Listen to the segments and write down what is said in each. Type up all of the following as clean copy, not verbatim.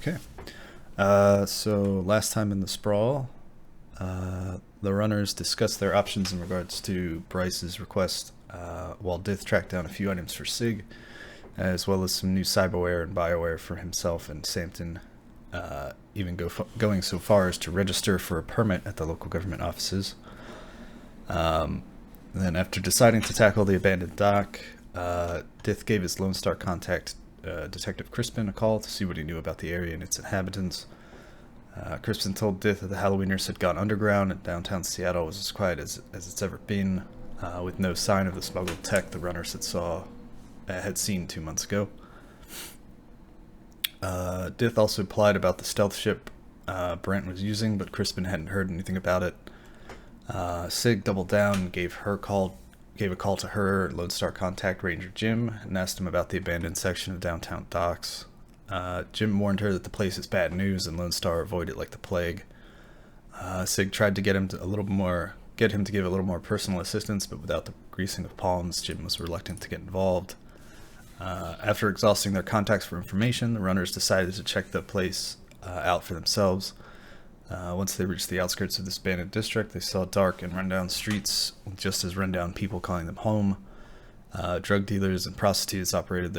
Okay. So last time in the sprawl, the runners discussed their options in regards to Bryce's request, while Dith tracked down a few items for Sig, as well as some new cyberware and bioware for himself and Samton, even going so far as to register for a permit at the local government offices. Then after deciding to tackle the abandoned dock, Dith gave his Lone Star contact, Detective Crispin, a call to see what he knew about the area and its inhabitants. Crispin told Dith that the Halloweeners had gone underground and downtown Seattle was as quiet as it's ever been, with no sign of the smuggled tech the runners had seen 2 months ago. Dith also plied about the stealth ship Brent was using, but Crispin hadn't heard anything about it. Sig doubled down and gave a call to her Lone Star contact Ranger Jim and asked him about the abandoned section of downtown docks. Jim warned her that the place is bad news and Lone Star avoid it like the plague. Sig tried to get him to give a little more personal assistance, but without the greasing of palms, Jim was reluctant to get involved. After exhausting their contacts for information, the runners decided to check the place out for themselves. Once they reached the outskirts of this abandoned district, they saw dark and rundown streets, with just as rundown people calling them home. Drug dealers and prostitutes operated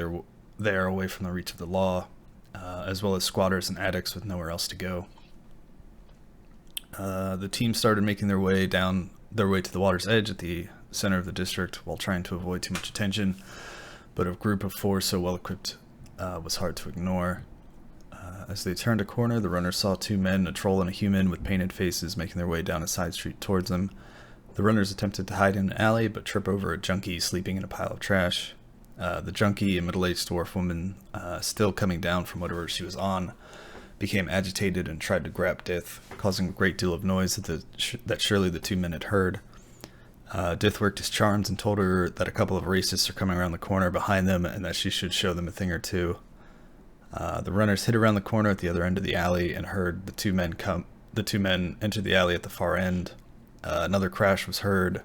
there away from the reach of the law, as well as squatters and addicts with nowhere else to go. The team started making their way to the water's edge at the center of the district while trying to avoid too much attention, but a group of 4 so well equipped was hard to ignore. As they turned a corner, the runners saw 2 men, a troll and a human, with painted faces making their way down a side street towards them. The runners attempted to hide in an alley, but trip over a junkie sleeping in a pile of trash. The junkie, a middle-aged dwarf woman, still coming down from whatever she was on, became agitated and tried to grab Dith, causing a great deal of noise that surely the 2 men had heard. Dith worked his charms and told her that a couple of racists are coming around the corner behind them and that she should show them a thing or two. The runners hid around the corner at the other end of the alley and heard the two men enter the alley at the far end. Another crash was heard,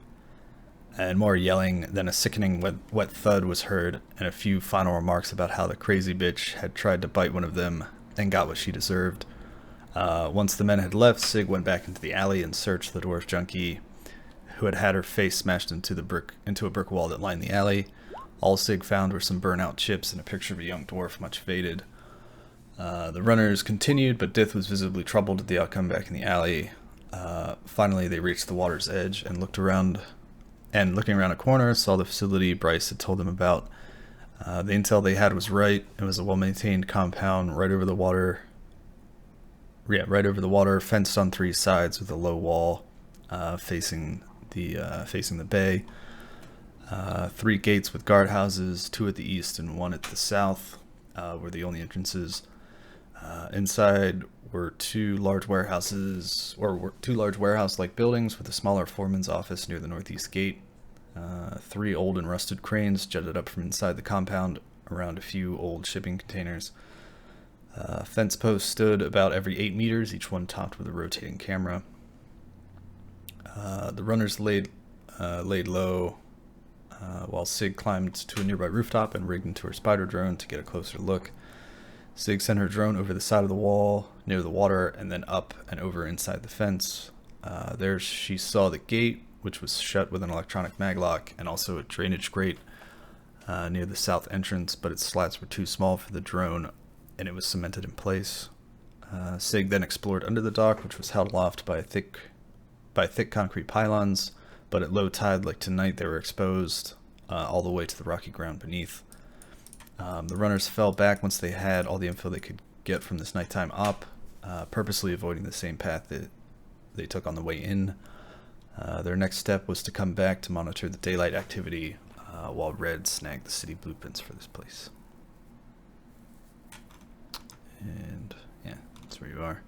and more yelling, then a sickening wet thud was heard, and a few final remarks about how the crazy bitch had tried to bite one of them and got what she deserved. Once the men had left, Sig went back into the alley and searched the dwarf junkie, who had her face smashed into a brick wall that lined the alley. All Sig found were some burnt-out chips and a picture of a young dwarf, much faded. The runners continued, but Dith was visibly troubled at the outcome back in the alley. Finally, they reached the water's edge and looking around a corner, saw the facility Bryce had told them about. The intel they had was right. It was a well-maintained compound right over the water, fenced on 3 sides with a low wall facing the bay. 3 gates with guardhouses, 2 at the east and 1 at the south, were the only entrances. Inside were 2 large warehouse-like buildings with a smaller foreman's office near the northeast gate. 3 old and rusted cranes jutted up from inside the compound around a few old shipping containers. Fence posts stood about every 8 meters, each one topped with a rotating camera. The runners laid low while Sig climbed to a nearby rooftop and rigged into her spider drone to get a closer look. Sig sent her drone over the side of the wall near the water and then up and over inside the fence. There she saw the gate, which was shut with an electronic maglock, and also a drainage grate near the south entrance, but its slats were too small for the drone and it was cemented in place. Sig then explored under the dock, which was held aloft by thick concrete pylons, but at low tide like tonight they were exposed all the way to the rocky ground beneath. The runners fell back once they had all the info they could get from this nighttime op, purposely avoiding the same path that they took on the way in. Their next step was to come back to monitor the daylight activity while Red snagged the city blueprints for this place. And yeah, that's where you are.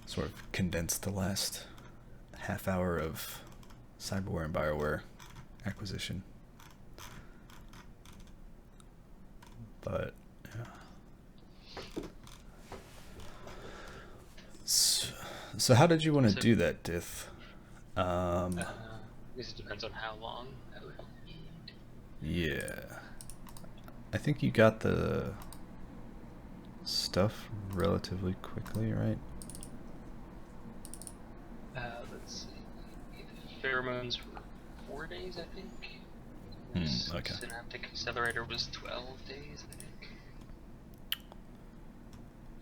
Sort of condensed the last half hour of cyberware and bioware acquisition. But yeah. So how did you want to do that, Dith? I guess it depends on how long. Yeah. I think you got the stuff relatively quickly, right? Let's see. The pheromones were 4 days, I think. Okay. Synaptic accelerator was 12 days, I think.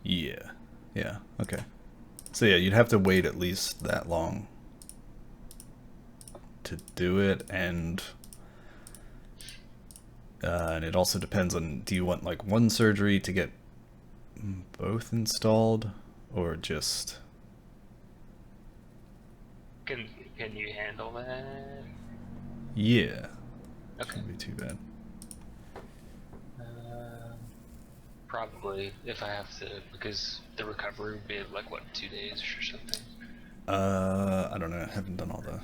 Yeah. Yeah, okay. So yeah, you'd have to wait at least that long to do it, and it also depends on, do you want like one surgery to get both installed, or just... Can you handle that? Yeah. Okay. Shouldn't be too bad. Probably, if I have to, because the recovery would be like, what, 2 days or something? I don't know. I haven't done all the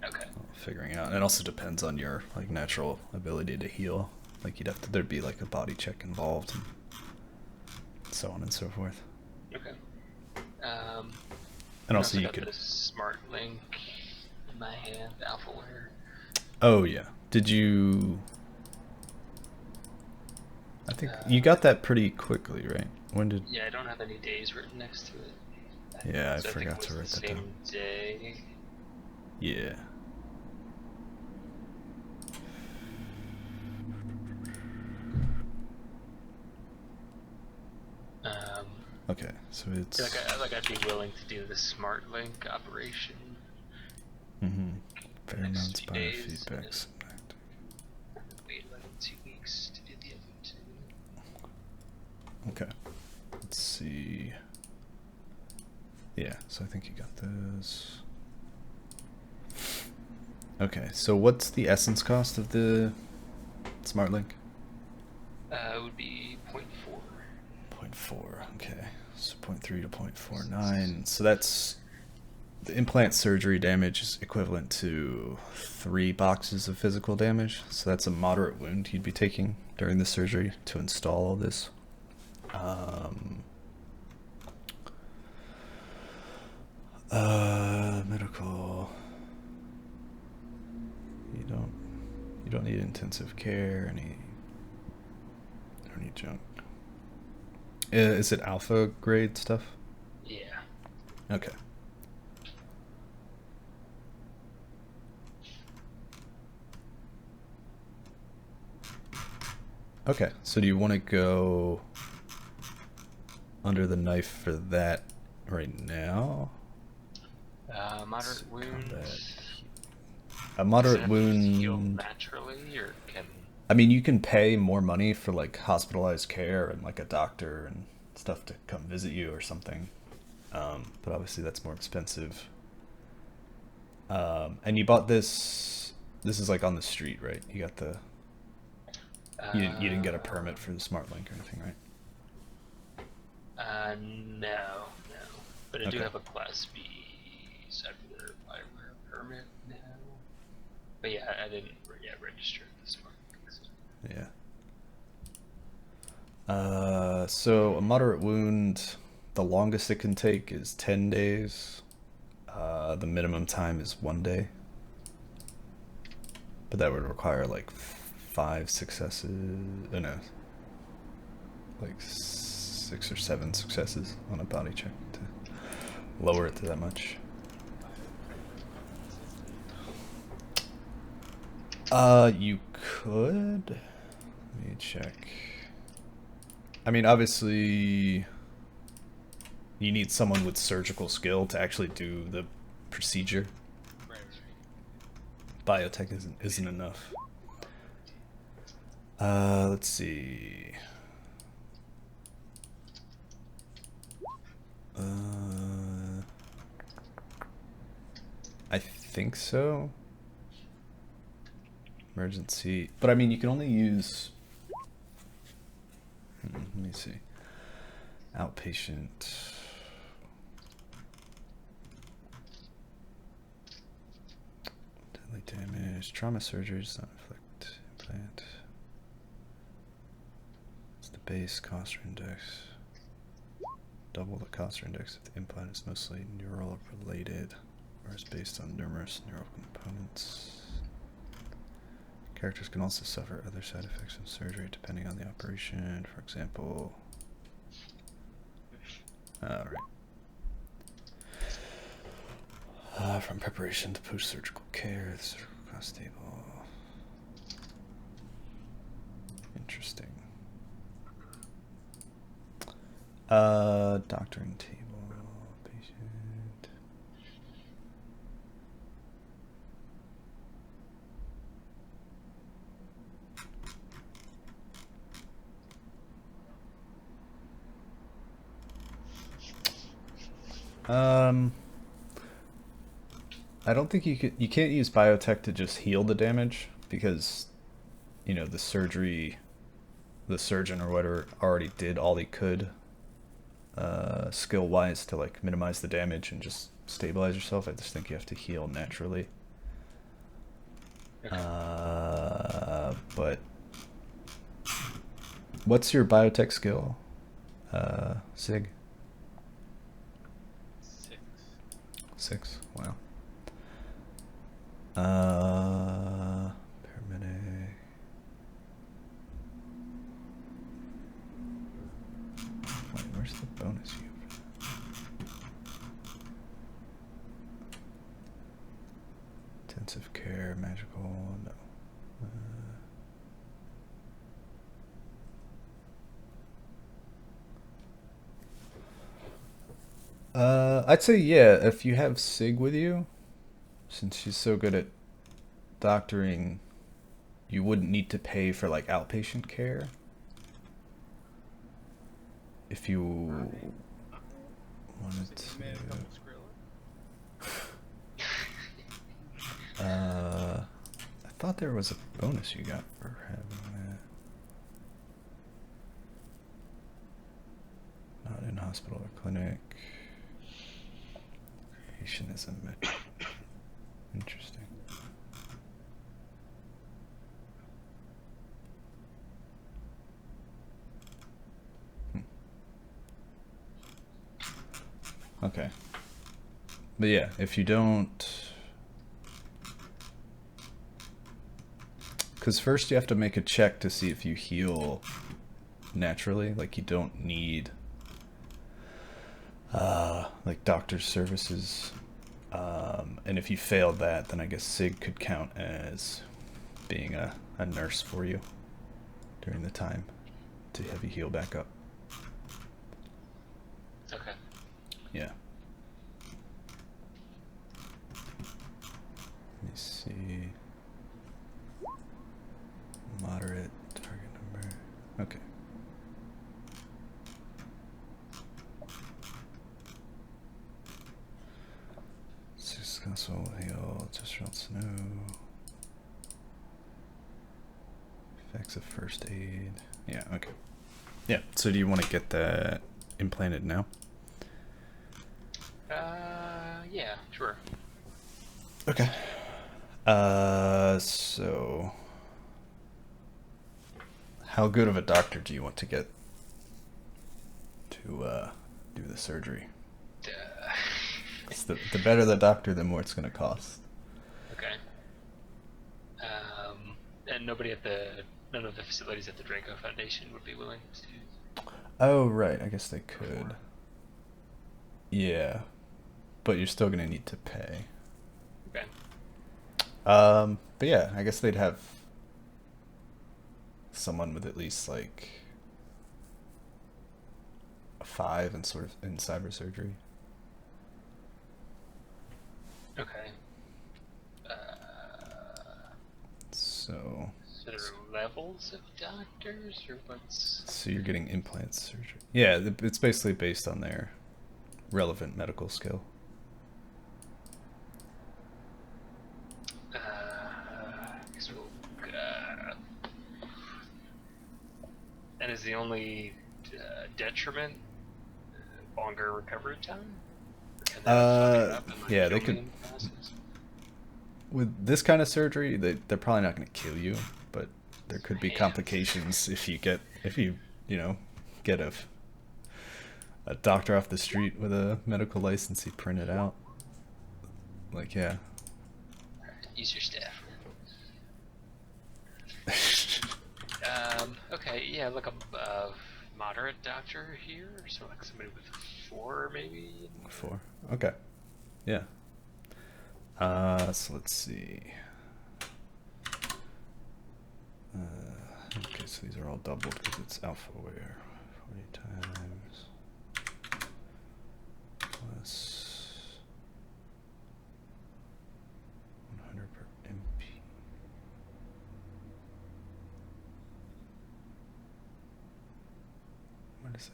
Okay. figuring out. It also depends on your like natural ability to heal. Like you'd have to, there'd be like a body check involved, and so on and so forth. Okay. And also you got could. this smart link in my hand, Alphaware. Oh yeah. Did you? I think you got that pretty quickly, right? When did? Yeah, I don't have any days written next to it. Yeah, I so forgot I think it to write was that the down. same day. Yeah. Okay, so it's... Like I'd be willing to do the smart link operation. Pheromones, biofeedback, Wait like 2 weeks to do the other 2. Okay. Let's see. Yeah, so I think you got those. Okay, so what's the essence cost of the smart link? It would be 0.4. 0.4, okay. So 0.3 to 0.49. So that's... The implant surgery damage is equivalent to 3 boxes of physical damage. So that's a moderate wound you'd be taking during the surgery to install all this. Medical... You don't need intensive care, any junk. Is it alpha grade stuff? Yeah. Okay. Okay, so do you want to go under the knife for that right now? Moderate wound. A moderate Does it wound. heal naturally, or can? I mean, you can pay more money for like hospitalized care and like a doctor and stuff to come visit you or something, but obviously that's more expensive. And you bought this. This is like on the street, right? You got the. You didn't get a permit for the smart link or anything, right? No. But I do Okay. have a Class B cellular fireware permit now. But yeah, I didn't register the smart link. Yeah. So a moderate wound, the longest it can take is 10 days. The minimum time is 1 day. But that would require like 5 successes. No. Like 6 or 7 successes on a body check to lower it to that much. You could. Let me check. I mean, obviously, you need someone with surgical skill to actually do the procedure. Right. Biotech isn't enough. Let's see. I think so. Emergency, but I mean, you can only use. Let me see. Outpatient. Deadly damage. Trauma surgery does not inflict implant. It's the base cost index. Double the cost index if the implant is mostly neural related or is based on numerous neural components. Characters can also suffer other side effects of surgery depending on the operation. For example, alright. From preparation to post-surgical care, the surgical cost table. Interesting. Doctoring table, patient. I don't think you can't use biotech to just heal the damage because, you know, the surgeon or whatever already did all he could, skill-wise to like minimize the damage and just stabilize yourself. I just think you have to heal naturally. Okay. But what's your biotech skill, Sig? 6. 6. Wow. Paramedic. Wait, where's the bonus you? Intensive care, magical, no. I'd say yeah, if you have Sig with you, since she's so good at doctoring, you wouldn't need to pay for like outpatient care. If you wanted to. I thought there was a bonus you got for having that. Not in hospital or clinic. Patient is a med. Interesting. Okay. But yeah, if you don't... Because first you have to make a check to see if you heal naturally. Like you don't need like doctor's services. And if you failed that, then I guess Sig could count as being a nurse for you during the time to have you heal back up. Okay. Yeah. Let me see. Moderate target number. Okay. Successful heal, just real snow. Effects of first aid. Yeah, okay. Yeah, so do you want to get that implanted now? Yeah, sure. Okay. So how good of a doctor do you want to get to do the surgery? It's the better the doctor, the more it's going to cost. Okay. And none of the facilities at the Draco Foundation would be willing to. Oh, right. I guess they could. Yeah. But you're still going to need to pay. Okay. But yeah, I guess they'd have someone with at least like a 5 in sort of in cyber surgery. Okay. So there are levels of doctors, or what's? So you're getting implant surgery. Yeah, it's basically based on their relevant medical skill. And is the only detriment longer recovery time? Can they fuck it up and, like, Yeah, kill they me could. in the process? With this kind of surgery, they're probably not going to kill you, but there could be Man. complications if you get get a doctor off the street with a medical license he printed out. Like, yeah. Use your staff. Okay, yeah, like a moderate doctor here, so like somebody with 4 maybe. 4. Okay. Yeah. So let's see. Okay, so these are all doubled because it's alpha aware. 40 times plus 100 per MP. What is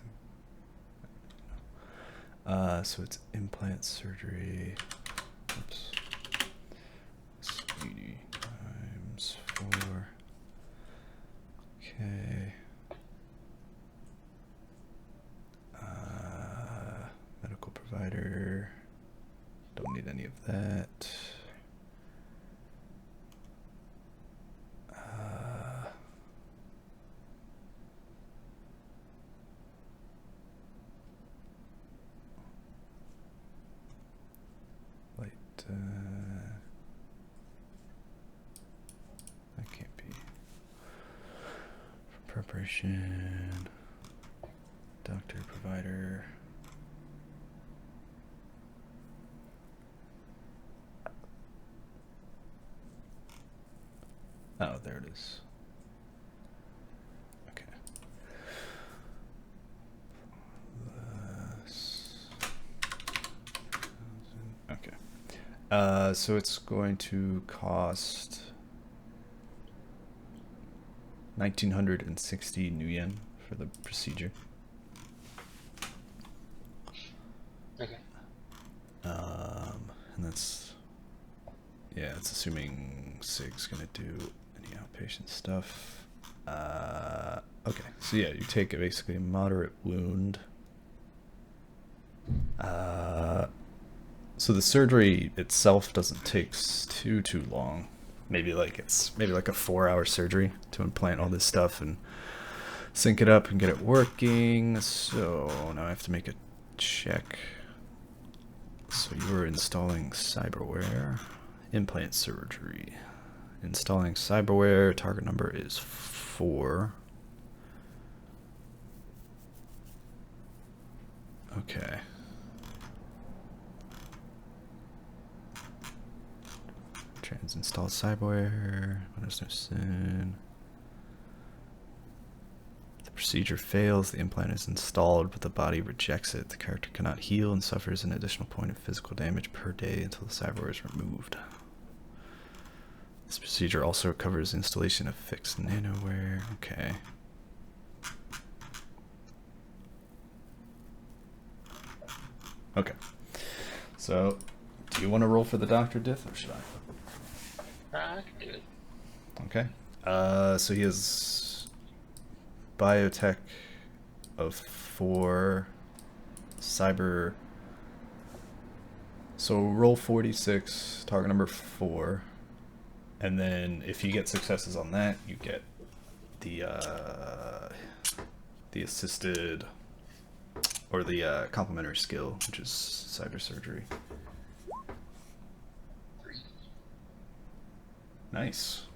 that? So it's implant surgery. Oops. 80 times 4. Okay. Medical provider. Don't need any of that. That can't be. Preparation. Doctor, provider. Oh, there it is. Okay. Okay. So it's going to cost 1,960 new yen for the procedure. Okay. And that's, yeah, it's assuming Sig's gonna do any outpatient stuff. Okay, so yeah, you take basically a moderate wound. So the surgery itself doesn't take too long. Maybe like a 4-hour surgery to implant all this stuff and sync it up and get it working. So now I have to make a check. So you were installing cyberware, implant surgery. Installing cyberware, target number is 4. Okay. Trans install cyberware. There's no sin. The procedure fails. The implant is installed, but the body rejects it. The character cannot heal and suffers an additional point of physical damage per day until the cyberware is removed. This procedure also covers installation of fixed nanoware. Okay. Okay. So, do you want to roll for the Dr. Dith, or should I? I can do it. Okay. So he has biotech of 4, cyber. So roll 46, target number 4, and then if you get successes on that, you get the assisted or the complementary skill, which is cyber surgery. 3. Nice.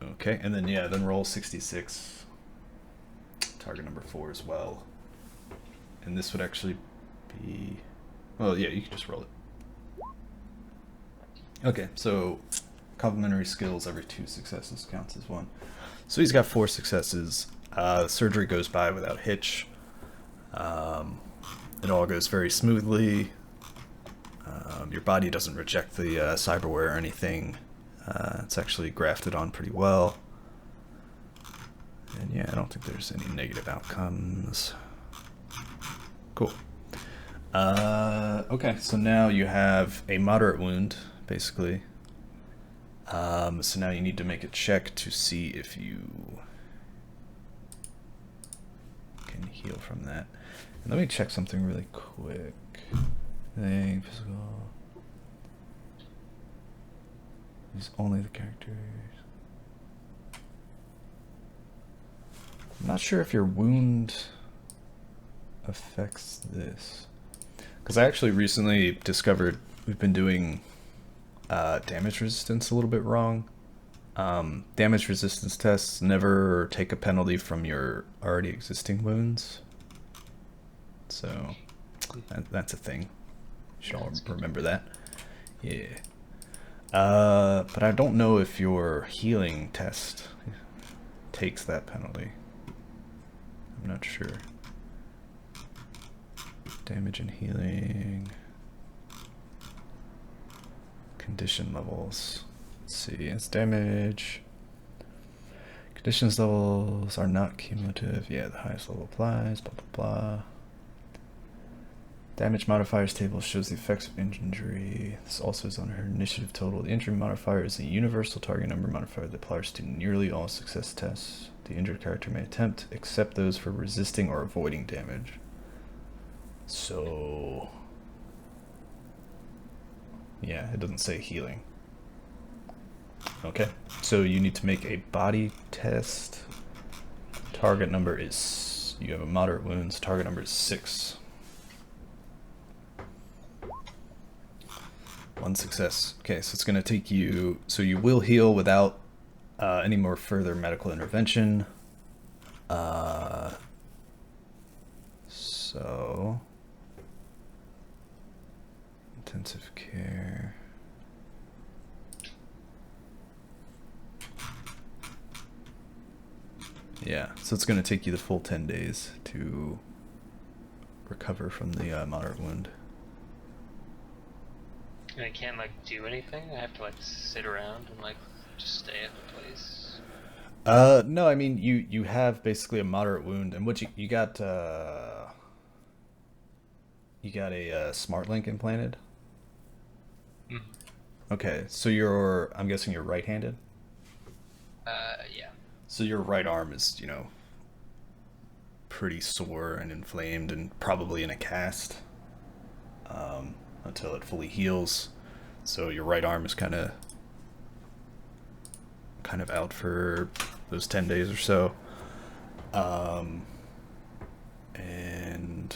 Okay, and then then roll 66. Target number 4 as well. And this would actually be, well, yeah, you can just roll it. Okay, so complementary skills, every 2 successes counts as 1. So he's got 4 successes. Surgery goes by without hitch. It all goes very smoothly. Your body doesn't reject the cyberware or anything. It's actually grafted on pretty well. And yeah, I don't think there's any negative outcomes. Cool. Okay, so now you have a moderate wound, basically. So now you need to make a check to see if you can heal from that. And let me check something really quick. Physical. Use only the characters. I'm not sure if your wound affects this. Because I actually recently discovered we've been doing damage resistance a little bit wrong. Damage resistance tests never take a penalty from your already existing wounds. So that's a thing. You should all remember that. Yeah. But I don't know if your healing test takes that penalty. I'm not sure. Damage and healing. Condition levels. Let's see, it's damage. Conditions levels are not cumulative. Yeah, the highest level applies, blah, blah, blah. Damage modifiers table shows the effects of injury. This also is on her initiative total. The injury modifier is a universal target number modifier that applies to nearly all success tests the injured character may attempt, except those for resisting or avoiding damage. So, yeah, it doesn't say healing. Okay, so you need to make a body test. Target number is, you have a moderate wounds, target number is 6. 1 success. Okay, so it's going to take you, so you will heal without any more further medical intervention. So, intensive care. Yeah, so it's going to take you the full 10 days to recover from the moderate wound. And I can't like do anything? I have to like sit around and like just stay at the place? No, I mean you have basically a moderate wound, and what you got a smart link implanted. Mm. Okay, so I'm guessing you're right-handed. Yeah. So your right arm is, pretty sore and inflamed and probably in a cast until it fully heals. So your right arm is kind of out for those 10 days or so. And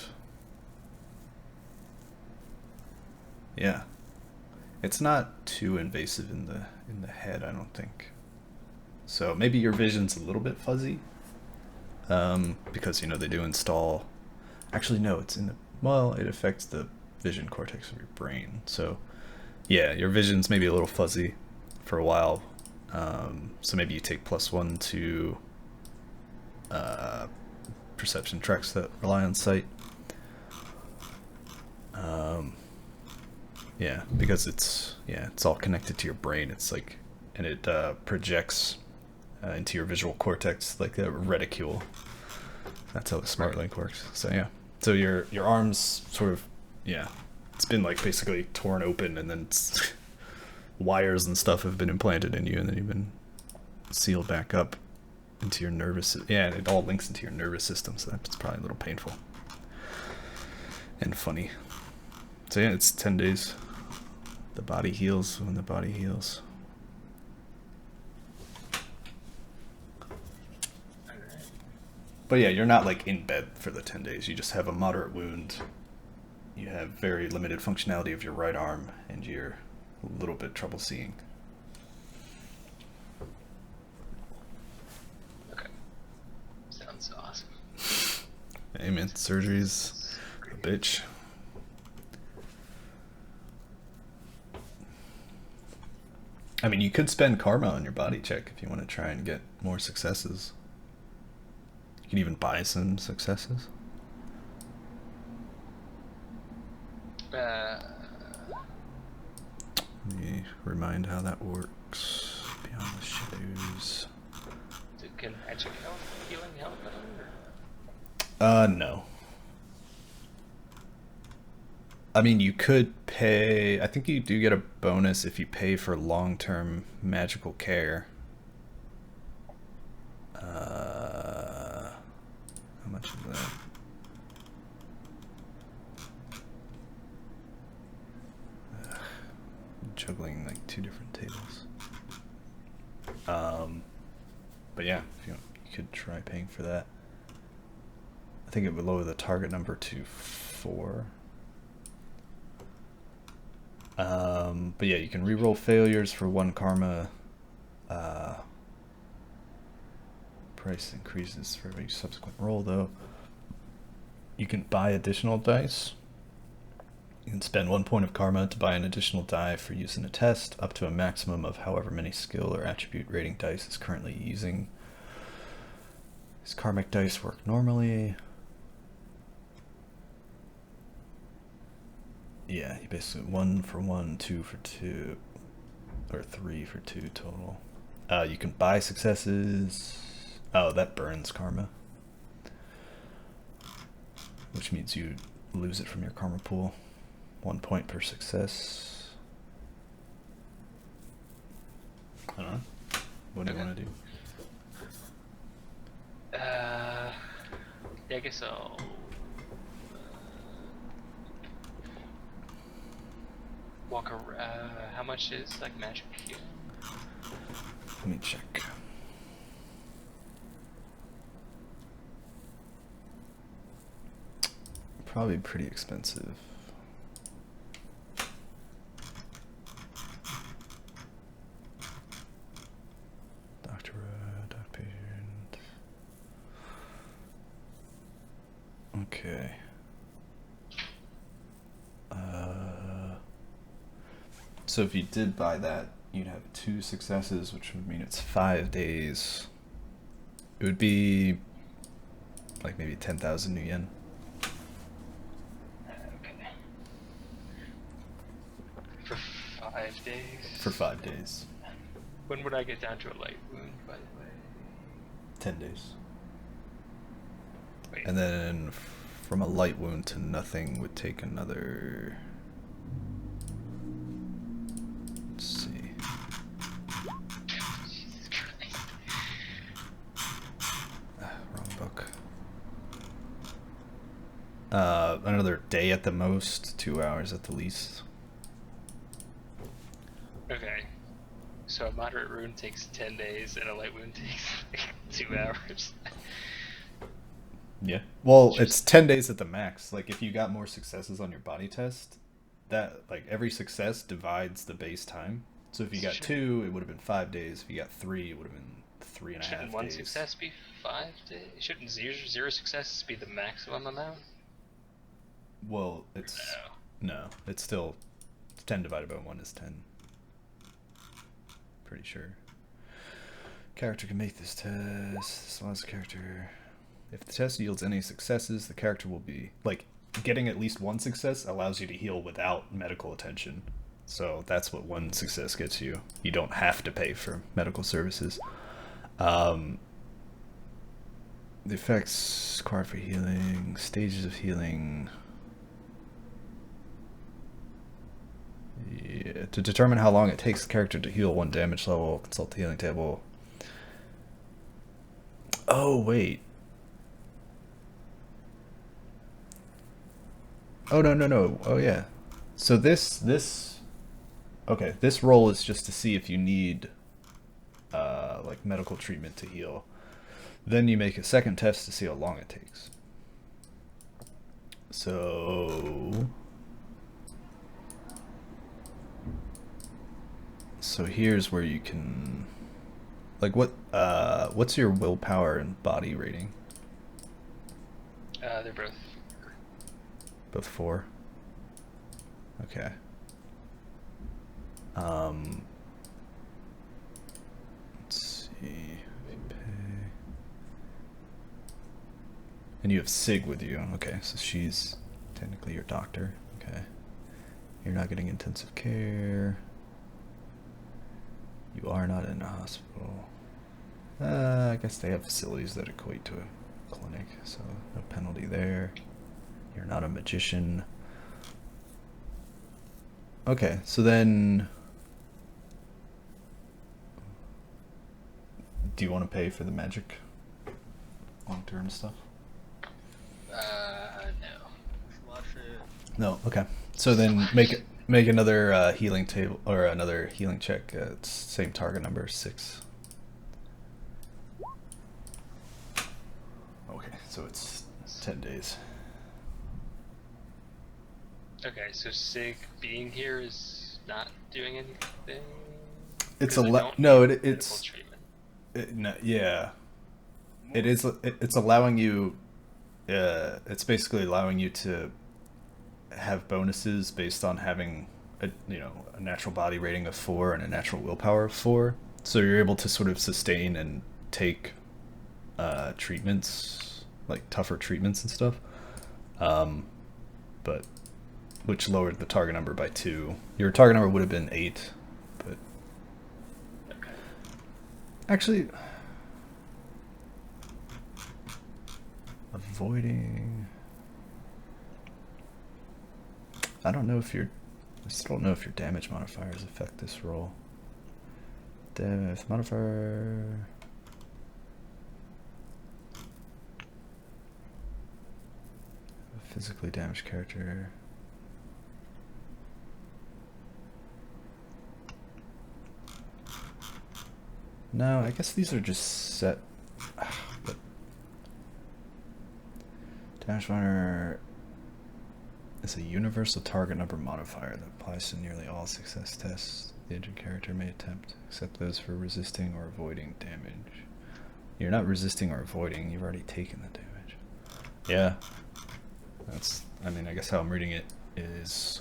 yeah, it's not too invasive in the head, I don't think. So maybe your vision's a little bit fuzzy, because they do install. Actually, no, it's in the it affects the vision cortex of your brain. So yeah, your vision's maybe a little fuzzy for a while. So maybe you take +1 to perception checks that rely on sight. Yeah, because it's all connected to your brain. It's like, and it projects into your visual cortex like a reticule. That's how the smart link works. So yeah, so your arms sort of, it's been like basically torn open, and then wires and stuff have been implanted in you, and then you've been sealed back up into your nervous. Yeah, and it all links into your nervous system, so that's probably a little painful and funny. So yeah, it's 10 days. The body heals when the body heals. But yeah, you're not like in bed for the 10 days. You just have a moderate wound. You have very limited functionality of your right arm, and you're a little bit trouble seeing. Okay. Sounds awesome. Hey man, surgery's a bitch. I mean, you could spend karma on your body check if you want to try and get more successes. You can even buy some successes. Let me remind how that works. Beyond the shadows. Can magic help? Healing help at all? No. I mean, you could pay. I think you do get a bonus if you pay for long-term magical care. How much is that? Juggling like 2 different tables. But yeah, if you could try paying for that. I think it would lower the target number to 4. But yeah, you can reroll failures for 1 karma. Price increases for every subsequent roll, though. You can buy additional dice. You can spend 1 point of karma to buy an additional die for use in a test, up to a maximum of however many skill or attribute rating dice is currently using. These karmic dice work normally. Yeah, you basically 1 for 1, 2 for 2, or 3 for 2 total. You can buy successes. Oh, that burns karma, which means you lose it from your karma pool. 1 point per success. I don't know. What do you want to do? Yeah, I guess I'll walk around. How much is like magic healing? Let me check. Probably pretty expensive. Doctor patient. Okay. So if you did buy that, you'd have 2 successes, which would mean it's 5 days. It would be like maybe 10,000 new yen. Okay. For 5 days? For 5 days. When would I get down to a light wound, by the way? 10 days. Wait. And then from a light wound to nothing would take another... Let's see. Jesus Christ. Wrong book. Another day at the most, 2 hours at the least. Okay. So a moderate wound takes 10 days and a light wound takes like 2 hours. Yeah. Well, it's 10 days at the max. Like, if you got more successes on your body test, that, like, every success divides the base time. So if you got 2, it would have been 5 days. If you got 3, it would have been 3.5 days. Shouldn't one success be 5 days? Shouldn't zero successes be the maximum amount? Well, it's... No, it's still... 10 divided by 1 is 10. Pretty sure. Character can make this test. As long as the character... If the test yields any successes, the character will be... Like, getting at least 1 success allows you to heal without medical attention. So that's what 1 success gets you. You don't have to pay for medical services. The effects required for healing, stages of healing... Yeah, to determine how long it takes the character to heal 1 damage level, consult the healing table. Oh, wait. Oh, no. Oh, yeah. So this... Okay, this roll is just to see if you need, like, medical treatment to heal. Then you make a second test to see how long it takes. So... So here's where you can... Like, what's your willpower and body rating? They're both. Both 4? Okay. Let's see. And you have Sig with you. Okay, so she's technically your doctor. Okay. You're not getting intensive care. You are not in a hospital. I guess they have facilities that equate to a clinic, so no penalty there. You're not a magician. Okay, so then... Do you want to pay for the magic? Long-term stuff? No. No, okay. So then make another healing table, or another healing check. It's same target number, 6. Okay, so it's 10 days. Okay, so Sig being here is not doing anything? it's Because we a don't no. need medical It's treatment. no, yeah. It is. It's allowing you. It's basically allowing you to have bonuses based on having a natural body rating of 4 and a natural willpower of 4. So you're able to sort of sustain and take treatments, like tougher treatments and stuff. But which lowered the target number by 2. Your target number would have been 8, but Okay. actually avoiding. I don't know if your. I still don't know if your damage modifiers affect this roll. Damage modifier. Physically damaged character. No, I guess these are just set. But damage modifier is a universal target number modifier that applies to nearly all success tests the injured character may attempt, except those for resisting or avoiding damage. You're not resisting or avoiding, you've already taken the damage. Yeah. That's, I mean, I guess how I'm reading it is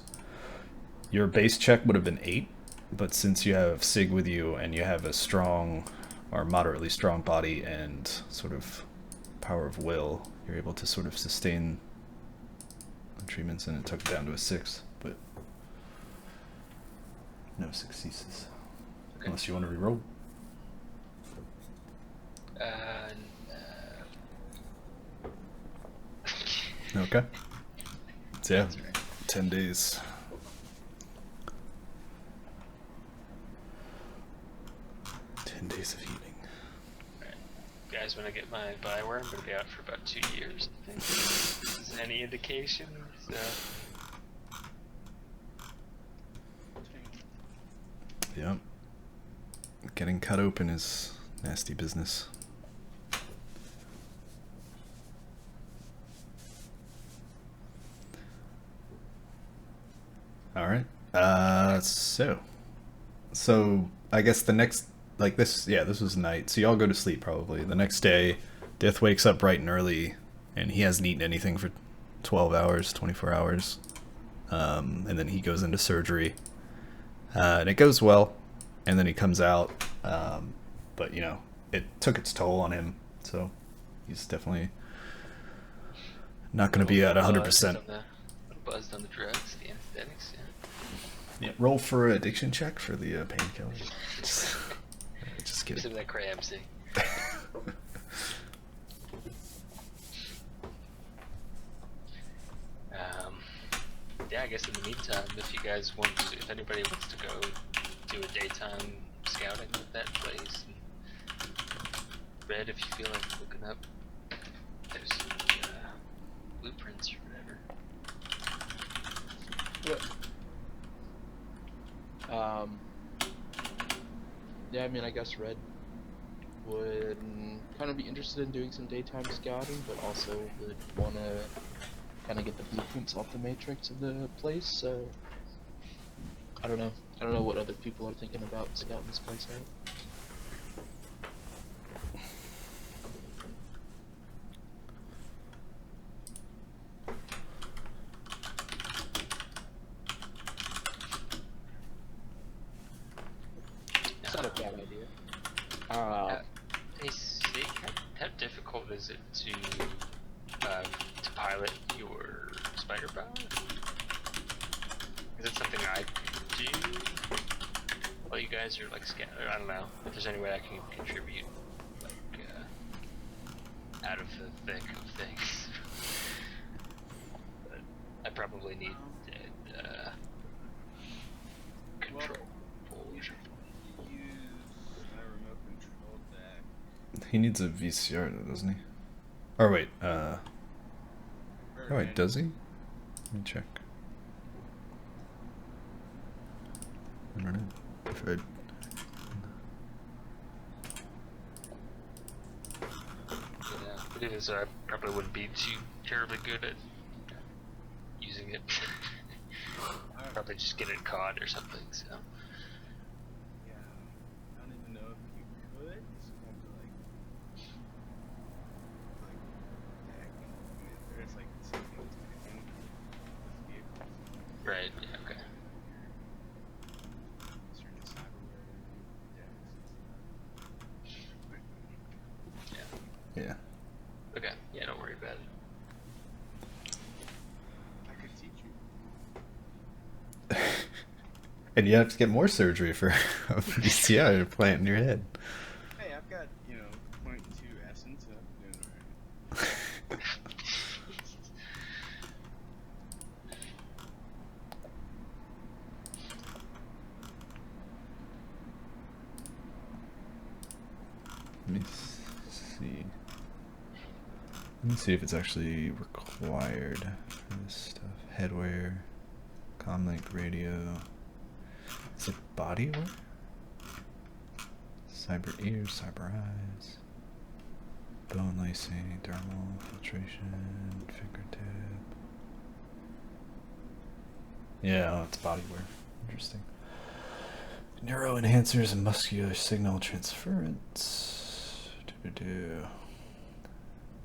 your base check would have been 8, but since you have Sig with you and you have a strong or moderately strong body and sort of power of will, you're able to sort of sustain treatments, and it took it down to a 6, but no successes. Okay. Unless you want to reroll. No. Okay. So yeah, 10 days. Days of healing. Alright. Guys, when I get my Bioware, I'm going to be out for about 2 years, I think. Is any indication? So. Yep. Getting cut open is nasty business. Alright. So I guess the next, like this, yeah, this was night, so y'all go to sleep probably. The next day, Death wakes up bright and early, and he hasn't eaten anything for 12 hours, 24 hours. And then he goes into surgery. And it goes well, and then he comes out. But, you know, it took its toll on him, so he's definitely not going to be at 100%. Buzzed on the drugs, the anesthetics, yeah. Yeah, roll for an addiction check for the painkiller. Just kidding. Some of that cramsing. Yeah, I guess in the meantime, if you guys want to, if anybody wants to go do a daytime scouting at that place, and Red, if you feel like looking up, there's blueprints or whatever. Yeah, I mean, I guess Red would kind of be interested in doing some daytime scouting, but also would want to kind of get the blueprints off the matrix of the place, so I don't know. I don't know what other people are thinking about scouting this place out. It's not a bad idea. Hey, Sig, how difficult is it to pilot your spider bow? Is it something I do while you guys are like I don't know if there's any way I can contribute, like out of the thick of things. But I probably need control. He needs a VCR though, doesn't he? Or wait, oh wait, does he? Let me check. I don't know. If I... Yeah, but it is, I probably wouldn't be too terribly good at using it. Probably just get it caught or something, so. Yeah. Okay, yeah, don't worry about it. I could teach you. And you have to get more surgery for a VCR implant in your head. Hey, I've got, 0.2 essence. I'm doing alright. Let me see. Let me see if it's actually required for this stuff. Headwear, comlink radio. Is it body wear? Cyber ears, cyber eyes, bone lacing, dermal filtration, fingertip. Yeah, oh, it's body wear. Interesting. Neuro enhancers and muscular signal transference.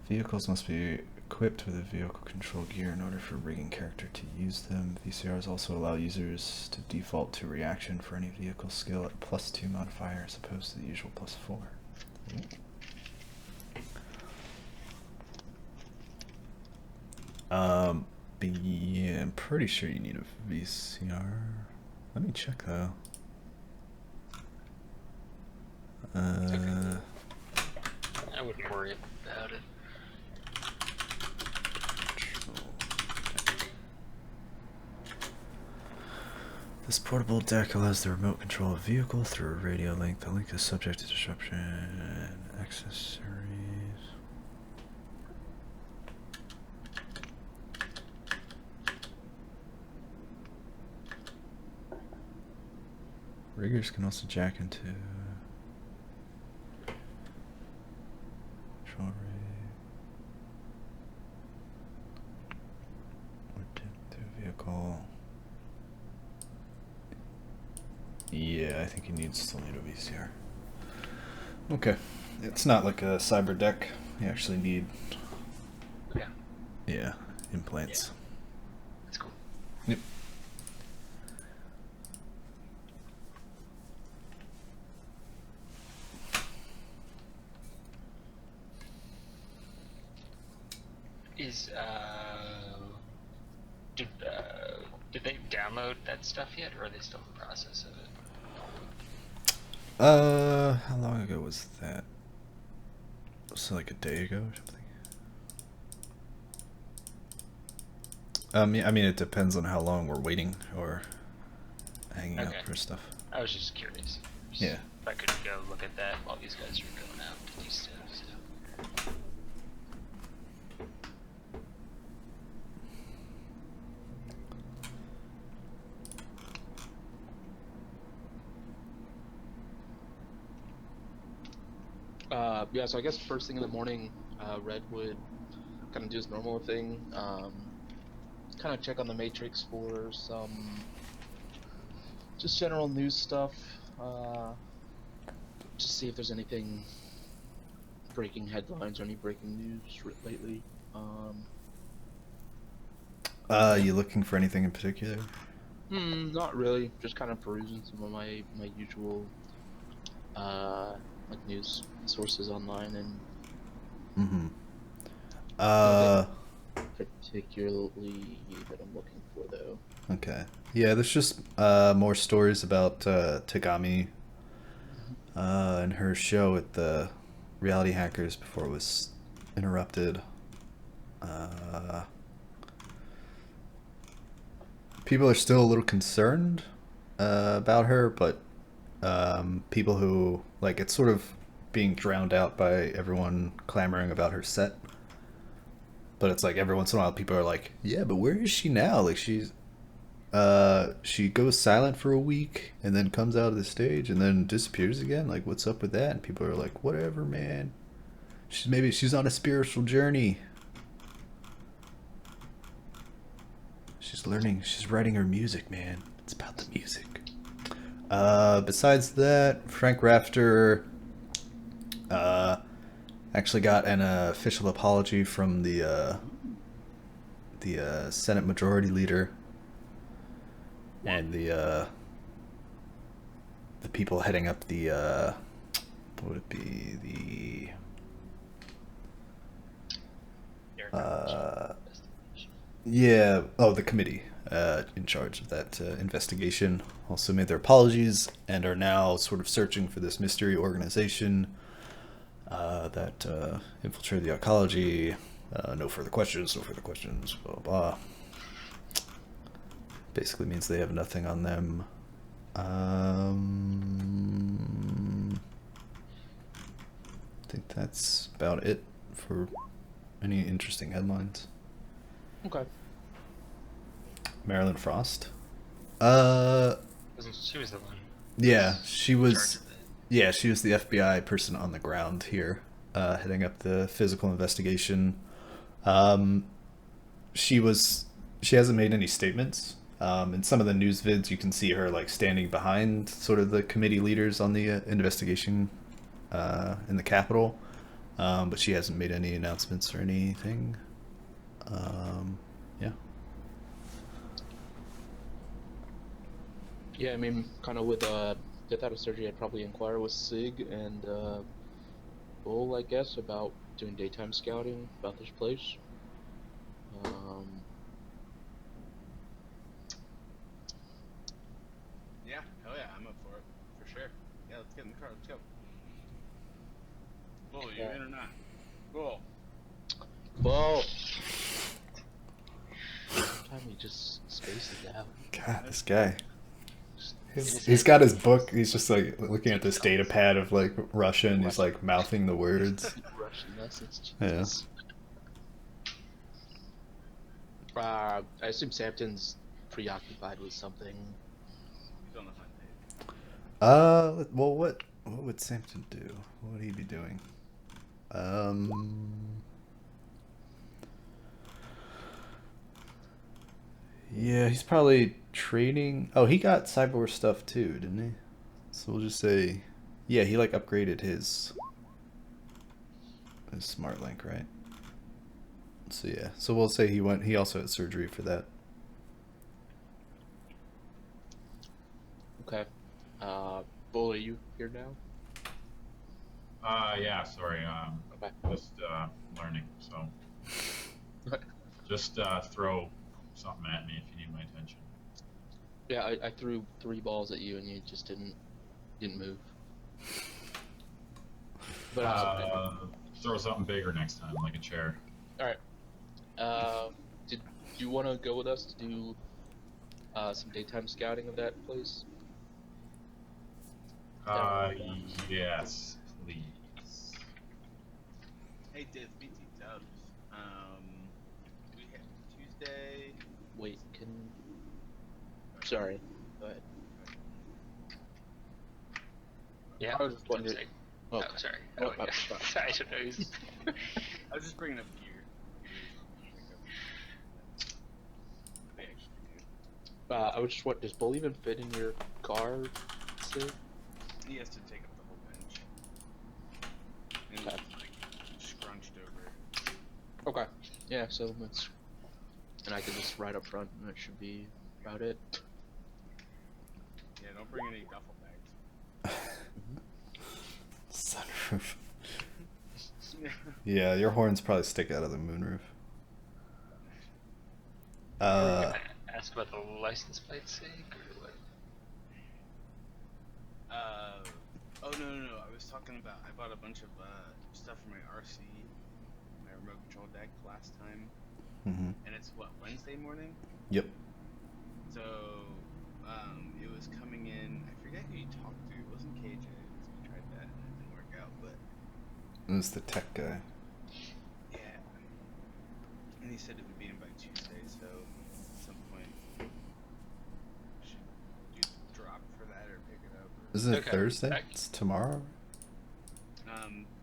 Vehicles must be equipped with a vehicle control gear in order for rigging character to use them. VCRs also allow users to default to reaction for any vehicle skill at +2 modifier as opposed to the usual +4. But yeah, I'm pretty sure you need a VCR. Let me check though. Okay. I wouldn't worry about it. This portable deck allows the remote control of vehicle through a radio link. The link is subject to disruption and accessories. Riggers can also jack into control rig or tip to vehicle. Yeah, I think you still need a VCR. Okay, it's not like a cyber deck. You actually need, yeah, implants. Yeah. That's cool. Yep. Did they download that stuff yet, or are they still in the process of it? How long ago was that? Was it like a day ago or something? Yeah, I mean, it depends on how long we're waiting or hanging out for stuff. I was just curious. Yeah. If I could go look at that while these guys are going out to do stuff. So. Yeah, so I guess first thing in the morning, Red would kind of do his normal thing, kind of check on the Matrix for some just general news stuff, just see if there's anything breaking headlines or any breaking news lately. You looking for anything in particular? Not really, just kind of perusing some of my usual like news sources online, and nothing particularly that I'm looking for though. Okay. Yeah, there's just more stories about Tagami and her show at the Reality Hackers before it was interrupted. People are still a little concerned about her, but people who, like, it's sort of being drowned out by everyone clamoring about her set. But it's like every once in a while people are like, yeah, but where is she now? Like, she goes silent for a week and then comes out of the stage and then disappears again. Like, what's up with that? And people are like, whatever, man. Maybe she's on a spiritual journey. She's learning. She's writing her music, man. It's about the music. Besides that, Frank Rafter actually got an official apology from the Senate Majority Leader and the people heading up the what would it be, Investigation. Yeah. Oh, the committee in charge of that investigation also made their apologies and are now sort of searching for this mystery organization that infiltrated the ecology. No further questions. No further questions. Blah blah. Blah. Basically means they have nothing on them. I think that's about it for any interesting headlines. Okay. Marilyn Frost. She was the one. Yeah, she in charge was. of it. Yeah, she was the FBI person on the ground here, heading up the physical investigation. She was. She hasn't made any statements. In some of the news vids, you can see her like standing behind sort of the committee leaders on the investigation in the Capitol, but she hasn't made any announcements or anything. Yeah. Yeah, I mean, kind of with death out of surgery, I'd probably inquire with Sig and Bull, I guess, about doing daytime scouting about this place. Yeah, hell yeah, I'm up for it. For sure. Yeah, let's get in the car, let's go. Bull, you in or not? Bull. Bull! Time he just spaces out. God, this guy. He's got his book. He's just like looking at this data pad of like Russian. He's like mouthing the words. Russian lessons, Yeah. Jesus. I assume Sampton's preoccupied with something. He's on the hunt, Dave. Well, what would Sampson do? What would he be doing? Yeah, he's probably trading. Oh, he got cyber stuff too, didn't he? So we'll just say, yeah, he like upgraded his smart link, right? So yeah, so we'll say he also had surgery for that. Okay. Bull, are you here now? Yeah, sorry. Okay. Just learning. So just throw something at me if you need my attention. Yeah, I threw 3 balls at you and you just didn't move. But Throw something bigger next time, like a chair. all right. Did you want to go with us to do some daytime scouting of that place? Yes, please. Hey, Div, BT Dubs. We have Tuesday. Wait, Sorry. Go ahead. Yeah. I was just wondering. Oh, Okay. sorry. Oh, yeah. sorry. Sorry, I don't know. I was just bringing up gear. They actually do. I was just what does Bull even fit in your car, Sid? He has to take up the whole bench. And Okay. it's like scrunched over. Okay. Yeah, so let's. And I can just ride up front, and that should be about it. Yeah, don't bring any duffel bags. Sunroof. Yeah, your horns probably stick out of the moonroof. Ask about the license plate sake or what? Oh no. I was talking about I bought a bunch of stuff for my RC, my remote control deck last time, Mm-hmm. and it's what, Wednesday morning. Yep. So it was coming in. I forget who you talked to. It wasn't KJ. We tried that and it didn't work out. But It was the tech guy. yeah, and he said it would be in by Tuesday. So at some point, should do the drop for that or pick it up. Or, Isn't it Okay. Thursday? Back. It's tomorrow.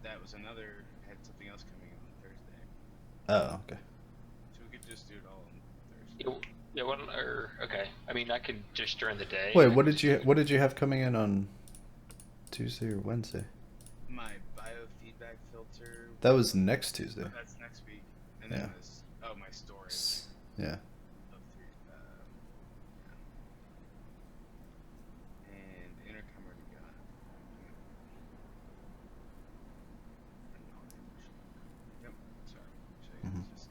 that was another. Had something else coming in on Thursday, Oh, okay. so we could just do it all on Thursday. Yeah, okay. I mean, I could just during the day. Wait, I what could did you just- what did you have coming in on Tuesday or Wednesday? My biofeedback filter. That was next Tuesday. That's next week, and Yeah. then my storage Yeah. of 3. And intercom already got. Yep. Sorry. So Mhm. it's just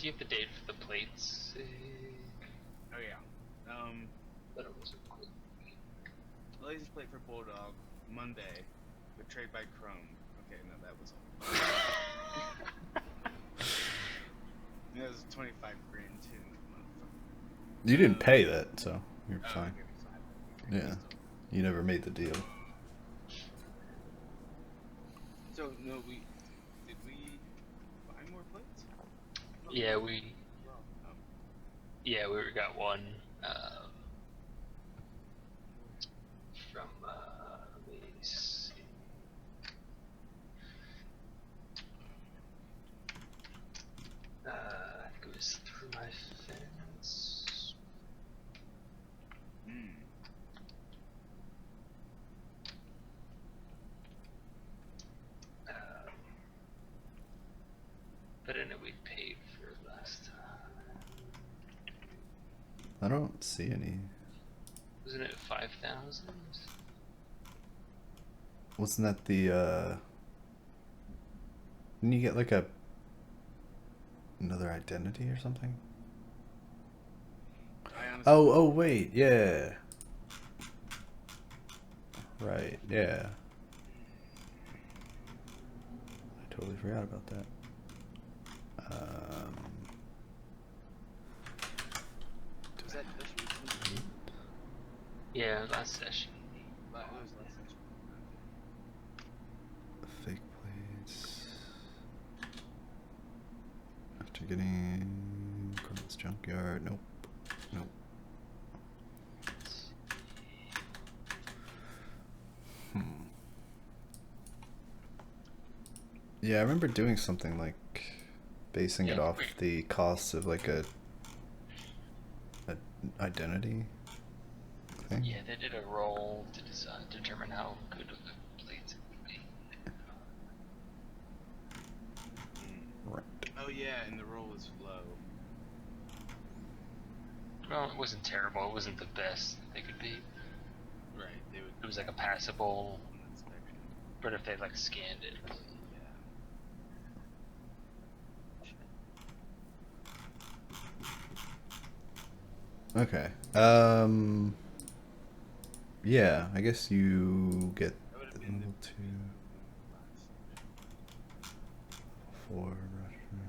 Do you have the date for the plates? Oh yeah. But it wasn't quick. License plate for Bulldog, Monday, betrayed by Chrome. Okay, no, that was all. That was 25 grand too, motherfucker. You didn't pay that, so you're Oh, fine. okay, fine. Okay, Yeah. still. You never made the deal. So no, did we buy more plates? Yeah, we got one from let me see. I think it was through my fence. Hmm. But I know we paid for it last time. I don't see any. Wasn't it 5,000? Wasn't that the didn't you get like another identity or something? I honestly, Oh wait, yeah. Right, yeah. I totally forgot about that. was that this recent? Yeah, last session. It was last session. Fake plates. After getting Cornell's junkyard. Nope. Nope. Yeah, I remember doing something like basing it Yeah, off the cost of like a identity thing. Yeah, they did a roll to determine how good of the plates it would be. Right. Oh yeah, and the roll was low. Well, it wasn't terrible. It wasn't the best they could be. Right, they would. It was like a passable, On inspection. but if they like scanned it. Yeah. Okay. Yeah, I guess you get That would have the been level the 2 last session. for Russian.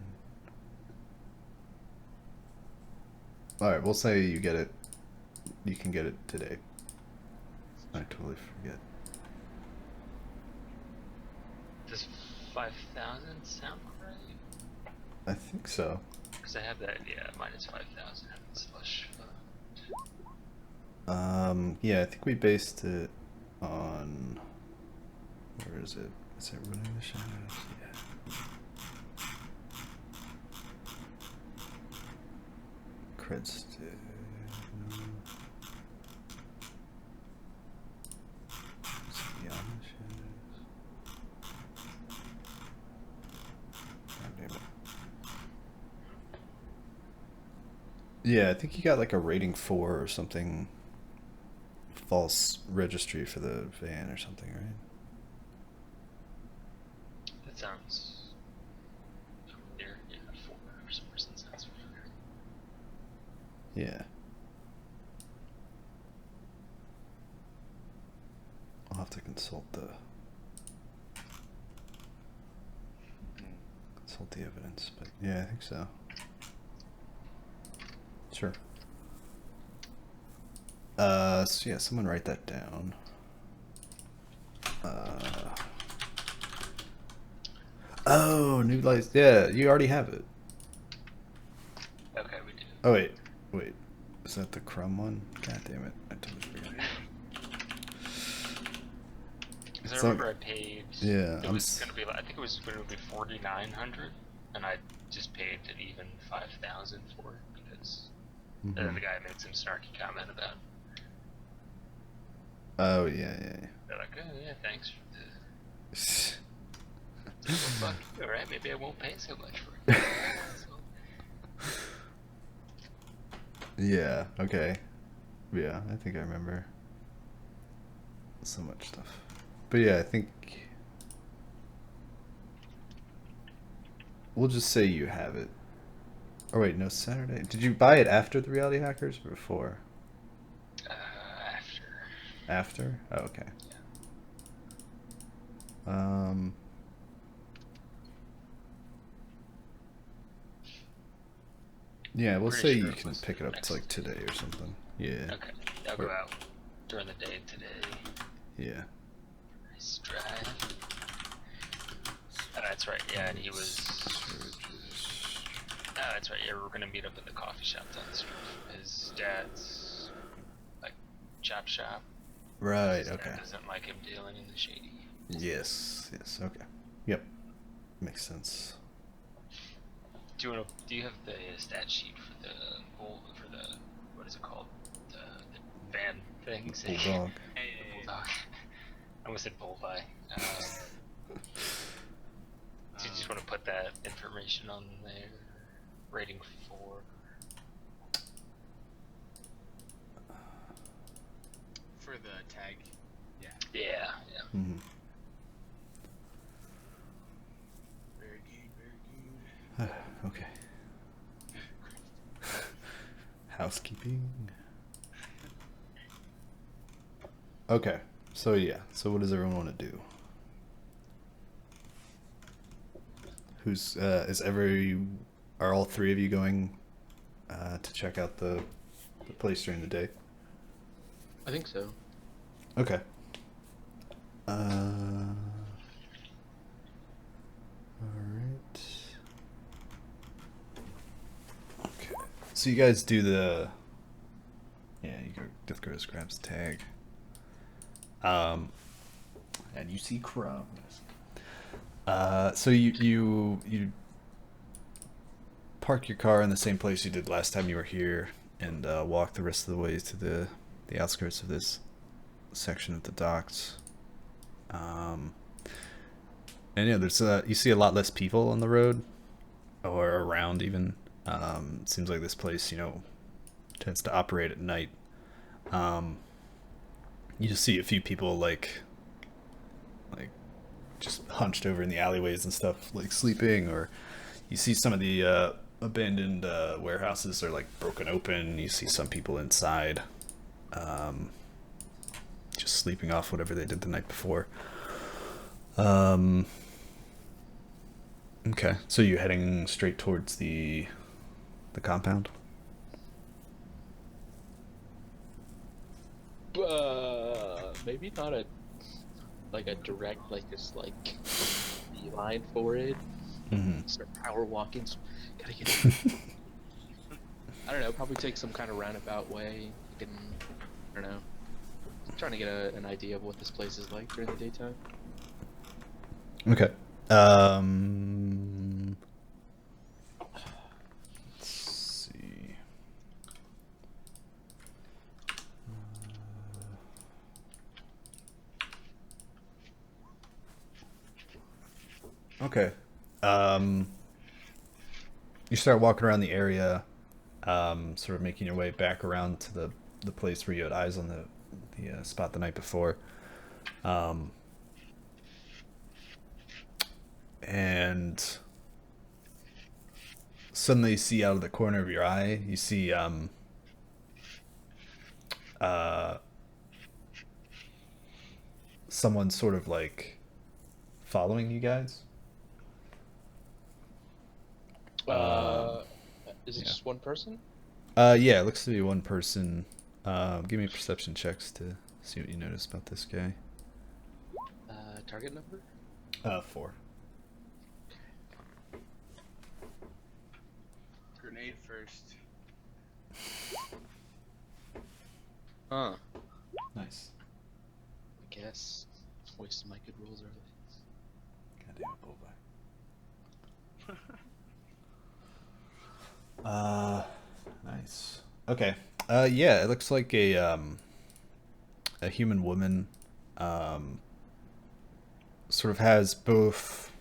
Alright, we'll say you get it. You can get it today. I totally forget. Does 5,000 sound right? I think so. Because I have that, yeah, minus 5,000 slush fund. Yeah, I think we based it on. Where is it? Is it running the shadows? Yeah. Cred stick. No. Is it beyond the shadows? God damn it. Yeah, I think you got like a rating 4 or something. False registry for the van or something, right? That sounds familiar. Yeah, 4 for some reason sounds familiar. Yeah. I'll have to consult the evidence, but yeah, I think so. Sure. So yeah, someone write that down. Oh, new lights. Yeah, you already have it. Okay, we do. Oh wait. Is that the crumb one? God damn it! I totally forgot. Because I It's remember like- I paid. Yeah, It I'm was s- gonna be. I think it was going to be 4,900, and I just paid an even 5,000 for it because. And then the guy made some snarky comment about. Oh yeah. They're like, oh yeah, thanks for the. Well, fuck you, alright? Maybe I won't pay so much for it. Yeah, okay. Yeah, I think I remember. So much stuff. But yeah, I think we'll just say you have it. Or wait, no, Saturday. Did you buy it after the Reality Hackers or before? After. After? Oh, okay. Yeah. Yeah, we'll Pretty say sure you it can was pick it up next to like day. today or something. Yeah. Okay, I'll go out during the day today. Yeah. Nice drive. Oh, that's right. Yeah, and he was. Oh, that's right. Yeah, we're gonna meet up at the coffee shop down the street from his dad's, like, chop shop. Right. His Okay. dad doesn't like him dealing in the shady. Yes. Yes. Okay. Yep. Makes sense. Do you have the stat sheet for the what is it called? The van things? Bulldog. The bulldog. I almost said bullby. Do you just want to put that information on there? Rating 4. For the tag. Yeah. Yeah. Mm-hmm. Very good. Okay. Housekeeping. Okay. So yeah. So what does everyone want to do? Are all three of you going to check out the place during the day? I think so. Okay. All right. Okay. So you guys do the. Yeah, you go. Death Gross grabs the tag. And you see crumbs. So you park your car in the same place you did last time you were here, and walk the rest of the way to the outskirts of this section of the docks. And yeah, there's you see a lot less people on the road, or around even. Seems like this place, tends to operate at night. You just see a few people like just hunched over in the alleyways and stuff, like sleeping, or you see some of the abandoned warehouses are like broken open. You see some people inside, just sleeping off whatever they did the night before. Okay, so you're heading straight towards the compound? Maybe not a direct, just beeline for it. Mm-hmm. Start power walking. Gotta get. I don't know. Probably take some kind of roundabout way. I don't know. Trying to get an idea of what this place is like during the daytime. Okay. Let's see. Okay. You start walking around the area, sort of making your way back around to the place where you had eyes on the spot the night before. And suddenly you see out of the corner of your eye, you see someone sort of like following you guys. Is it yeah. just one person? Yeah, it looks to be one person. Give me perception checks to see what you notice about this guy. Target number? 4. Grenade first. Huh. Nice. I guess. Wasted my good rolls early. Goddamn bullseye. Nice. Okay. Yeah, it looks like a human woman. Sort of has both.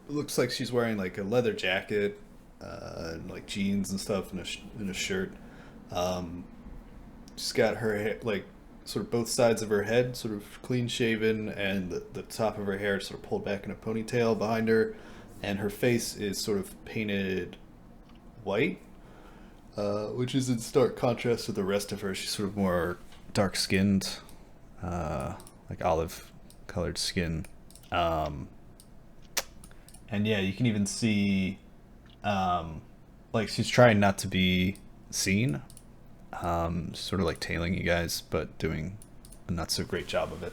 It looks like she's wearing like a leather jacket, and like jeans and stuff, and a shirt. She's got her hair, like sort of both sides of her head sort of clean shaven, and the top of her hair sort of pulled back in a ponytail behind her, and her face is sort of painted white, which is in stark contrast to the rest of her. She's sort of more dark-skinned, like olive-colored skin. And yeah, you can even see, like, she's trying not to be seen, sort of like tailing you guys, but doing a not so great job of it.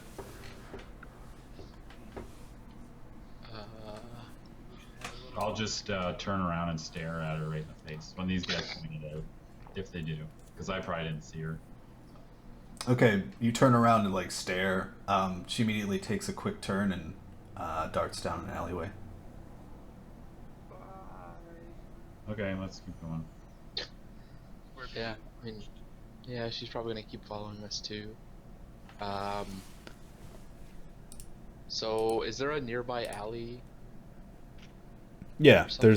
I'll just turn around and stare at her right in the face when these guys point it out, if they do, because I probably didn't see her. Okay, you turn around and like stare. She immediately takes a quick turn and darts down an alleyway. Okay, let's keep going. Yeah, I mean, yeah, she's probably gonna keep following us too. So is there a nearby alley? Yeah, Or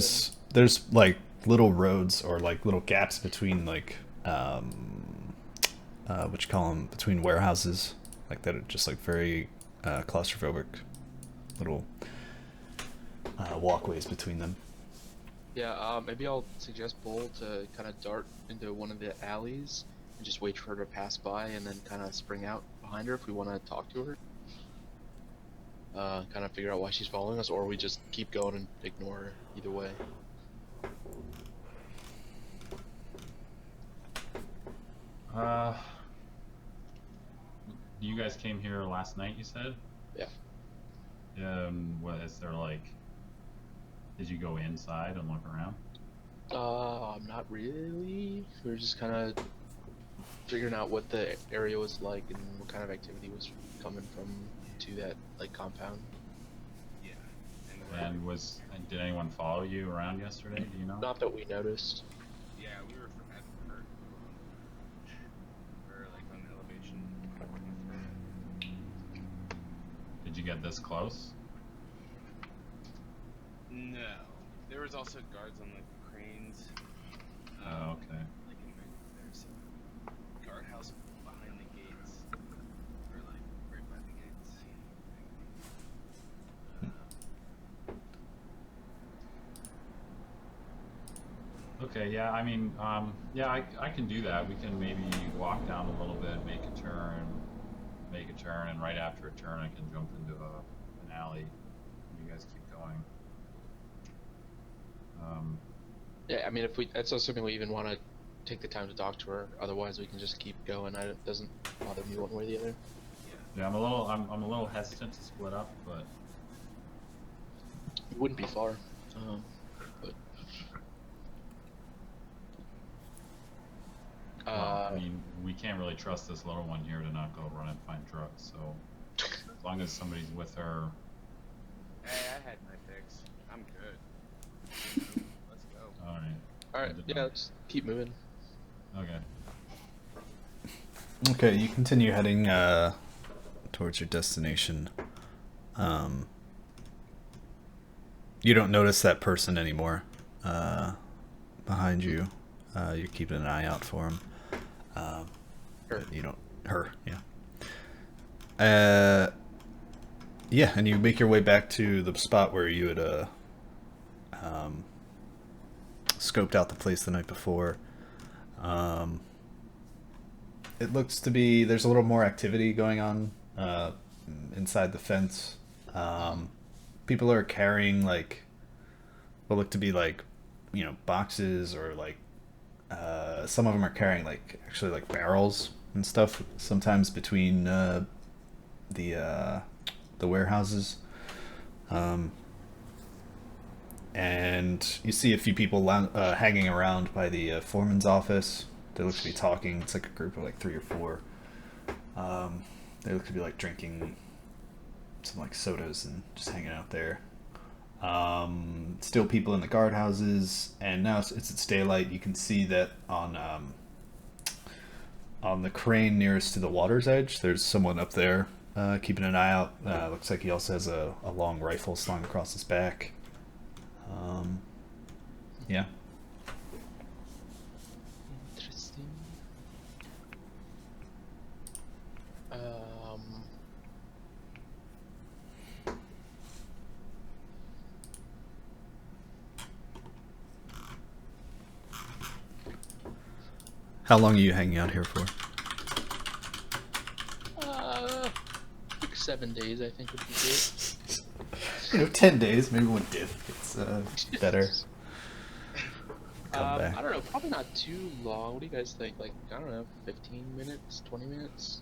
there's like little roads or like little gaps between like what you call them, between warehouses, like that are just like very claustrophobic little walkways between them. Yeah, maybe I'll suggest Bull to kind of dart into one of the alleys and just wait for her to pass by and then kind of spring out behind her if we want to talk to her. Kind of figure out why she's following us, or we just keep going and ignore her. Either way. You guys came here last night, you said? Yeah. What is there like? Did you go inside and look around? Not really. We were just kind of figuring out what the area was like and what kind of activity was coming from to that like compound. Yeah. And did anyone follow you around yesterday? Do you know? Not that we noticed. Yeah, we were at her. We were like on the elevation. Did you get this close? No. There was also guards on like the cranes. Oh, okay. Like there's a guardhouse behind the gates. Or like right by the gates. Okay, yeah, I mean, yeah, I can do that. We can maybe walk down a little bit, make a turn, and right after a turn I can jump into an alley. You guys keep going. Yeah, I mean, if we, that's assuming we even want to take the time to talk to her. Otherwise, we can just keep going. It doesn't bother me one way or the other. Yeah, I'm a little hesitant to split up, but It wouldn't be far. But well, I mean, we can't really trust this little one here to not go run and find drugs. So as long as somebody's with her. Hey, I had my fix. I'm good. Let's go. All right. all right, yeah, let's keep moving. Okay. Okay, you continue heading towards your destination. You don't notice that person anymore behind you. You're keeping an eye out for him. Her. You don't. Her, yeah. Yeah, and you make your way back to the spot where you had scoped out the place the night before. It looks to be there's a little more activity going on inside the fence. People are carrying like what look to be like, you know, boxes or like some of them are carrying like actually like barrels and stuff. Sometimes between the warehouses. And you see a few people hanging around by the foreman's office. They look to be talking. It's like a group of like 3 or 4. They look to be like drinking some like sodas and just hanging out there. Still people in the guardhouses, and now it's at daylight. You can see that on the crane nearest to the water's edge, there's someone up there keeping an eye out. Looks like he also has a long rifle slung across his back. Yeah. Interesting. How long are you hanging out here for? Like 7 days, I think would be good. 10 days, maybe when diff gets better. Come back. I don't know, probably not too long. What do you guys think? Like, I don't know, 15 minutes, 20 minutes?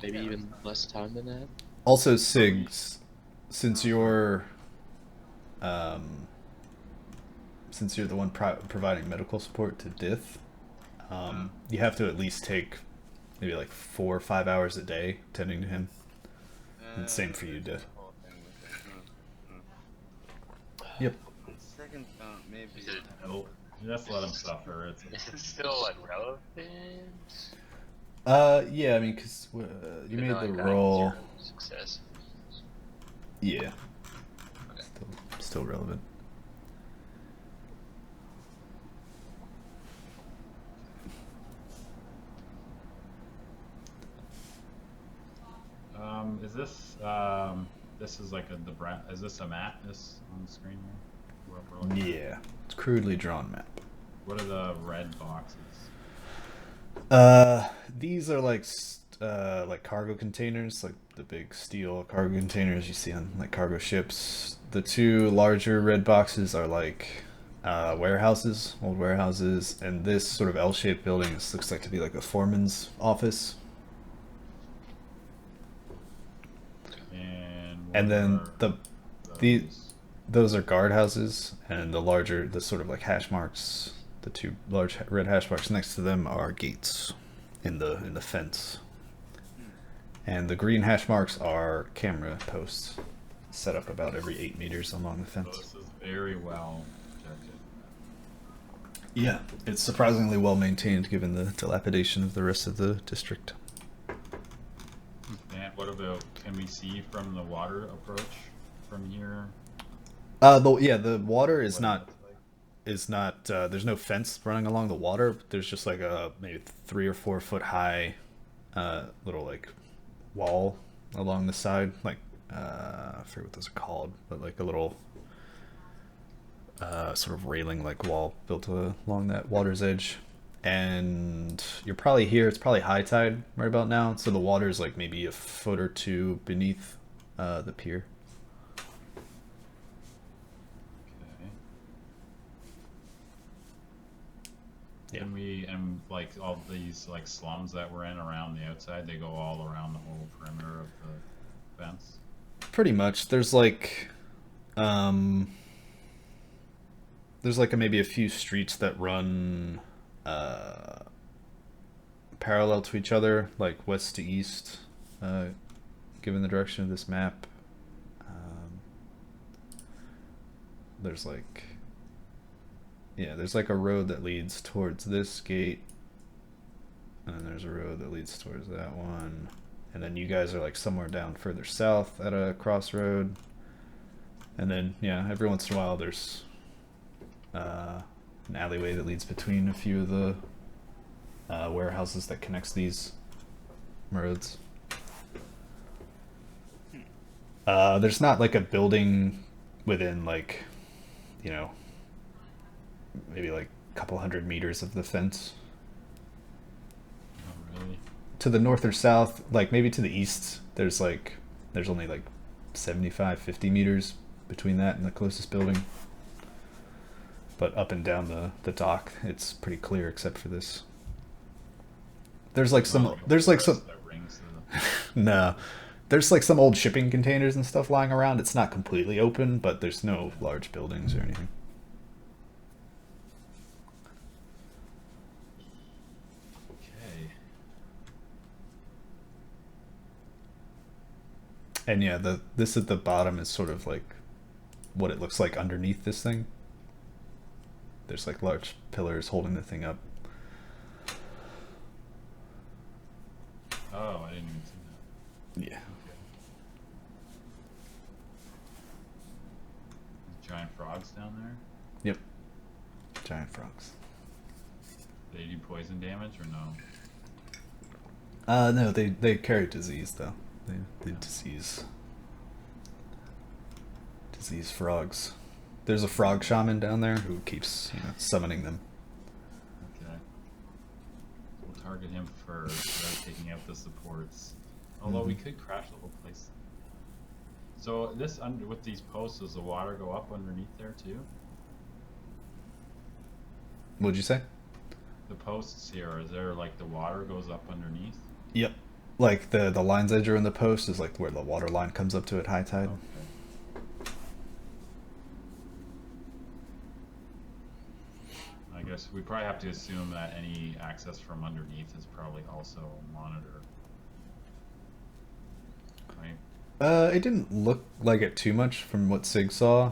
Maybe yeah. even less time than that? Also, Sigs, since you're the one providing medical support to Dith, you have to at least take maybe like 4 or 5 hours a day tending to him. And same for you, Dith. Yep. On second thought, maybe. Is it, Nope. Just let him suffer. is it still like relevant? Yeah, I mean, because you Even made though I the got roll. 0 success. Yeah. Okay. Still relevant. Is this this is like is this a map? This on the screen here? What we're looking at? Yeah. It's crudely drawn map. What are the red boxes? These are like cargo containers, like the big steel cargo containers you see on like cargo ships. The 2 larger red boxes are like warehouses, old warehouses, and this sort of L-shaped building looks like to be like a foreman's office. And then those? those are guardhouses, and the sort of like hash marks, the 2 large red hash marks next to them are gates in the fence. And the green hash marks are camera posts set up about every 8 meters along the So fence. this is very well protected. Yeah, it's surprisingly well maintained given the dilapidation of the rest of the district. And what about, can we see from the water approach from here? The water is What not it looks like? there's no fence running along the water. There's just like a maybe 3 or 4 foot high little like wall along the side, like I forget what those are called, but like a little sort of railing like wall built along that water's edge. And you're probably here, it's probably high tide right about now, so the water's like maybe a foot or 2 beneath the pier. Okay. Yeah. And like all these like slums that we're in around the outside, they go all around the whole perimeter of the fence? Pretty much. There's like maybe a few streets that run parallel to each other, like west to east, given the direction of this map. There's like a road that leads towards this gate, and then there's a road that leads towards that one, and then you guys are like somewhere down further south at a crossroad, and then every once in a while there's an alleyway that leads between a few of the warehouses that connects these roads. There's not like a building within like, maybe like a couple 100 meters of the fence. Oh, really? To the north or south, like maybe to the east, there's only like 75-50 meters between that and the closest building. But up and down the dock, it's pretty clear except for this. There's like some that rings the... no. There's like some old shipping containers and stuff lying around. It's not completely open, but there's no large buildings or anything. Okay. And this at the bottom is sort of like what it looks like underneath this thing. There's like large pillars holding the thing up. Oh, I didn't even see that. Yeah. Okay. Giant frogs down there? Yep. Giant frogs. They do poison damage or no? No, they carry disease though. They disease frogs. There's a frog shaman down there who keeps summoning them. Okay. target him first without taking out the supports. Although we could crash the whole place. So this with these posts, does the water go up underneath there too? What'd you say? The posts here, is there like the water goes up underneath? Yep. Like the lines edge in the post is like where the water line comes up to at high tide. Okay. I guess we probably have to assume that any access from underneath is probably also monitored. Right? It didn't look like it too much from what Sig saw.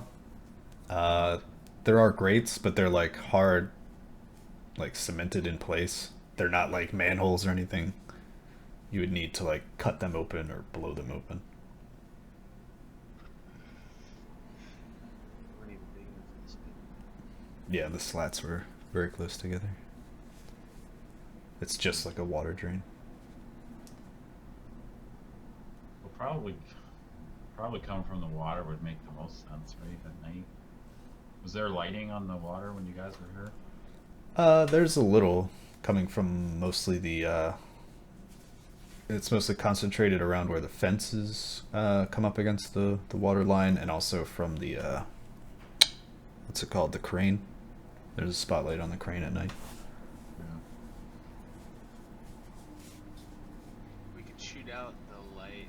There are grates, but they're like hard, like cemented in place. They're not like manholes or anything. You would need to like cut them open or blow them open. Yeah, the slats were very close together. It's just like a water drain. Well, probably come from the water would make the most sense, right? At night. Was there lighting on the water when you guys were here? There's a little coming from mostly the it's mostly concentrated around where the fences come up against the water line, and also from the what's it called, the crane. There's a spotlight on the crane at night. Yeah. We could shoot out the light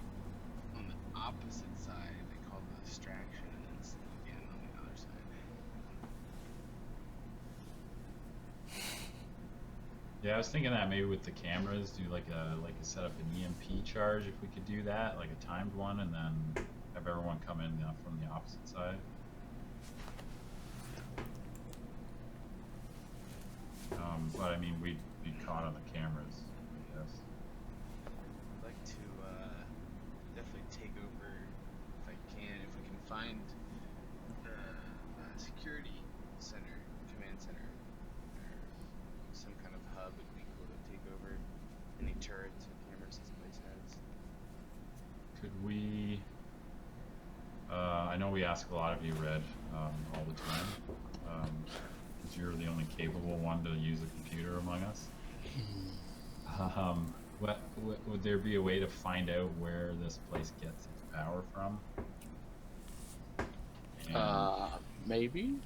on the opposite side. They call the distraction, and then sneak in on the other side. Yeah, I was thinking that maybe with the cameras, do like a set up an EMP charge if we could do that, like a timed one, and then have everyone come in from the opposite side. But I mean, we'd be caught on the cameras, I guess. I'd like to definitely take over if I can, if we can find the security center, command center, or some kind of hub. It'd be cool to take over any turrets or cameras this place has. Could we? I know we ask a lot of you, Red, all the time. Because you're the only capable one to use a computer among us. Would there be a way to find out where this place gets its power from? And Maybe.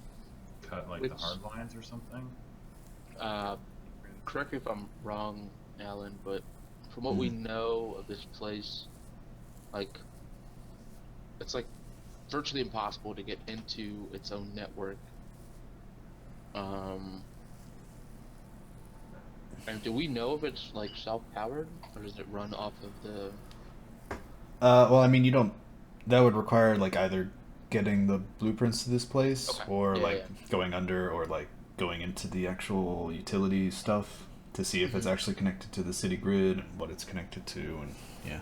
cut like the hard lines or something? Correct me if I'm wrong, Alan, but from what we know of this place, like, it's like virtually impossible to get into its own network. And do we know if it's like self-powered, or does it run off of the? Well, I mean, you don't. That would require like either getting the blueprints to this place, Okay. or Yeah, like yeah. going under, or like going into the actual utility stuff to see if it's actually connected to the city grid and what it's connected to, and yeah.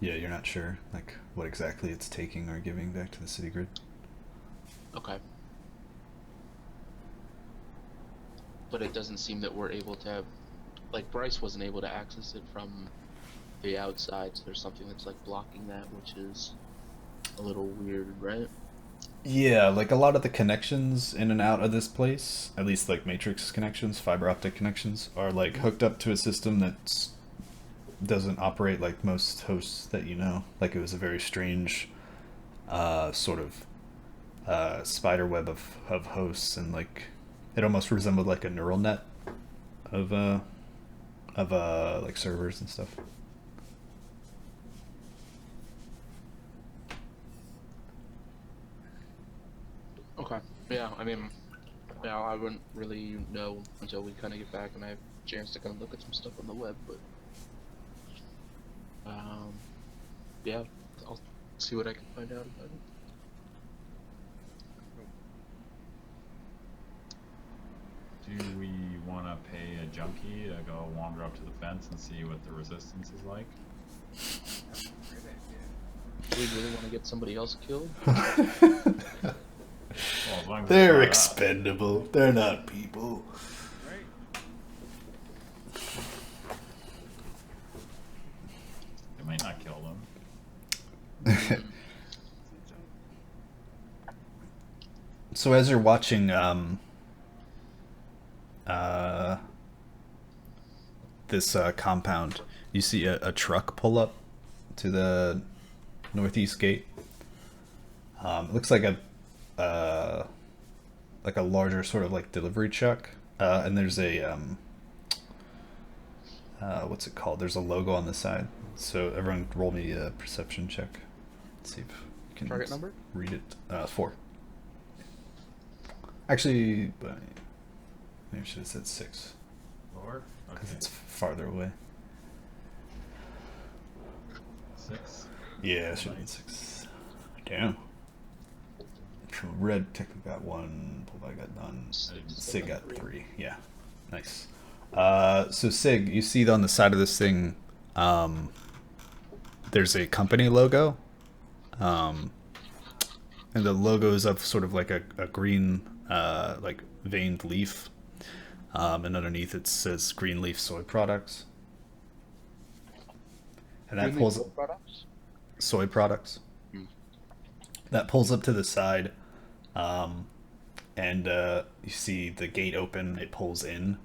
Yeah, you're not sure like what exactly it's taking or giving back to the city grid. Okay. But it doesn't seem that we're able to, like Bryce wasn't able to access it from the outside, so there's something that's like blocking that, which is a little weird, right? Yeah, like a lot of the connections in and out of this place, at least like matrix connections, fiber optic connections, are like hooked up to a system that doesn't operate like most hosts that you know. Like it was a very strange sort of spider web of hosts, and like it almost resembled like a neural net of like servers and stuff. Okay. Yeah, I mean, yeah, I wouldn't really know until we kind of get back and I have a chance to kind of look at some stuff on the web, but yeah, I'll see what I can find out about it. Do we want to pay a junkie to go wander up to the fence and see what the resistance is like? Great idea. Do we really want to get somebody else killed? Well, as long as They're it's not us. expendable. They're not people. Right? It might not kill them. So as you're watching this compound, you see a truck pull up to the northeast gate. It looks like a larger sort of like delivery truck, and there's a what's it called? There's a logo on the side. So everyone, roll me a perception check. Let's see if you can Target number? read it. 4. Actually, but maybe I should have said 6 Lower? because Okay. it's farther away. 6. Yeah, it should have been 6. Damn. So Red technically got 1. Bullseye got none. Sig got 3. Yeah, nice. So Sig, you see on the side of this thing, there's a company logo, and the logo is of sort of like a green, like veined leaf, and underneath it says Greenleaf Soy Products, and that Greenleaf pulls Soy Products? soy products. That pulls up to the side, and you see the gate open. It pulls in,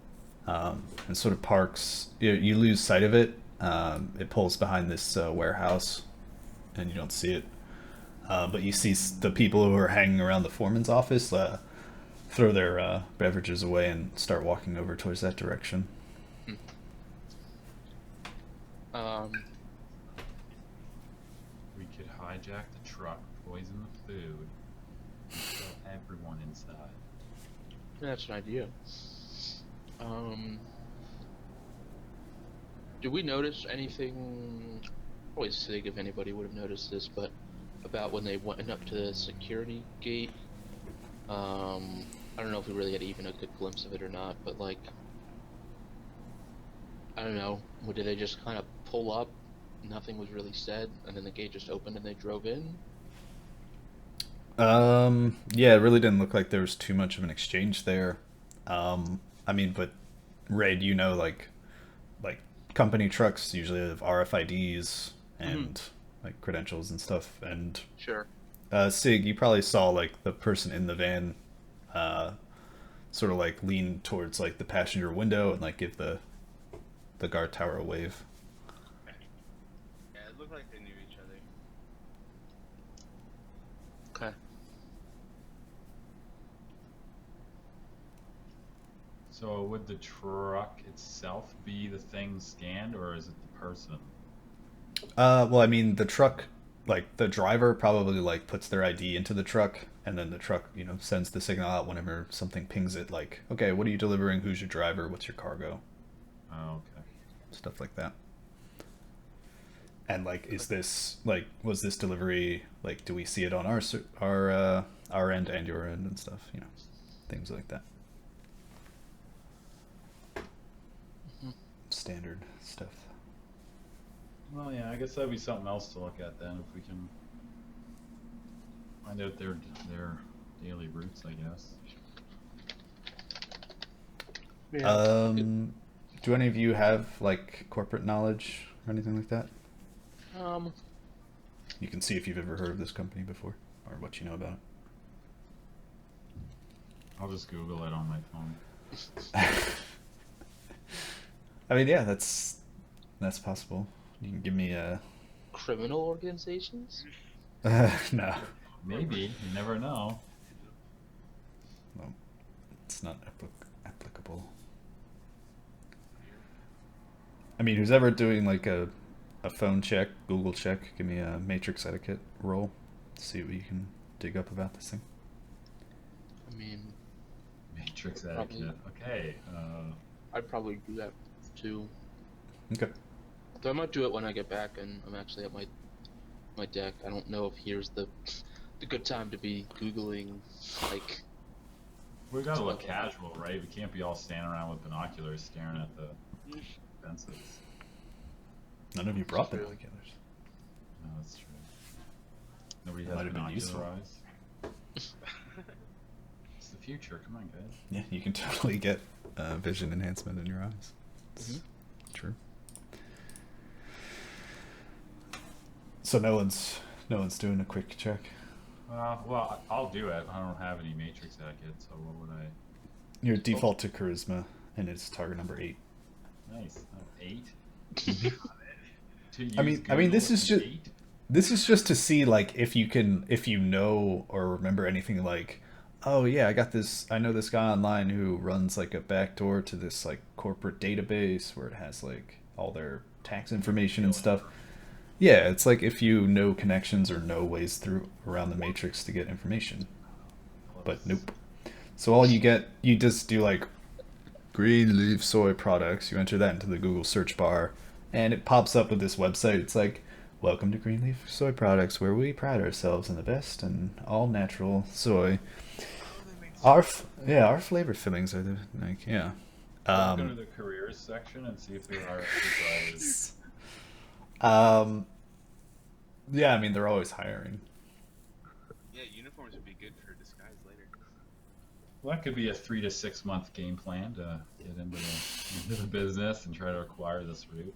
and sort of parks. You lose sight of it. It pulls behind this warehouse, and you don't see it. But you see the people who are hanging around the foreman's office throw their beverages away and start walking over towards that direction. We could hijack the truck, poison the food, and kill everyone inside. That's an idea. Do we notice anything? Always Sig, if anybody would have noticed this, but about when they went up to the security gate. I don't know if we really had even a good glimpse of it or not, but like, I don't know. Did they just kind of pull up? Nothing was really said, and then the gate just opened and they drove in. Yeah, it really didn't look like there was too much of an exchange there. I mean, but Ray, do you know like company trucks usually have RFIDs and like credentials and stuff, and Sure. Sig, you probably saw like the person in the van sort of like lean towards like the passenger window and like give the guard tower a wave. Yeah, it looked like they knew each other. Okay. So would the truck itself be the thing scanned, or is it the person? Well, I mean, the truck, like the driver probably like puts their ID into the truck, and then the truck, sends the signal out whenever something pings it, like, okay, what are you delivering? Who's your driver? What's your cargo? Oh, okay. Stuff like that. And like, is this like, was this delivery like, do we see it on our end and your end and stuff? Things like that. Standard stuff. Well, yeah, I guess that'd be something else to look at then, if we can find out their daily routes, I guess. Yeah. Do any of you have like corporate knowledge or anything like that? You can see if you've ever heard of this company before or what you know about it. I'll just Google it on my phone. I mean, yeah, that's possible. You can give me a Criminal organizations? no. Maybe, you never know. Well, it's not applicable. I mean, who's ever doing like a phone check, Google check, give me a matrix etiquette roll. See what you can dig up about this thing. I mean, Matrix Probably. etiquette. Okay. I'd probably do that too. Okay. Though I might do it when I get back and I'm actually at my deck. I don't know if here's the good time to be Googling, like... We gotta look casual, right? We can't be all standing around with binoculars staring at the fences. None of you brought True. binoculars. No, that's true. Nobody Might has have been useful. binocular eyes. It's the future. Come on, guys. Yeah, you can totally get vision enhancement in your eyes. It's true. So no one's doing a quick check. Well, I'll do it. I don't have any matrix etiquette, so what would I? Your default to charisma, and it's target number 8. Nice. 8. I mean, this is just 8? to see like if you know or remember anything like, oh yeah, I know this guy online who runs like a backdoor to this like corporate database where it has like all their tax information and stuff. Yeah, it's like if you know connections or know ways through around the matrix to get information. But nope. So all you get, you just do like Greenleaf soy products. You enter that into the Google search bar, and it pops up with this website. It's like, welcome to Greenleaf soy products, where we pride ourselves in the best and all natural soy. Our flavor fillings are Go to the careers section and see if there are drivers. Yeah, I mean they're always hiring. Yeah, uniforms would be good for disguise later. Well, that could be a 3 to 6 month game plan to get into the business and try to acquire this route.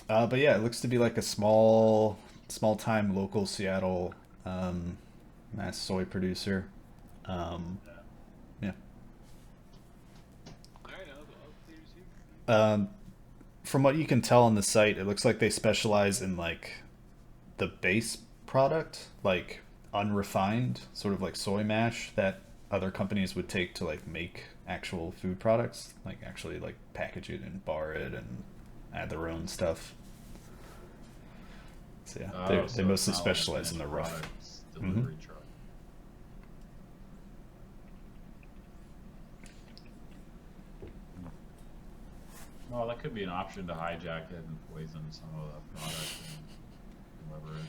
But yeah, it looks to be like a small time local Seattle mass soy producer. Yeah. Alright, I'll clear you. From what you can tell on the site, it looks like they specialize in like the base product, like unrefined, sort of like soy mash that other companies would take to like make actual food products, like actually like package it and bar it and add their own stuff. So yeah, they mostly specialize in the rough delivery truck. Well, that could be an option to hijack it and poison some of the product and deliver it.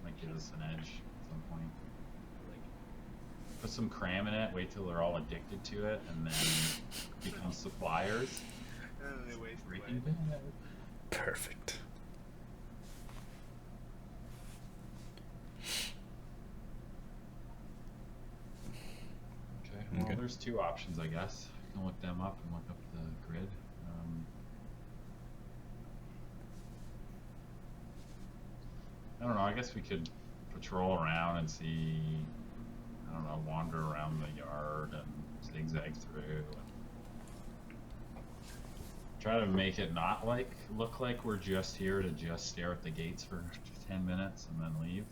Might give us an edge at some point. Like, put some cram in it, wait till they're all addicted to it, and then become suppliers. And then they waste Freaking away. bad. Perfect. Okay, well, Okay. there's 2 options, I guess. You can look them up and look up the grid. I don't know, I guess we could patrol around and see, I don't know, wander around the yard and zigzag through and try to make it not look like we're just here to just stare at the gates for 10 minutes and then leave.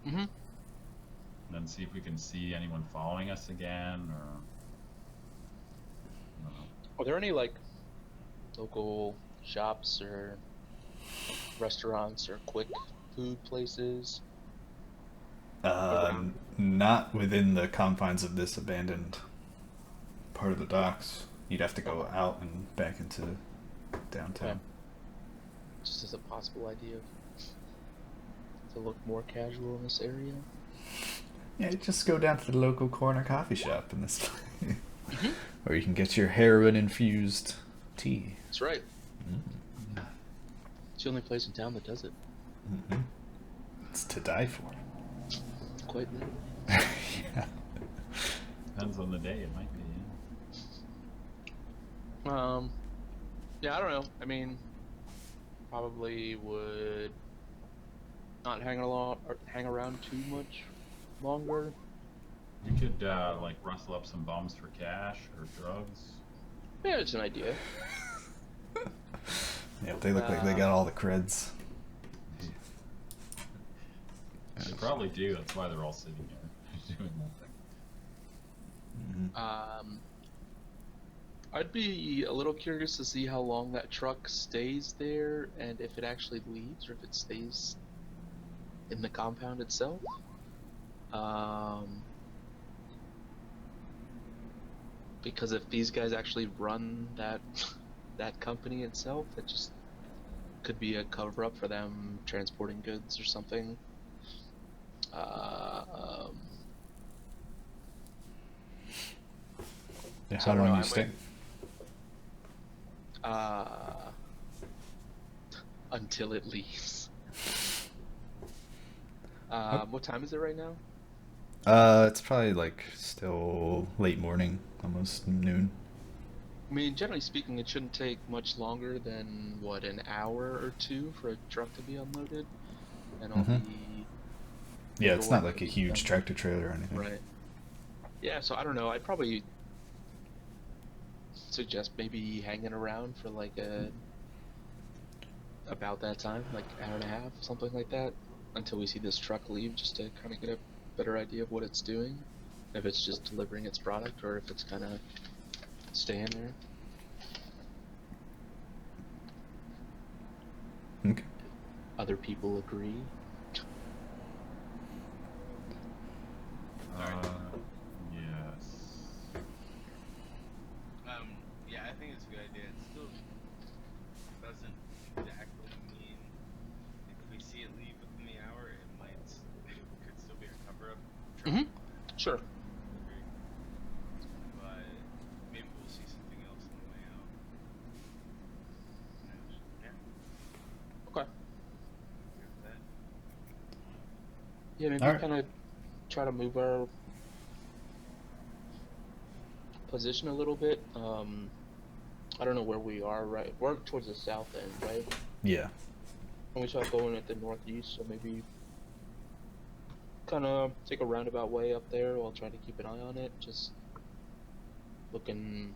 Mm-hmm. And then see if we can see anyone following us again, or I don't know. Are there any like local shops or restaurants or quick food places? Not within the confines of this abandoned part of the docks. You'd have to go out and back into downtown. Okay. Just as a possible idea to look more casual in this area. Yeah, just go down to the local corner coffee shop in this where you can get your heroin-infused tea. That's right. It's the only place in town that does it. It's to die for. Quite literally. Yeah. Depends on the day, it might be. Yeah, I don't know. I mean, probably would not hang around too much longer. You could like rustle up some bums for cash or drugs. Yeah, it's an idea. Yeah, they look like they got all the creds. They probably do. That's why they're all sitting here doing nothing. I'd be a little curious to see how long that truck stays there, and if it actually leaves, or if it stays in the compound itself. Because if these guys actually run that company itself, that just could be a cover-up for them transporting goods or something. Yeah, So how I long don't you know, stay? Until it leaves. What time is it right now? It's probably like still late morning, almost noon. I mean, generally speaking, it shouldn't take much longer than, what, an hour or two for a truck to be unloaded? And all the... Yeah, it's not paperwork like a to be huge done. tractor trailer or anything. Right. Yeah, so I don't know, I'd probably suggest maybe hanging around for like about that time, like hour and a half, something like that, until we see this truck leave, just to kind of get a better idea of what it's doing, if it's just delivering its product or if it's kind of staying there. Okay. Other people agree. Yes. Yeah, I think it's a good idea. It still doesn't exactly mean if we see it leave within the hour, it could still be a cover-up. Mm-hmm. Sure. But maybe we'll see something else on the way out. Yeah. Okay. Good with that. Yeah, maybe Alright. kind of try to move our position a little bit. I don't know where we are, right? We're towards the south end, right? Yeah. And we start going at the northeast, so maybe kind of take a roundabout way up there while trying to keep an eye on it. Just looking.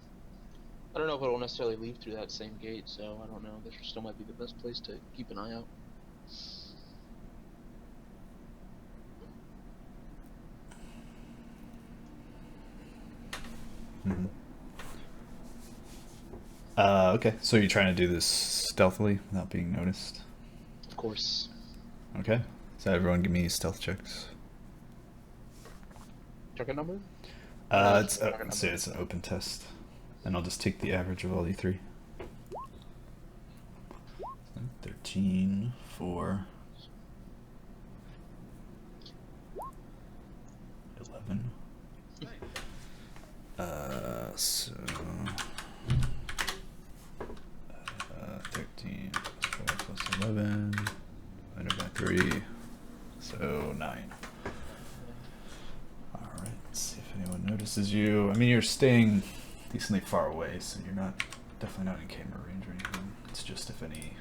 I don't know if it'll necessarily leave through that same gate, so I don't know. This still might be the best place to keep an eye out. Mm-hmm. Okay, so you're trying to do this stealthily without being noticed? Of course. Okay, so everyone give me stealth checks. Target number? It's say it's an open test, and I'll just take the average of all you three. 13, 4, 11. So 13 plus 4 plus 11 divided by 3, so 9. All right, let's see if anyone notices you. I mean, you're staying decently far away, so you're definitely not in camera range or anything. It's just if any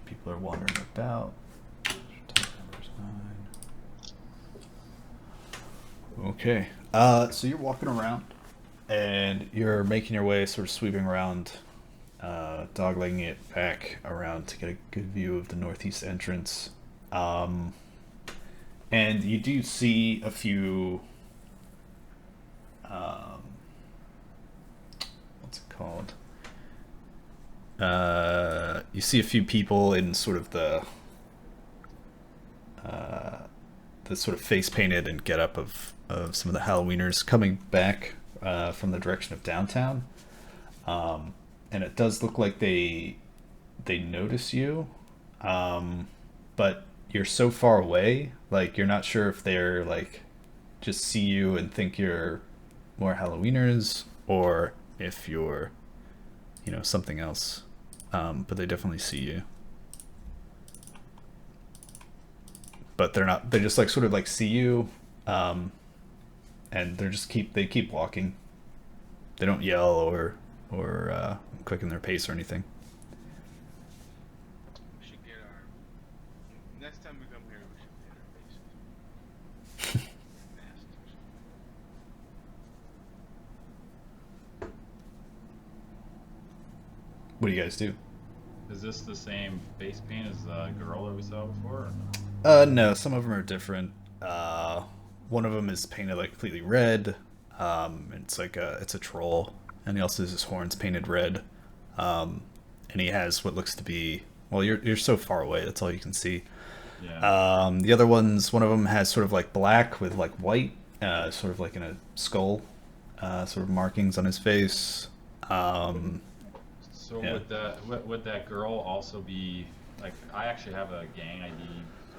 people are wandering about. Top number's 9. Okay, so you're walking around, and you're making your way, sort of sweeping around, doglegging it back around to get a good view of the northeast entrance. And you do see a few, what's it called? You see a few people in sort of the sort of face painted and get up of some of the Halloweeners coming back from the direction of downtown. And it does look like they notice you, but you're so far away, like you're not sure if they're like just see you and think you're more Halloweeners or if you're, something else. But they definitely see you. But they're not. They just like sort of like see you, and they're just they keep walking. They don't yell or quicken their pace or anything. We should get our. Next time we come here, we should get our faces. Masks or something. What do you guys do? Is this the same face paint as the girl that we saw before? Or no? No, some of them are different. One of them is painted like completely red. It's like it's a troll, and he also has his horns painted red. And he has what looks to be, well, you're so far away, that's all you can see. Yeah. The other ones, one of them has sort of like black with like white, sort of like in a skull, sort of markings on his face. So yeah. would that girl also be like? I actually have a gang ID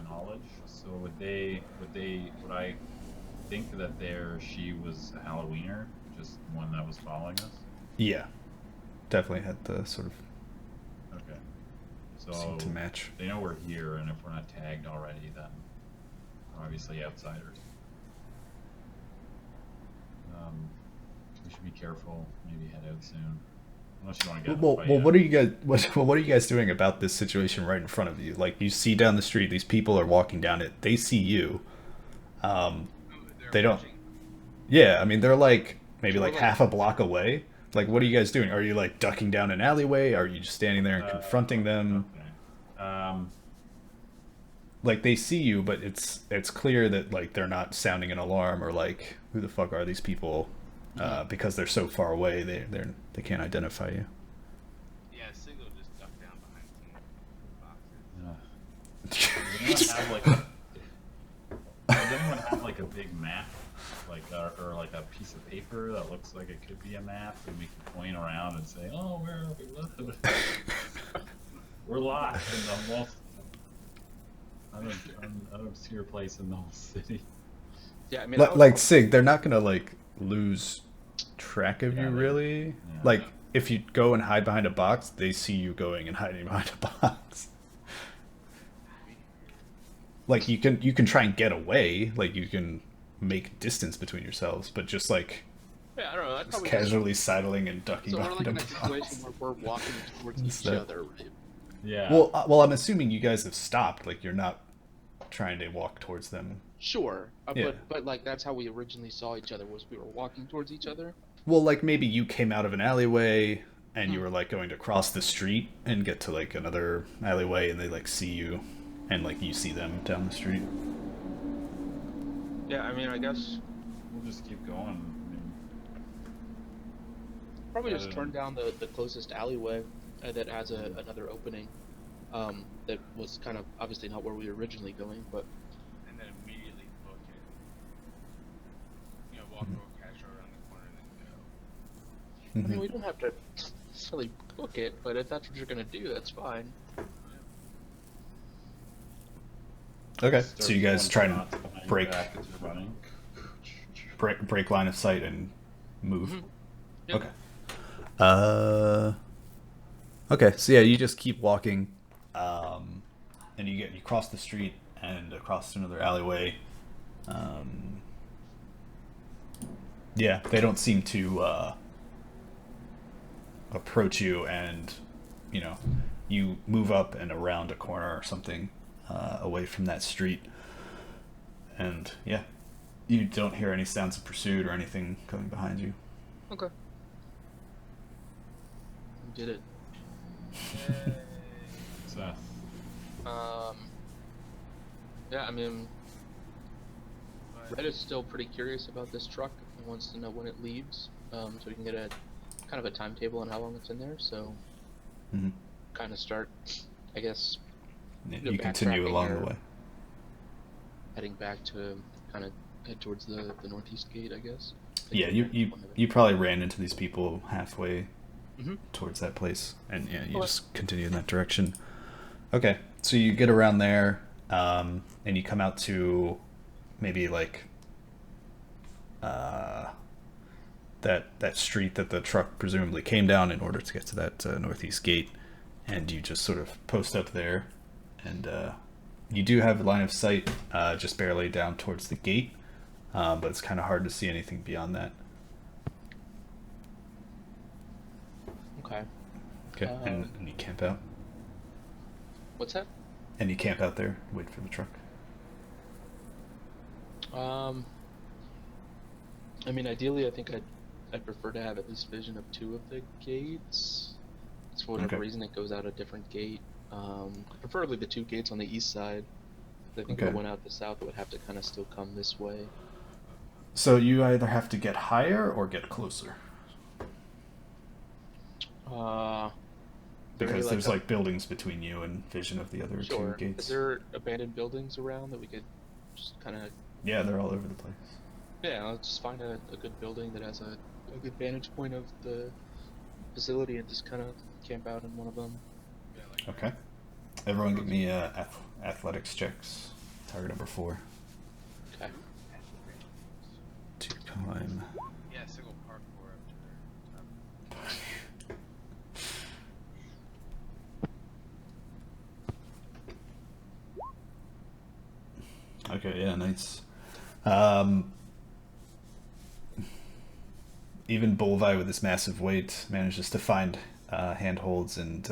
knowledge. So would I think that she was a Halloweener, just one that was following us? Yeah, definitely had the sort of Okay. So seem to match. they know we're here, and if we're not tagged already, then we're obviously outsiders. We should be careful. Maybe head out soon. Unless you want to get Well, what are you guys? What are you guys doing about this situation right in front of you? Like you see down the street, these people are walking down it. They see you. They're They don't. watching. Yeah, I mean they're like maybe So like like- half a block away, Like, what are you guys doing? Are you like ducking down an alleyway? Are you just standing there and confronting them? Okay. Like, they see you, but it's clear that like they're not sounding an alarm or like, who the fuck are these people? Because they're so far away, they can't identify you. Yeah, Sig will just duck down behind some boxes. Does anyone have like a big map, like or like a piece of paper that looks like it could be a map, and we can point around and say, "Oh, where are we? We're lost in the most unobscure place in the whole city." Yeah, I mean, Like Sig, they're not gonna like lose track of you, really. Yeah. Like, if you go and hide behind a box, they see you going and hiding behind a box. Like, you can try and get away, like you can make distance between yourselves, but just like yeah, I don't know. I'd just probably casually sidling and ducking So we're behind like in a a situation box. where we're walking towards each Instead. other, right? Yeah. Well, I'm assuming you guys have stopped. Like, you're not trying to walk towards them. Sure, Yeah. but like that's how we originally saw each other, was we were walking towards each other. Well, like maybe you came out of an alleyway and you were like going to cross the street and get to like another alleyway, and they like see you, and like you see them down the street. Yeah, I mean, I guess We'll just keep going. I mean, probably just turn down the closest alleyway that has another opening. That was kind of obviously not where we were originally going, but And then immediately book it. You know, walk over casual around the corner and then go. I mean, we don't have to necessarily book it. But if that's what you're gonna do, that's fine. Okay, start so you guys try going and shots behind your break back as you're running. break line of sight and move. Yep. Okay. Okay, so yeah, you just keep walking, and you cross the street and across another alleyway. Yeah, they don't seem to approach you, and you move up and around a corner or something away from that street, and yeah, you don't hear any sounds of pursuit or anything coming behind you. Okay. We did it. Seth. Yeah, I mean, Red is still pretty curious about this truck and wants to know when it leaves, so we can get a kind of a timetable on how long it's in there. So, Mhm. kind of start, I guess, You continue backtracking along or the way. heading back to kind of head towards the northeast gate, I guess. Yeah, you probably ran into these people halfway Mhm. towards that place, and yeah, you Okay. just continue in that direction. Okay, so you get around there, and you come out to maybe like that street that the truck presumably came down in order to get to that northeast gate, and you just sort of post up there, and you do have line of sight just barely down towards the gate, but it's kind of hard to see anything beyond that. Okay. Okay, and you camp out. What's that? And you camp out there, wait for the truck. I mean, ideally, I think I'd prefer to have at least vision of two of the gates. It's for whatever Okay. reason it goes out a different gate. Preferably the two gates on the east side. I think if Okay. it went out the south, it would have to kind of still come this way. So you either have to get higher or get closer, because there's like buildings between you and vision of the other sure. two gates. Is there abandoned buildings around that we could just kind of? Yeah, they're all over the place. Yeah, let's just find a good building that has a good vantage point of the facility and just kind of camp out in one of them. Yeah, like Okay. Everyone give me athletics checks. Target number 4. Okay. To climb. yeah, single parkour up to their top. Okay, yeah, nice. Even Bolvi with his massive weight manages to find handholds and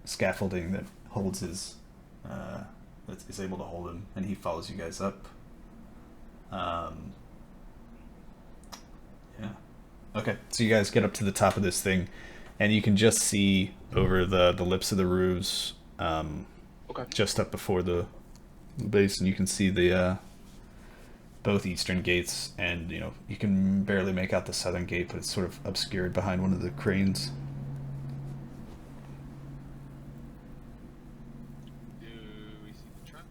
scaffolding that holds his that is able to hold him, and he follows you guys up. Yeah. Okay, so you guys get up to the top of this thing, and you can just see over the lips of the roofs, Okay. just up before the base, and you can see the both eastern gates, and you can barely make out the southern gate, but it's sort of obscured behind one of the cranes. Do we see the truck?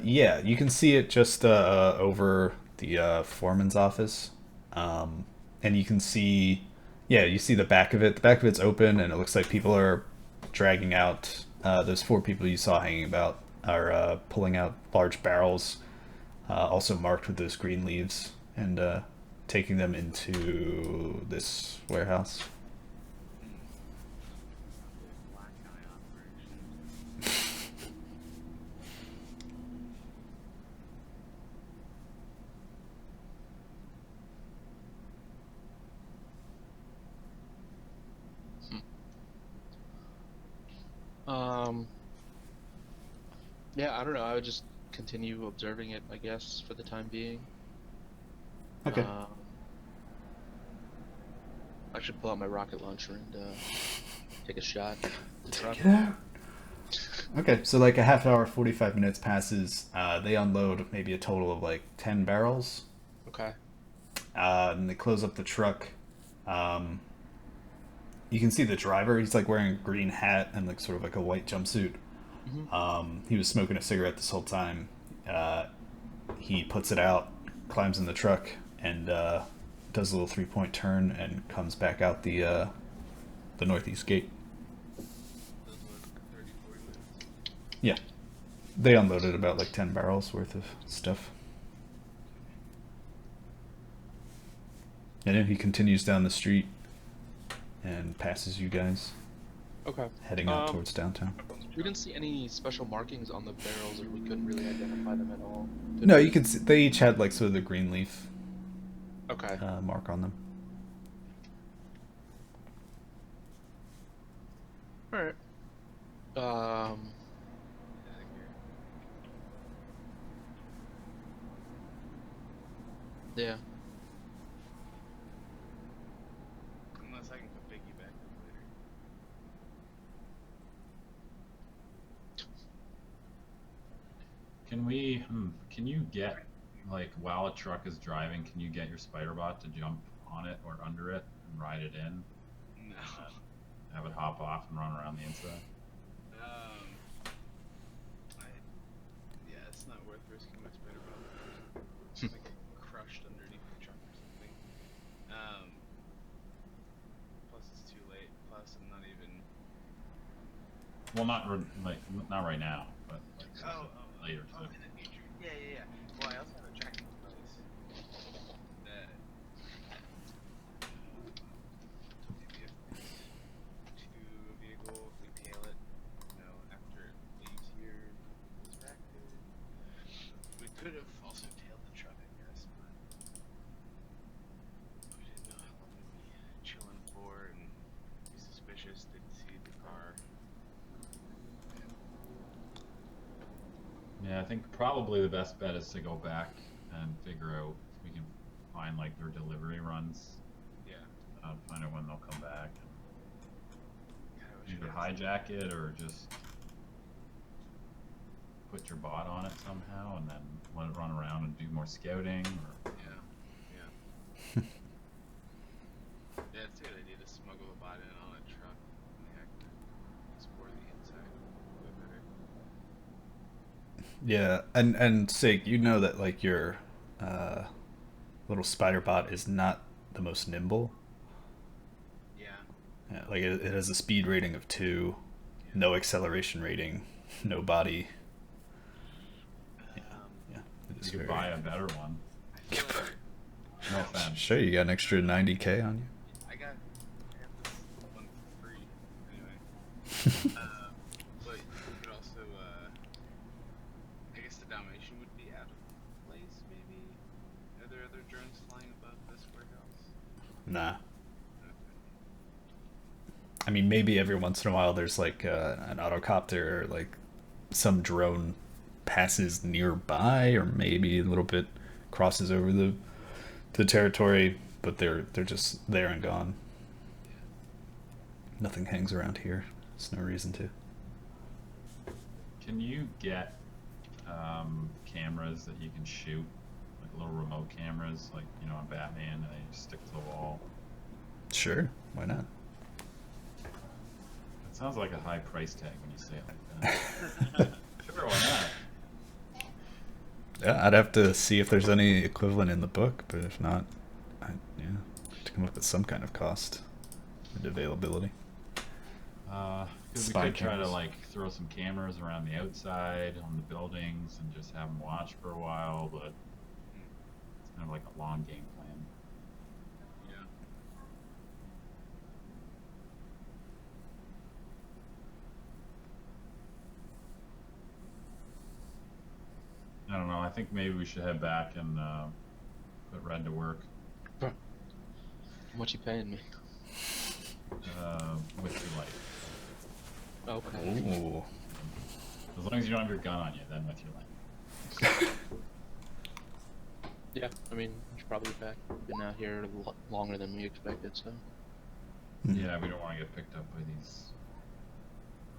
Yeah, you can see it just over the foreman's office, and you can see, yeah, you see the back of it. The back of it's open, and it looks like people are dragging out. Those 4 people you saw hanging about are pulling out large barrels, also marked with those green leaves, and taking them into this warehouse. Black eye operation. Yeah, I don't know. I would just continue observing it, I guess, for the time being. Okay. I should pull out my rocket launcher and take a shot. At the truck. Take it out. Okay, so like a half hour, 45 minutes passes. They unload maybe a total of like 10 barrels. Okay. And they close up the truck. You can see the driver. He's like wearing a green hat and like sort of like a white jumpsuit. He was smoking a cigarette this whole time. He puts it out, climbs in the truck, and does a little 3-point turn and comes back out the northeast gate. Those were 30, 40 minutes. Yeah, they unloaded about like 10 barrels worth of stuff. And then he continues down the street and passes you guys, Okay. heading out towards downtown. We didn't see any special markings on the barrels, or we couldn't really identify them at all. No, you can see they each had like sort of the green leaf Okay. mark on them. All right. Yeah. Unless I can put Biggie back up later. Can we? Can you get, like, while a truck is driving, can you get your spider bot to jump on it or under it and ride it in? No. Have it hop off and run around the inside? Yeah, it's not worth risking my spider bot. Like crushed underneath the truck or something. Plus it's too late. Plus I'm not even. Well, not right now, but like later Oh, too. in the future. Yeah. Well, I also have a tracking device that maybe if it's to a vehicle, if we tail it, after it leaves here, goes back there. We could have also tailed the truck, I guess, but we didn't know how long we'd be chilling for and be suspicious, didn't see the car. Yeah, I think probably the best bet is to go back and figure out if we can find like their delivery runs. Yeah. Find out when they'll come back. God, I wish Either we had hijack it or just put your bot on it somehow and then let it run around and do more scouting. Or Yeah. Yeah, it's a good idea to smuggle the bot in on a truck and have to explore the inside a bit better. Yeah, and Sig, you know that like your little spider bot is not the most nimble. Yeah. Yeah, like it has a speed rating of 2, no acceleration rating, no body. Yeah, it is you could very- buy a better one. I feel like No offense. Sure, you got an extra 90K on you. I have this one for free anyway. But you could also, I guess the Dalmatian would be out of place maybe? Are there other drones flying above this warehouse? Nah. Okay. I mean, maybe every once in a while there's like an autocopter or like some drone passes nearby, or maybe a little bit crosses over the the territory, but they're just there and gone. Nothing hangs around here. There's no reason to. Can you get cameras that you can shoot, like little remote cameras, like on Batman, and they just stick to the wall? Sure, why not? That sounds like a high price tag when you say it like that. Sure, why not? Yeah, I'd have to see if there's any equivalent in the book, but if not, to come up with some kind of cost and availability. Because we Spy could try to cameras. like throw some cameras around the outside on the buildings and just have them watch for a while, but it's kind of like a long game plan. I don't know. I think maybe we should head back and put Red to work How much you paying me? with your life. Okay. Ooh. As long as you don't have your gun on you, then with your life. Yeah, I mean, we should probably be back. Been out here longer than we expected, so. Yeah, we don't want to get picked up by these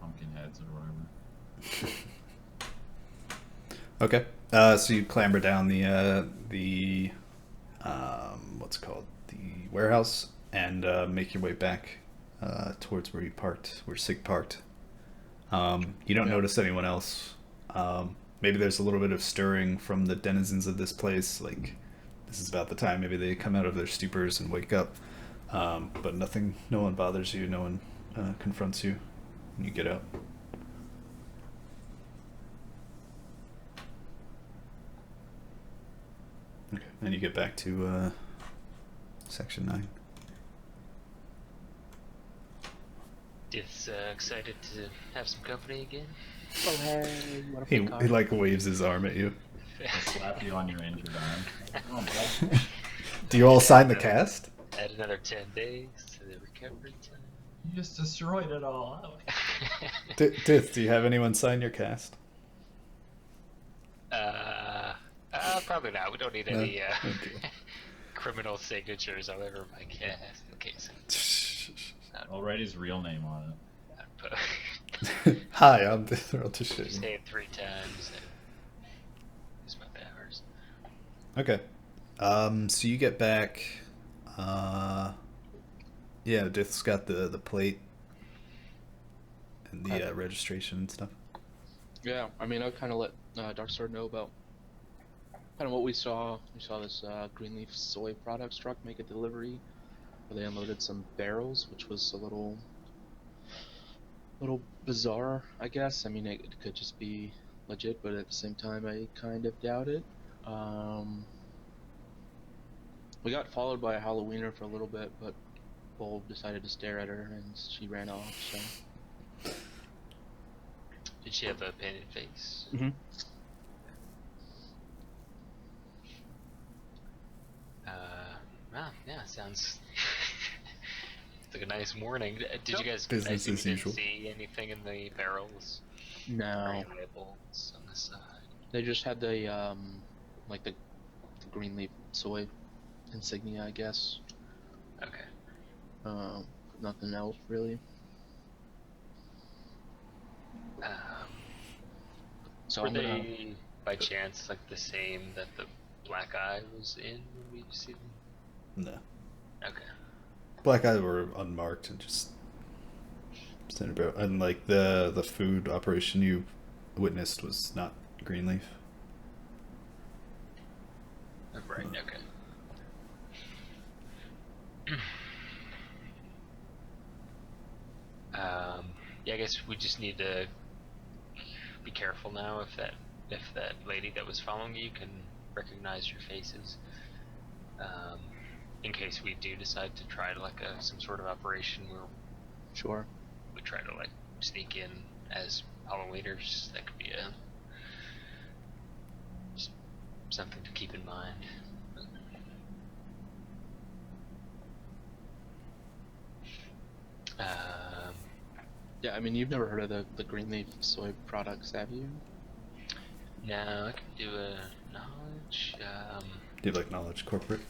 pumpkin heads or whatever. Okay. So you clamber down the what's it called, the warehouse, and make your way back towards where you parked, where Sig parked. You don't notice anyone else. Maybe there's a little bit of stirring from the denizens of this place. Like, this is about the time maybe they come out of their stupors and wake up. But nothing. No one bothers you. No one confronts you when you get out. Okay, and you get back to section 9. It's excited to have some company again. Oh, hey, what He like waves his arm at you. I'll slap you on your injured arm. Come on, bud. Do you all sign the cast? Add another 10 days to the recovery time. You just destroyed it all. Dith, do you have anyone sign your cast? Probably not. We don't need No? any Okay. criminal signatures all over my cast in case I'll write his real name on it. I put Hi, I'm Dith. I'll just show you. say it 3 times and use my powers. Okay. So you get back. Yeah, Dith's got the plate and the registration and stuff. Yeah, I mean, I'll kind of let Darksword know about kind of what we saw. We saw this Greenleaf soy products truck make a delivery where they unloaded some barrels, which was a little bizarre, I guess. I mean, it could just be legit, but at the same time, I kind of doubt it. We got followed by a Halloweener for a little bit, but Bull decided to stare at her and she ran off, so. Did she have a painted face? Mm-hmm. Wow, yeah, sounds like a nice morning. Did you guys Business I as didn't usual. see anything in the barrels? No, Green labels on the side. they just had the like the Greenleaf soy insignia, I guess. Okay. Nothing else really. So Were I'm gonna. they by chance like the same that the Black Eye was in when we see them? No. Okay. Black Eyes were unmarked and just standing about. And like the food operation you witnessed was not Greenleaf. Oh, right. Okay. Yeah, I guess we just need to be careful now if that lady that was following you can recognize your faces. In case we do decide to try to like some sort of operation where Sure. we try to like sneak in as Halloweeners, that could be something to keep in mind. Yeah, I mean, you've never heard of the Greenleaf soy products, have you? Now I can do a knowledge. Do you like knowledge corporate?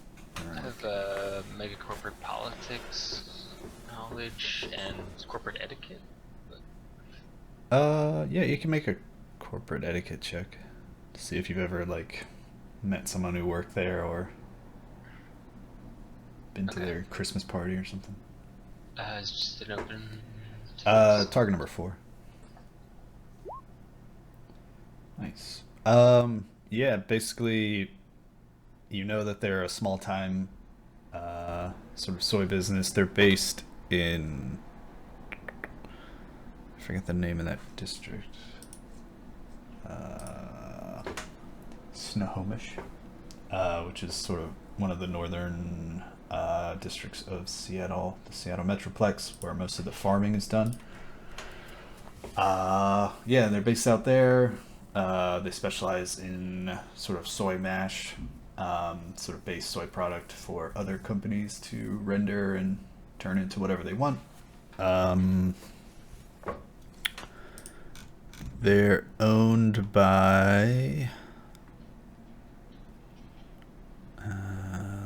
I have mega corporate politics knowledge and corporate etiquette. Yeah, you can make a corporate etiquette check to see if you've ever like met someone who worked there or been to their Christmas party or something. It's just an open. Target number 4. Nice. Yeah, basically, you know that they're a small time sort of soy business. They're based in, I forget the name of that district. Snohomish, which is sort of one of the northern districts of Seattle, the Seattle Metroplex, where most of the farming is done. Yeah, they're based out there. They specialize in sort of soy mash, sort of base soy product for other companies to render and turn into whatever they want. They're owned by,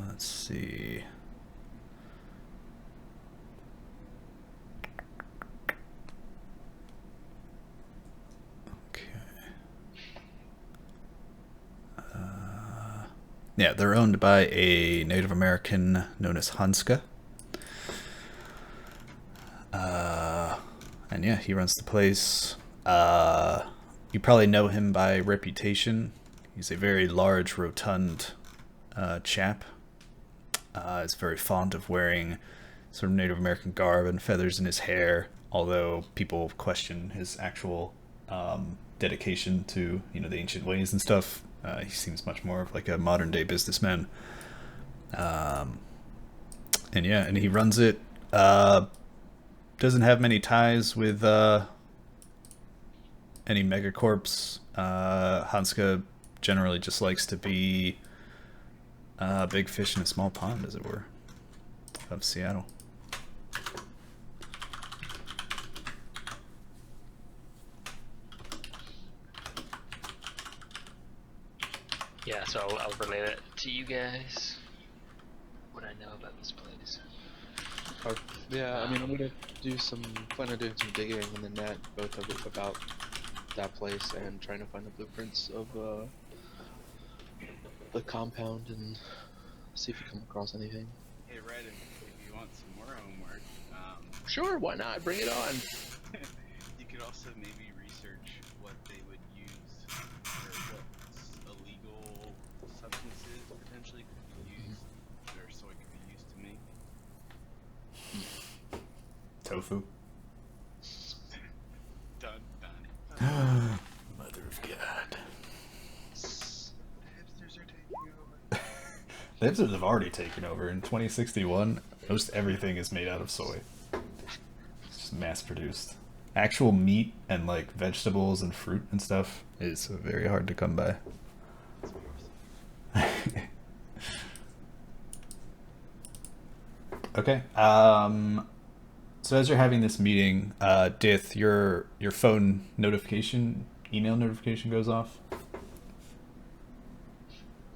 let's see. Yeah, they're owned by a Native American known as Hanska. And yeah, he runs the place. You probably know him by reputation. He's a very large, rotund chap. Is very fond of wearing sort of Native American garb and feathers in his hair, although people question his actual dedication to, you know, the ancient ways and stuff. He seems much more of like a modern day businessman. And yeah, and he runs it. Doesn't have many ties with any megacorps. Hanska generally just likes to be a big fish in a small pond, as it were, of Seattle. Yeah, so I'll relay that to you guys. What I know about this place. Yeah, I mean, I'm gonna plan on doing some digging in the net, both of it about that place and trying to find the blueprints of the compound and see if we come across anything. Hey, Red, if you want some more homework, Sure, why not? Bring it on. you could also maybe research what they would use, or what illegal substances potentially could be used, or soy could be used to make. Tofu. Done, done. Mother of God. Hipsters are taking over. The hipsters have already taken over. In 2061, most everything is made out of soy. It's just mass produced. Actual meat and like vegetables and fruit and stuff is very hard to come by. Okay. So as you're having this meeting, Dith, your phone notification, email notification goes off.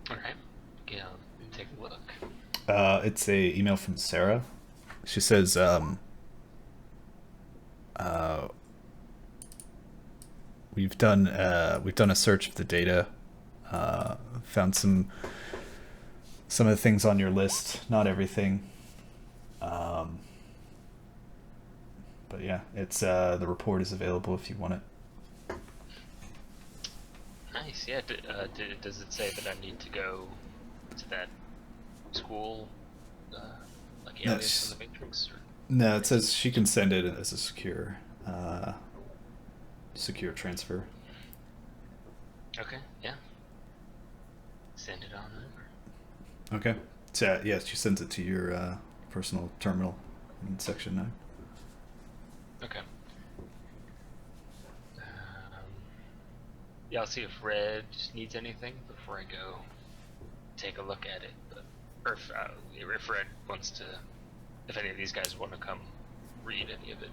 Alright. Yeah, I'll take a look. It's a email from Sarah. She says, we've done a search of the data, found some of the things on your list, not everything. But yeah, it's the report is available if you want it. Nice, yeah. Does it say that I need to go to that school, like No, Alias in the Matrix? Or? No, it says she can send it as a secure transfer. Okay, yeah. Send it on over. Okay. So yeah, she sends it to your personal terminal in section 9. Okay. Yeah, I'll see if Red needs anything before I go take a look at it. But, or if Red wants to, if any of these guys want to come read any of it.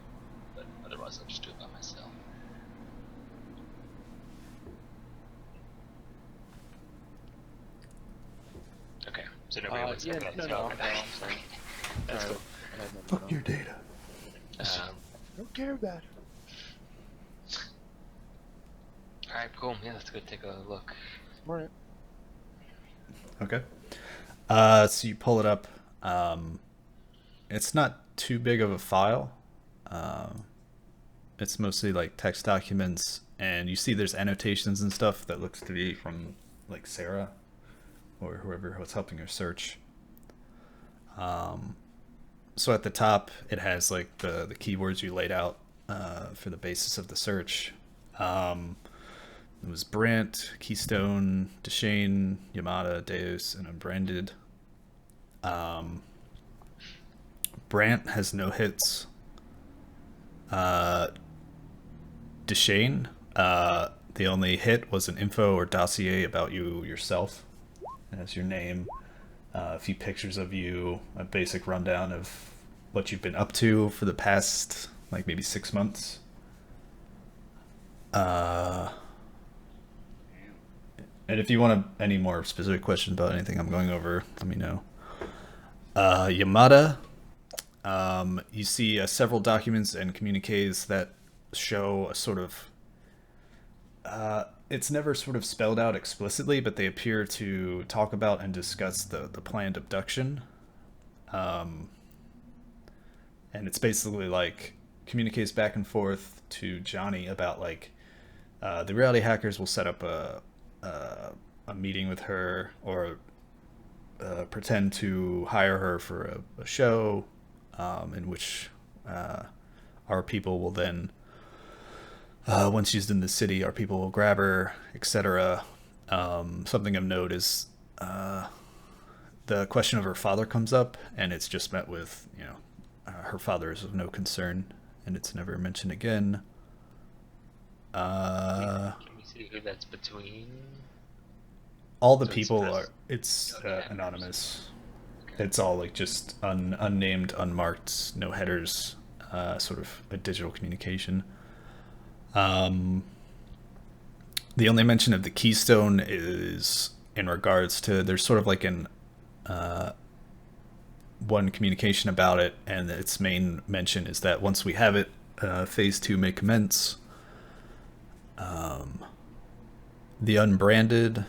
But otherwise, I'll just do it by myself. Okay, So nobody wants Yeah, to no, I'm sorry. That's cool. I had nothing Fuck else. your data. I don't care about it. Alright, cool. Yeah, let's go take a look. Alright. Okay. So you pull it up. It's not too big of a file. It's mostly like text documents, and you see there's annotations and stuff that looks to be from like Sarah or whoever was helping her search. So at the top, it has like the keywords you laid out for the basis of the search. It was Brant, Keystone, Deshane, Yamada, Deus, and Unbranded. Brant has no hits. Deshane, the only hit was an info or dossier about you yourself. It has your name, a few pictures of you, a basic rundown of what you've been up to for the past, like, maybe 6 months. And if you want any more specific questions about anything I'm going over, let me know. Yamada, you see several documents and communiques that show a sort of... it's never sort of spelled out explicitly, but they appear to talk about and discuss the planned abduction. And it's basically like communiques back and forth to Johnny about like the reality hackers will set up a meeting with her or pretend to hire her for a show in which our people will then once she's in the city, our people will grab her, etc. Something of note is the question of her father comes up, and it's just met with, her father is of no concern, and it's never mentioned again. Can we see who that's between? All the So people it's are, it's okay. anonymous. It's all like just unnamed, unmarked, no headers, sort of a digital communication. The only mention of the Keystone is in regards to, there's sort of like an one communication about it, and its main mention is that once we have it, phase 2 may commence. The Unbranded,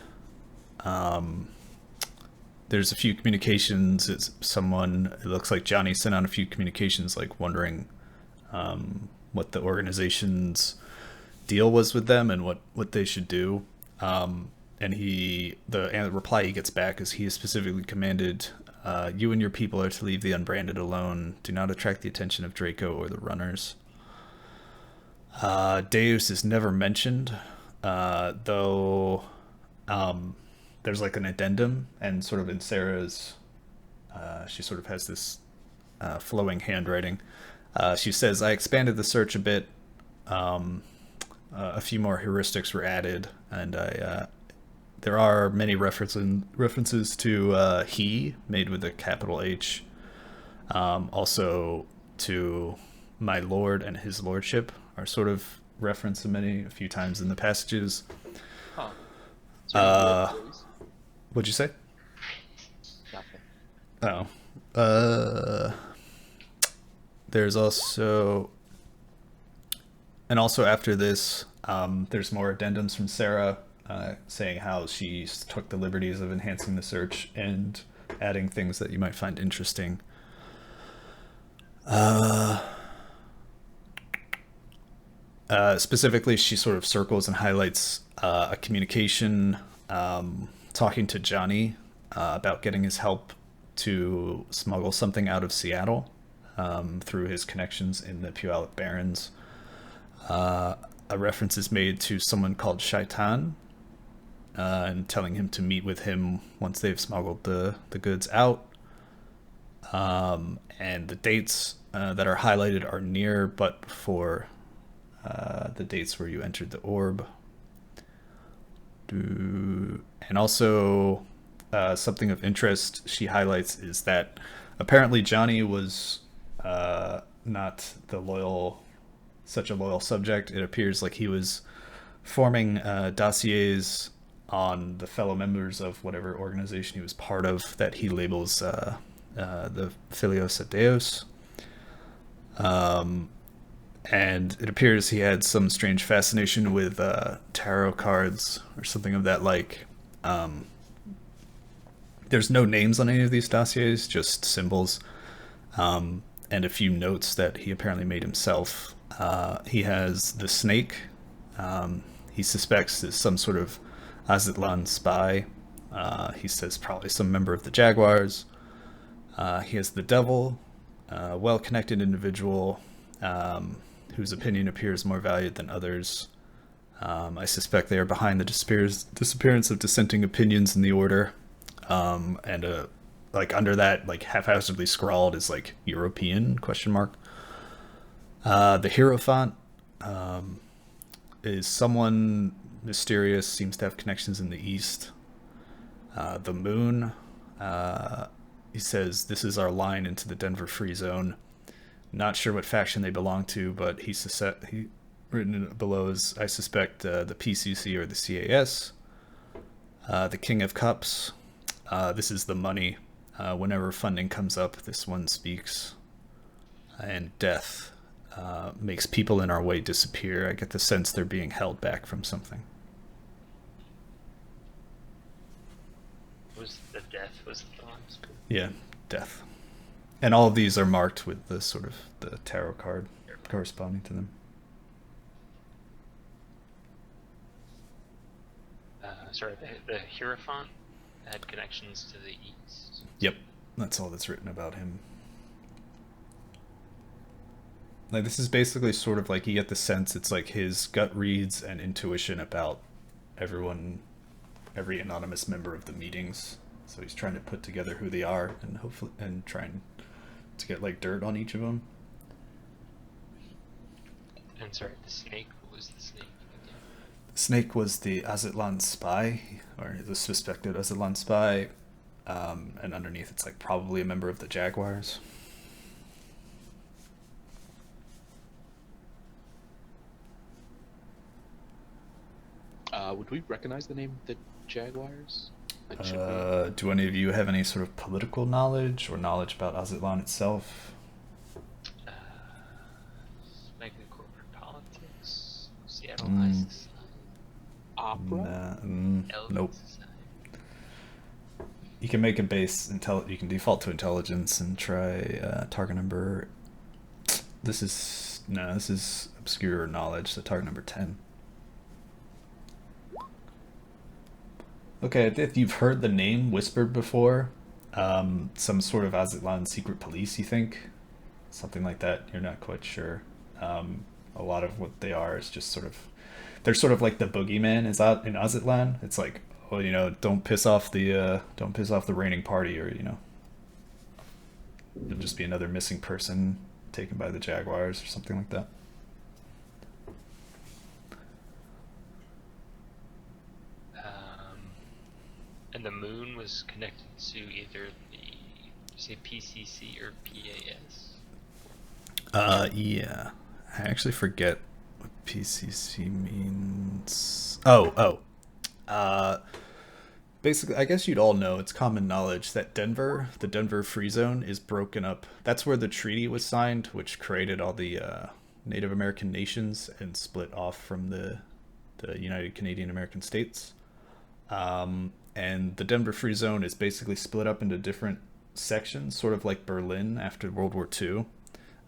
there's a few communications. It looks like Johnny sent out a few communications like wondering what the organization's deal was with them and what they should do. And the reply he gets back is he is specifically commanded, you and your people are to leave the Unbranded alone. Do not attract the attention of Draco or the runners. Deus is never mentioned, though there's like an addendum, and sort of in Sarah's, she sort of has this flowing handwriting. She says, I expanded the search a bit. A few more heuristics were added, and there are many references to he, made with a capital H. Also to my lord and his lordship are sort of referenced a few times in the passages. Huh. So What'd you say? nothing. Oh. There's also... And also after this, there's more addendums from Sarah saying how she took the liberties of enhancing the search and adding things that you might find interesting. Specifically, she sort of circles and highlights a communication talking to Johnny about getting his help to smuggle something out of Seattle through his connections in the Puyallup Barrens. A reference is made to someone called Shaitan and telling him to meet with him once they've smuggled the goods out. And the dates that are highlighted are near but before the dates where you entered the orb. And also something of interest she highlights is that apparently Johnny was not such a loyal subject. It appears like he was forming dossiers on the fellow members of whatever organization he was part of that he labels the Filios et Deus. And it appears he had some strange fascination with tarot cards or something of that like. There's no names on any of these dossiers, just symbols, and a few notes that he apparently made himself. He has the snake. He suspects is some sort of Aztlan spy. He says probably some member of the Jaguars. He has the devil, a well-connected individual whose opinion appears more valued than others. I suspect they are behind the disappearance of dissenting opinions in the order. And like under that, like haphazardly scrawled is like European ? The Hierophant is someone mysterious, seems to have connections in the East. The Moon, he says this is our line into the Denver Free Zone. Not sure what faction they belong to, but he written below is I suspect the PCC or the CAS. The King of Cups. This is the money. Whenever funding comes up, this one speaks. And Death makes people in our way disappear. I get the sense they're being held back from something. Was the Death was the one? Yeah, Death. And all of these are marked with the sort of the tarot card corresponding to them. Sorry, the Hierophant had connections to the East. Yep, that's all that's written about him. Like this is basically sort of like you get the sense it's like his gut reads and intuition about every anonymous member of the meetings. So he's trying to put together who they are and hopefully trying to get like dirt on each of them. And sorry, the snake. What was the snake? The snake was the Aztlan spy, or the suspected Aztlan spy, and underneath it's like probably a member of the Jaguars. Would we recognize the name the Jaguars? Do any of you have any sort of political knowledge or knowledge about Aztlan itself? Making corporate politics, Seattle High Society, Opera? Nope. Society. You can make a base you can default to intelligence and try target number. This is obscure knowledge. So target number 10. Okay, if you've heard the name whispered before, some sort of Aztlan secret police, you think? Something like that, you're not quite sure. A lot of what they are is just they're sort of like the boogeyman is out in Aztlan. It's like, oh, don't piss off the reigning party, or, it'll just be another missing person taken by the Jaguars or something like that. And the Moon was connected to either say PCC or PAS. Yeah. I actually forget what PCC means. Basically, I guess you'd all know, it's common knowledge that the Denver Free Zone is broken up. That's where the treaty was signed, which created all the Native American nations and split off from the United Canadian American States. And the Denver Free Zone is basically split up into different sections, sort of like Berlin after World War II.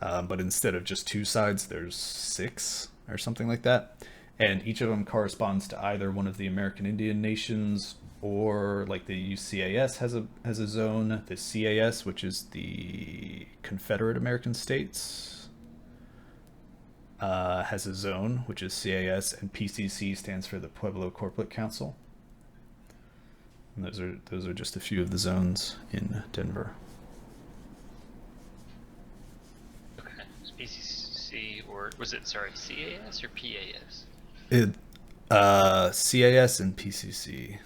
But instead of just 2 sides, there's 6 or something like that. And each of them corresponds to either one of the American Indian nations, or like the UCAS has a zone. The CAS, which is the Confederate American States, has a zone, which is CAS, and PCC stands for the Pueblo Corporate Council. And those are just a few of the zones in Denver. Okay, so PCC, or was it CAS or PAS? CAS and PCC.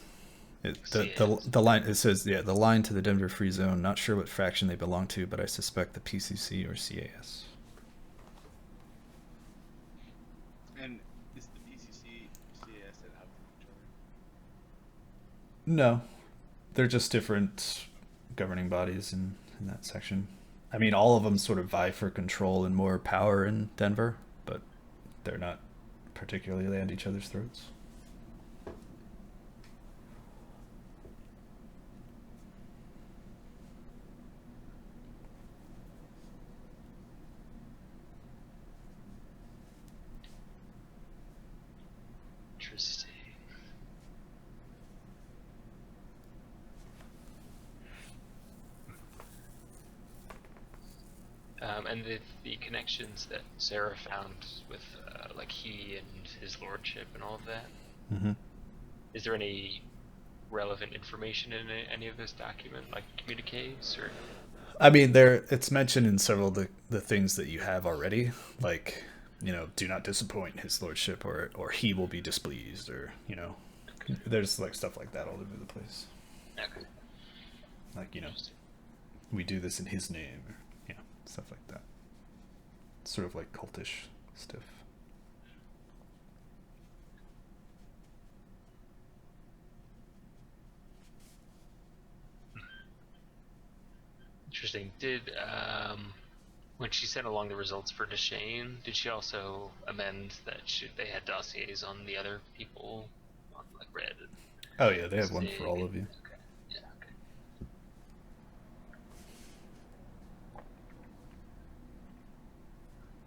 The line, it says, the line to the Denver Free Zone. Not sure what faction they belong to, but I suspect the PCC or CAS. And is the PCC CAS at out from each No, they're just different governing bodies in that section. I mean, all of them sort of vie for control and more power in Denver, but they're not particularly at each other's throats. Interesting. And the connections that Sarah found with like he and his lordship and all of that. Mm-hmm. Is there any relevant information in any of this document, like communiques or? I mean, it's mentioned in several of the things that you have already, like, do not disappoint his lordship, or he will be displeased, or there's like stuff like that all over the place. Okay. Like, we do this in his name, or stuff like that. Sort of like cultish stuff. Interesting. Did when she sent along the results for Deshane, did she also amend that they had dossiers on the other people on like Red? Oh yeah, they have one for all of you. Okay. Yeah. Okay.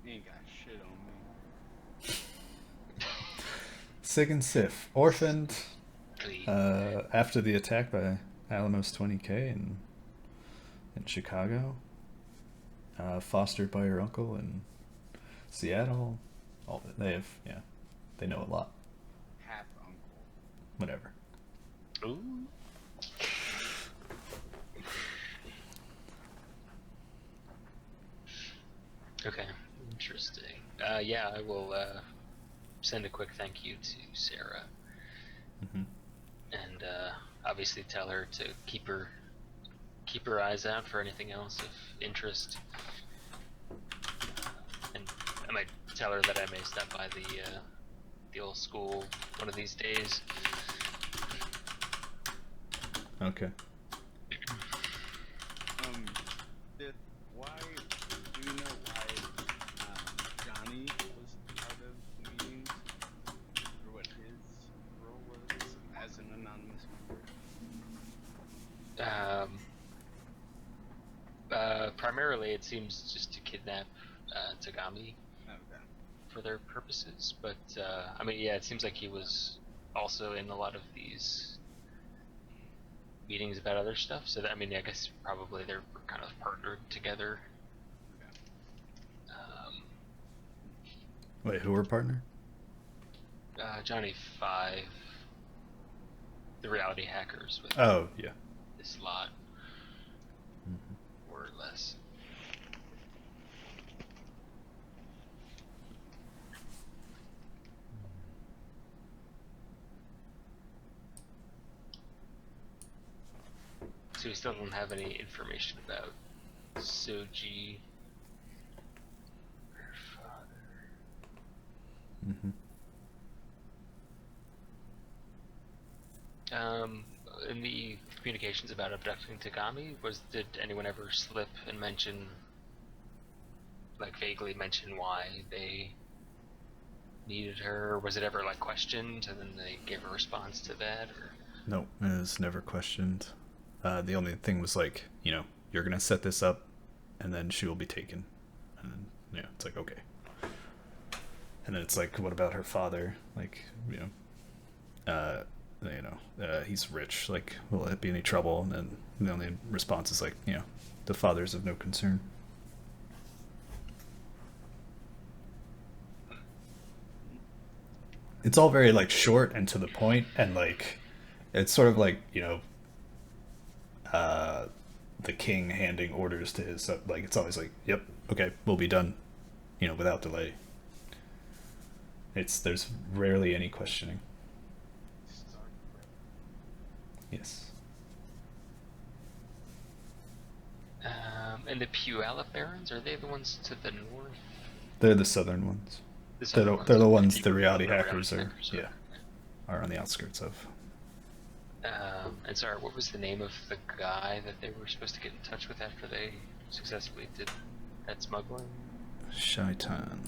You ain't got shit on me. Sig and Sif, orphaned Please. after the attack by Alamos 20K in Chicago. Fostered by her uncle in Seattle. All that they have, they know a lot. Half uncle. Whatever. Ooh. Okay. Interesting. Yeah, I will send a quick thank you to Sarah, Mm-hmm. and obviously tell her to keep her eyes out for anything else of interest. And I might tell her that I may stop by the old school one of these days. Okay. Why do you know why Johnny was part of the meetings, or what his role was as an anonymous member? Primarily, it seems just to kidnap Tagami Okay. for their purposes. But I mean, yeah, it seems like he was also in a lot of these meetings about other stuff. So that, I mean, I guess probably they're kind of partnered together. Wait, who were partner? Johnny 5, the reality hackers with Oh, yeah. this lot, Mm-hmm. more or less. So we still don't have any information about Soji, her father. Mm-hmm. In the communications about abducting Tagami, did anyone ever slip and mention, like vaguely mention why they needed her? Or was it ever like questioned and then they gave a response to that? Or No, it was never questioned. The only thing was like, you're gonna set this up, and then she will be taken, and then it's like, okay. And then it's like, what about her father? Like, he's rich. Like, will it be any trouble? And then the only response is like, the father's of no concern. It's all very like short and to the point, and like, it's sort of like the king handing orders to his like, it's always like, yep, okay, we'll be done, without delay. There's rarely any questioning. Yes. and the Puyallup Barons, are they the ones to the north? They're the southern ones. The They're southern the ones The the reality reality hackers are hackers, are on the outskirts of. And sorry, what was the name of the guy that they were supposed to get in touch with after they successfully did that smuggling? Shaitan.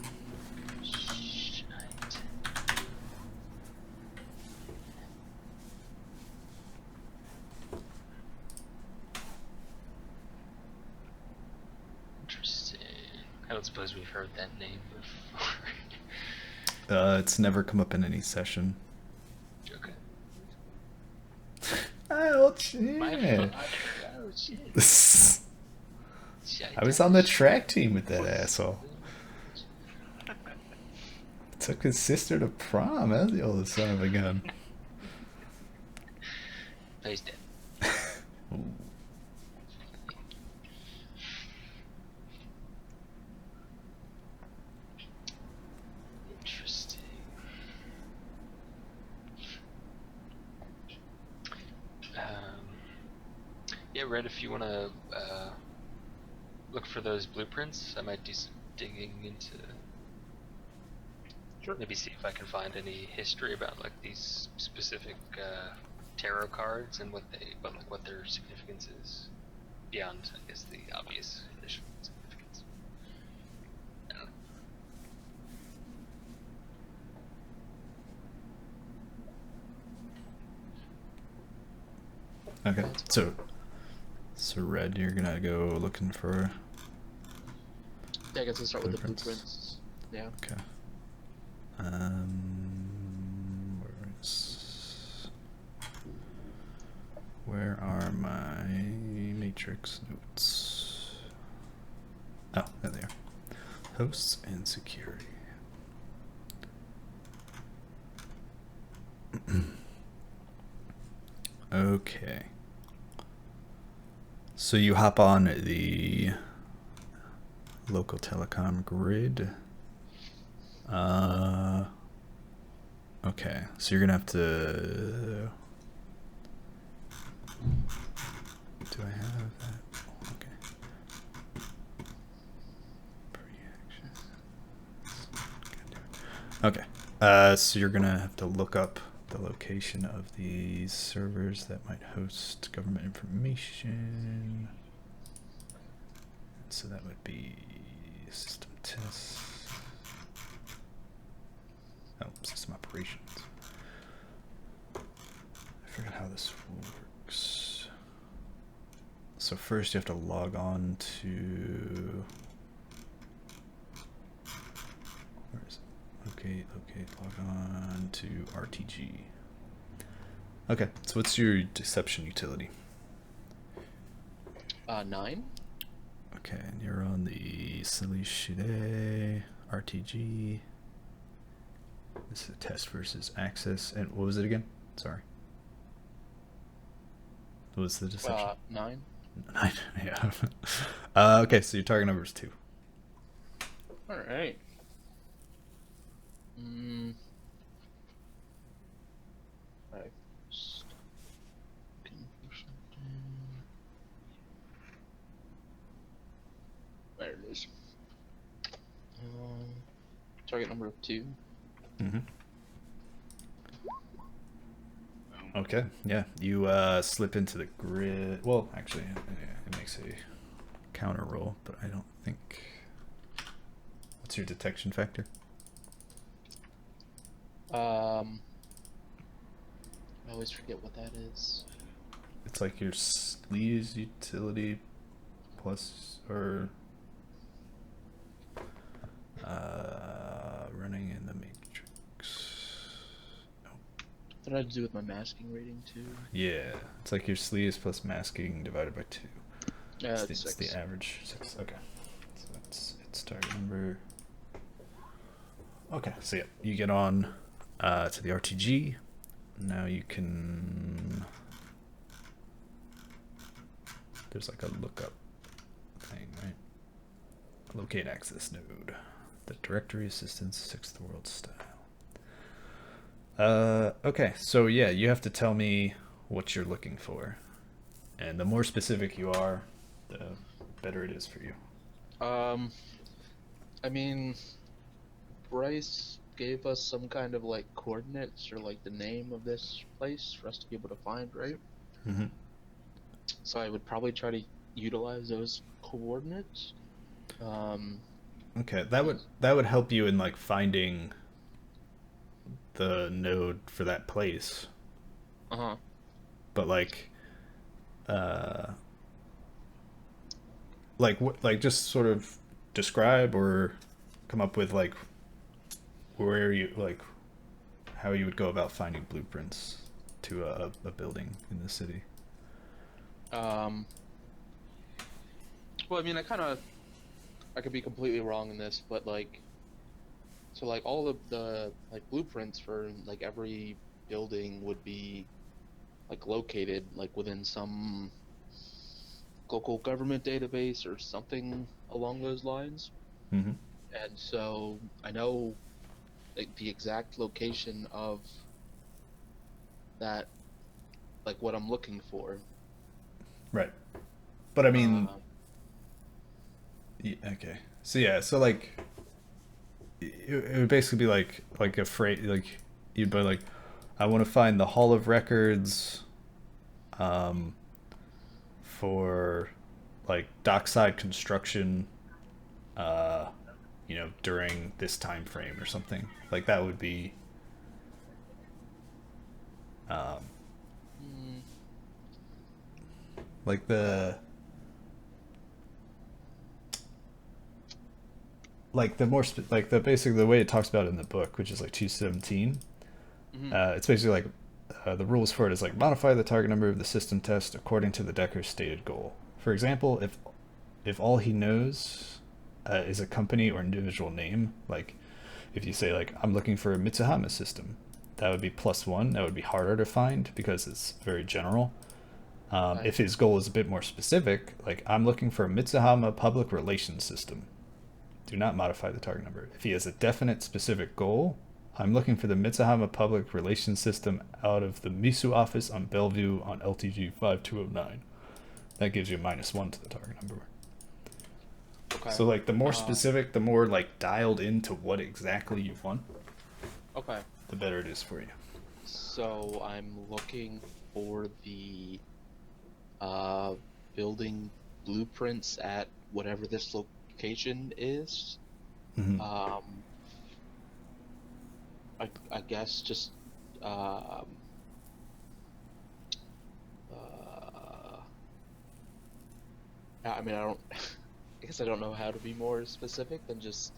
Shite. Interesting. I don't suppose we've heard that name before. It's never come up in any session. Okay. Oh, My shit. oh shit. I was on the track team with that asshole. Took his sister to prom. That's the oldest son of a gun. He's dead. Ooh. Interesting. Yeah, Red, if you want to look for those blueprints, I might do some digging into. Sure. Maybe see if I can find any history about like these specific tarot cards and what their significance is beyond, I guess, the obvious initial significance. I don't know. Okay, so Red, you're gonna go looking for. Yeah, I guess we'll start with the Blueprints. blueprints. Yeah. Okay. Where are my matrix notes? Oh, there they are. Hosts and security. Okay. So you hop on the local telecom grid. Okay, so you're gonna have to. Do I have that? Okay. Pre-action. Okay. So you're gonna have to look up the location of these servers that might host government information. So that would be system tests. Oh, system operations. I forgot how this works. So first you have to log on to. Where is it? Okay, log on to RTG. Okay, so what's your deception utility? 9. Okay, and you're on the Silly Shide RTG. This is a test versus access. And what was it again? Sorry. What was the deception? 9. 9. Yeah. Okay, so your target number is 2. All right. Alright. There it is. Target number 2. Mm-hmm. Okay, yeah. You slip into the grid. Well, actually, it makes a counter roll, but I don't think. What's your detection factor? I always forget what that is. It's like your sleaze utility plus or running in the matrix. Nope. That had to do with my masking rating too. Yeah, it's like your sleaze plus masking divided by 2. Yeah, It's it's 6. the average 6. Okay, so that's its target number. Okay, so yeah, you get on to the RTG. Now you can. There's like a lookup thing, right? Locate access node. The directory assistance 6th world style. Okay, so yeah, you have to tell me what you're looking for. And the more specific you are, the better it is for you. I mean, Bryce gave us some kind of like coordinates or like the name of this place for us to be able to find, right? Mm-hmm. So I would probably try to utilize those coordinates. Okay, that would help you in like finding the node for that place. Uh-huh. But like just sort of describe or come up with like where you like how you would go about finding blueprints to a building in the city. Well, I mean, I could be completely wrong in this, but like, so like all of the like blueprints for like every building would be like located like within some local government database or something along those lines. Mm-hmm. And so I know like the exact location of that, like what I'm looking for. Right. But I mean, Uh, okay. So yeah, so like it would basically be like a phrase like you'd be like, I want to find the Hall of Records for like dockside construction during this time frame or something. Like that would be mm, like the basically the way it talks about it in the book, which is like 217. mhm. It's basically like the rules for it is like modify the target number of the system test according to the decker's stated goal. For example, if all he knows is a company or individual name, like if you say like I'm looking for a Mitsuhama system, that would be +1. That would be harder to find because it's very general. Right. If his goal is a bit more specific, like I'm looking for a Mitsuhama public relations system, do not modify the target number. If he has a definite specific goal, I'm looking for the Mitsuhama public relations system out of the Misu office on Bellevue on LTG 5209. That gives you -1 to the target number. Okay. So like the more specific, the more like dialed into what exactly you want, Okay. the better it is for you. So I'm looking for the building blueprints at whatever this location is. Mm-hmm. I guess just I mean I don't I guess I don't know how to be more specific than just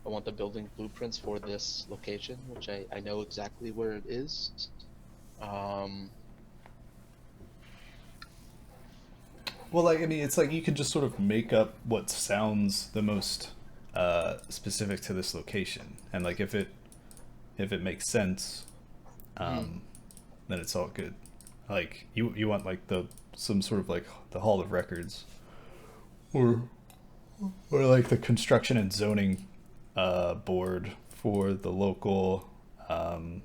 I want the building blueprints for this location, which I know exactly where it is. Well, like I mean, it's like you can just sort of make up what sounds the most specific to this location, and like if it makes sense, then it's all good. Like you want like some sort of like the Hall of Records, or like the construction and zoning board for the local, for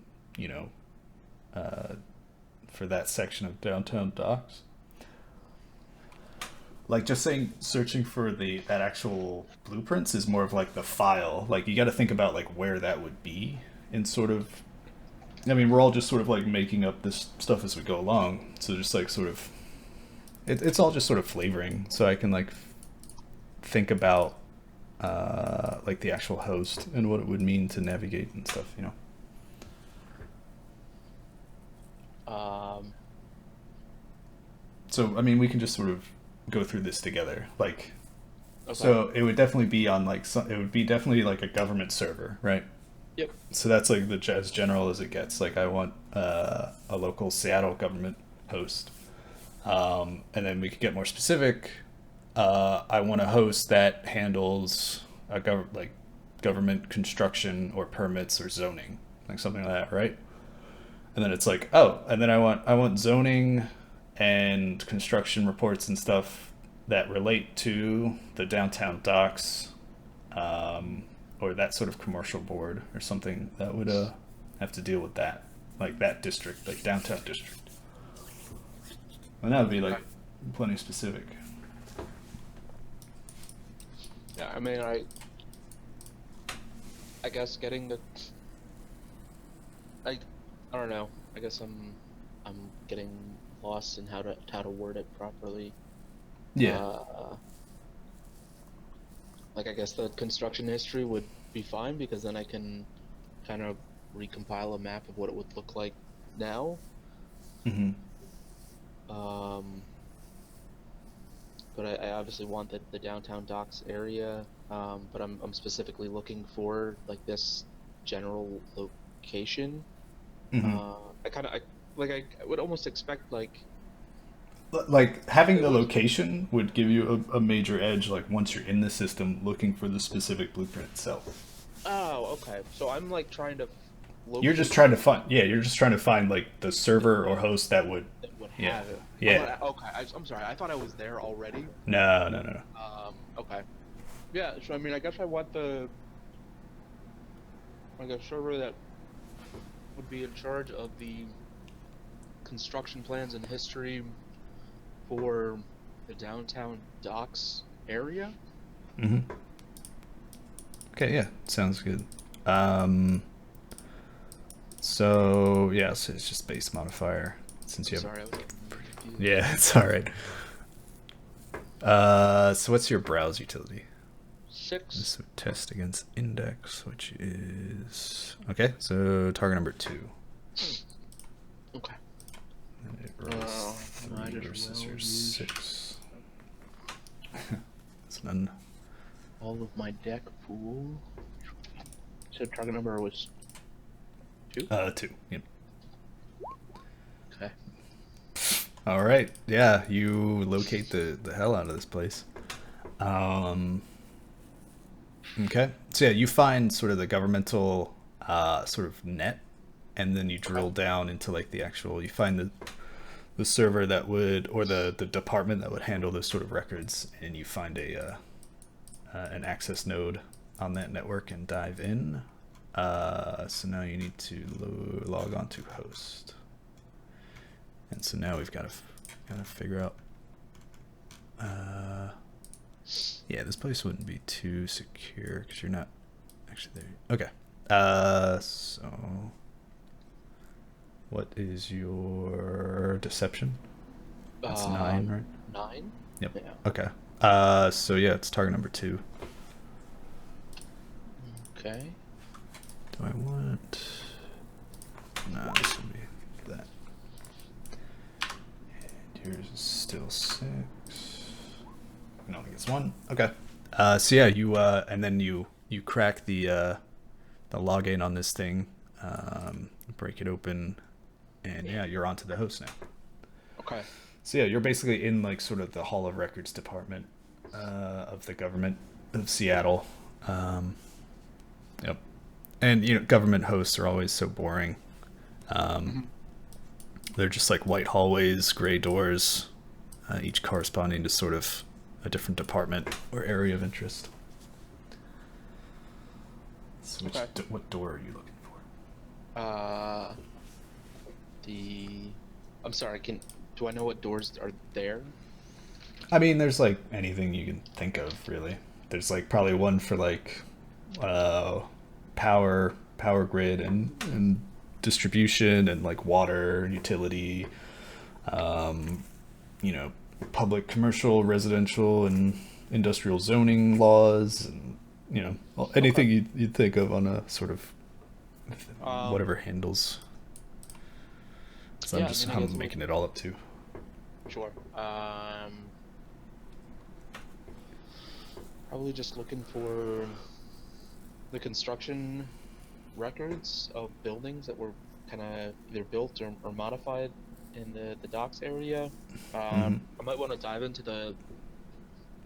that section of downtown docks. Like just searching for that actual blueprints is more of like the file. Like you got to think about like where that would be in sort of. I mean, we're all just sort of like making up this stuff as we go along. So just like sort of, it's all just sort of flavoring. So I can like think about like the actual host and what it would mean to navigate and stuff. So I mean, we can just sort of go through this together. Like, Okay. so it would definitely be on like it would be definitely like a government server, right? Yep. So that's like as general as it gets. Like I want a local Seattle government host, and then we could get more specific. I want a host that handles a government construction or permits or zoning, like something like that, right? And then it's like, oh, and then I want zoning and construction reports and stuff that relate to the downtown docks, or that sort of commercial board or something that would have to deal with that, like that district, like downtown district. And that would be like plenty specific. Yeah, I mean, I guess getting the I don't know. I guess I'm getting lost in how to word it properly. Yeah. Like I guess the construction history would be fine because then I can kind of recompile a map of what it would look like now. Mm-hmm. But I obviously want the downtown docks area. But I'm specifically looking for like this general location. Mm-hmm. I would almost expect like Like having it the was. location would give you a major edge. Like once you're in the system, looking for the specific blueprint itself. Oh, okay. So I'm like trying to You're just locate trying to find. Yeah, you're just trying to find like the server or host that would. that would Yeah. have it. Yeah. Okay. I'm sorry. I thought I was there already. No. No. No. Okay. Yeah. So I mean, I guess I want the like a server that would be in charge of the construction plans and history for the downtown docks area. Mm-hmm. Okay. Yeah. Sounds good. So yeah, so it's just base modifier since you have. Sorry, I was getting confused. Yeah, it's all right. So what's your browse utility? 6. This would test against index, which is okay. So target number 2. Okay. And it rolls I 3 just versus your will use 6. It's none. all of my deck pool. So target number was 2? 2. Yep. Okay. All right. Yeah, you locate the hell out of this place. Okay. So yeah, you find sort of the governmental sort of net, and then you drill down into like the actual. You find the server that would, or the department that would handle those sort of records, and you find an access node on that network and dive in. So now you need to log on to host. And so now we've got to figure out. Yeah, this place wouldn't be too secure because you're not actually there. Okay. So what is your deception? That's 9, right? 9? Yep. Yeah. Okay. So yeah, it's target number 2. Okay. Do I want? No, this will be that. And yours is still 6. No, I guess 1. Okay. So yeah, you and then you crack the login on this thing, break it open, and yeah, you're onto the host now. Okay. So yeah, you're basically in like sort of the Hall of Records department of the government of Seattle. Yep. And you know, government hosts are always so boring. They're just like white hallways, gray doors, each corresponding to sort of a different department or area of interest. So what door are you looking for? I'm sorry, do I know what doors are there? I mean, there's like anything you can think of, really. There's like probably one for like power grid and distribution and like water utility, you know, public, commercial, residential, and industrial zoning laws, and you know, anything you'd think of on a sort of whatever handles. So yeah, I'm making it all up too. Sure. Probably just looking for the construction records of buildings that were kind of either built or modified in the docks area. I might want to dive into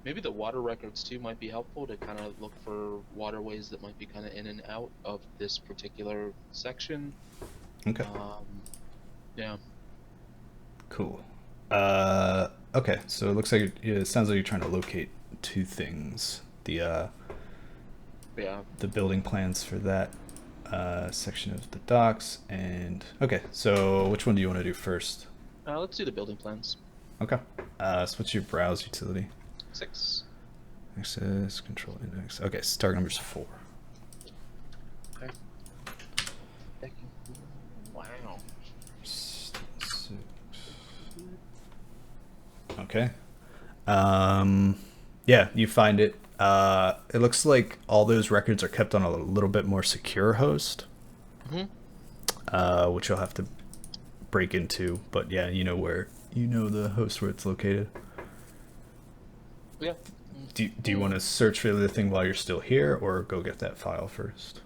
maybe the water records too might be helpful to kind of look for waterways that might be kind of in and out of this particular section. Okay. Yeah. Cool. Okay, so it looks like it sounds like you're trying to locate 2 things. The building plans for that section of the docks, and okay, so which one do you want to do first? Let's do the building plans. Okay. So what's your browse utility? 6. Access control index. Okay, so target number's 4. Okay. Okay. Yeah, you find it. It looks like all those records are kept on a little bit more secure host, which you'll have to break into. But yeah, you know the host where it's located. Yeah. Do you want to search for the thing while you're still here, or go get that file first?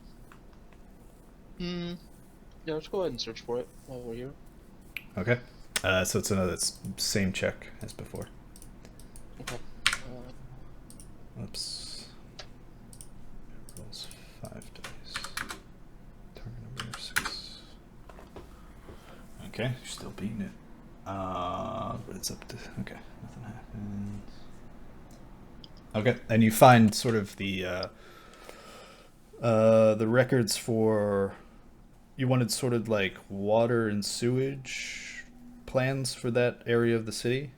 Yeah, let's go ahead and search for it while we're here. Okay. So it's another same check as before. Okay. Oops. Rolls 5 dice. Target number 6. Okay, you're still beating it. But it's up to... Okay, nothing happens. Okay, and you find sort of the records for... You wanted sort of like water and sewage plans for that area of the city?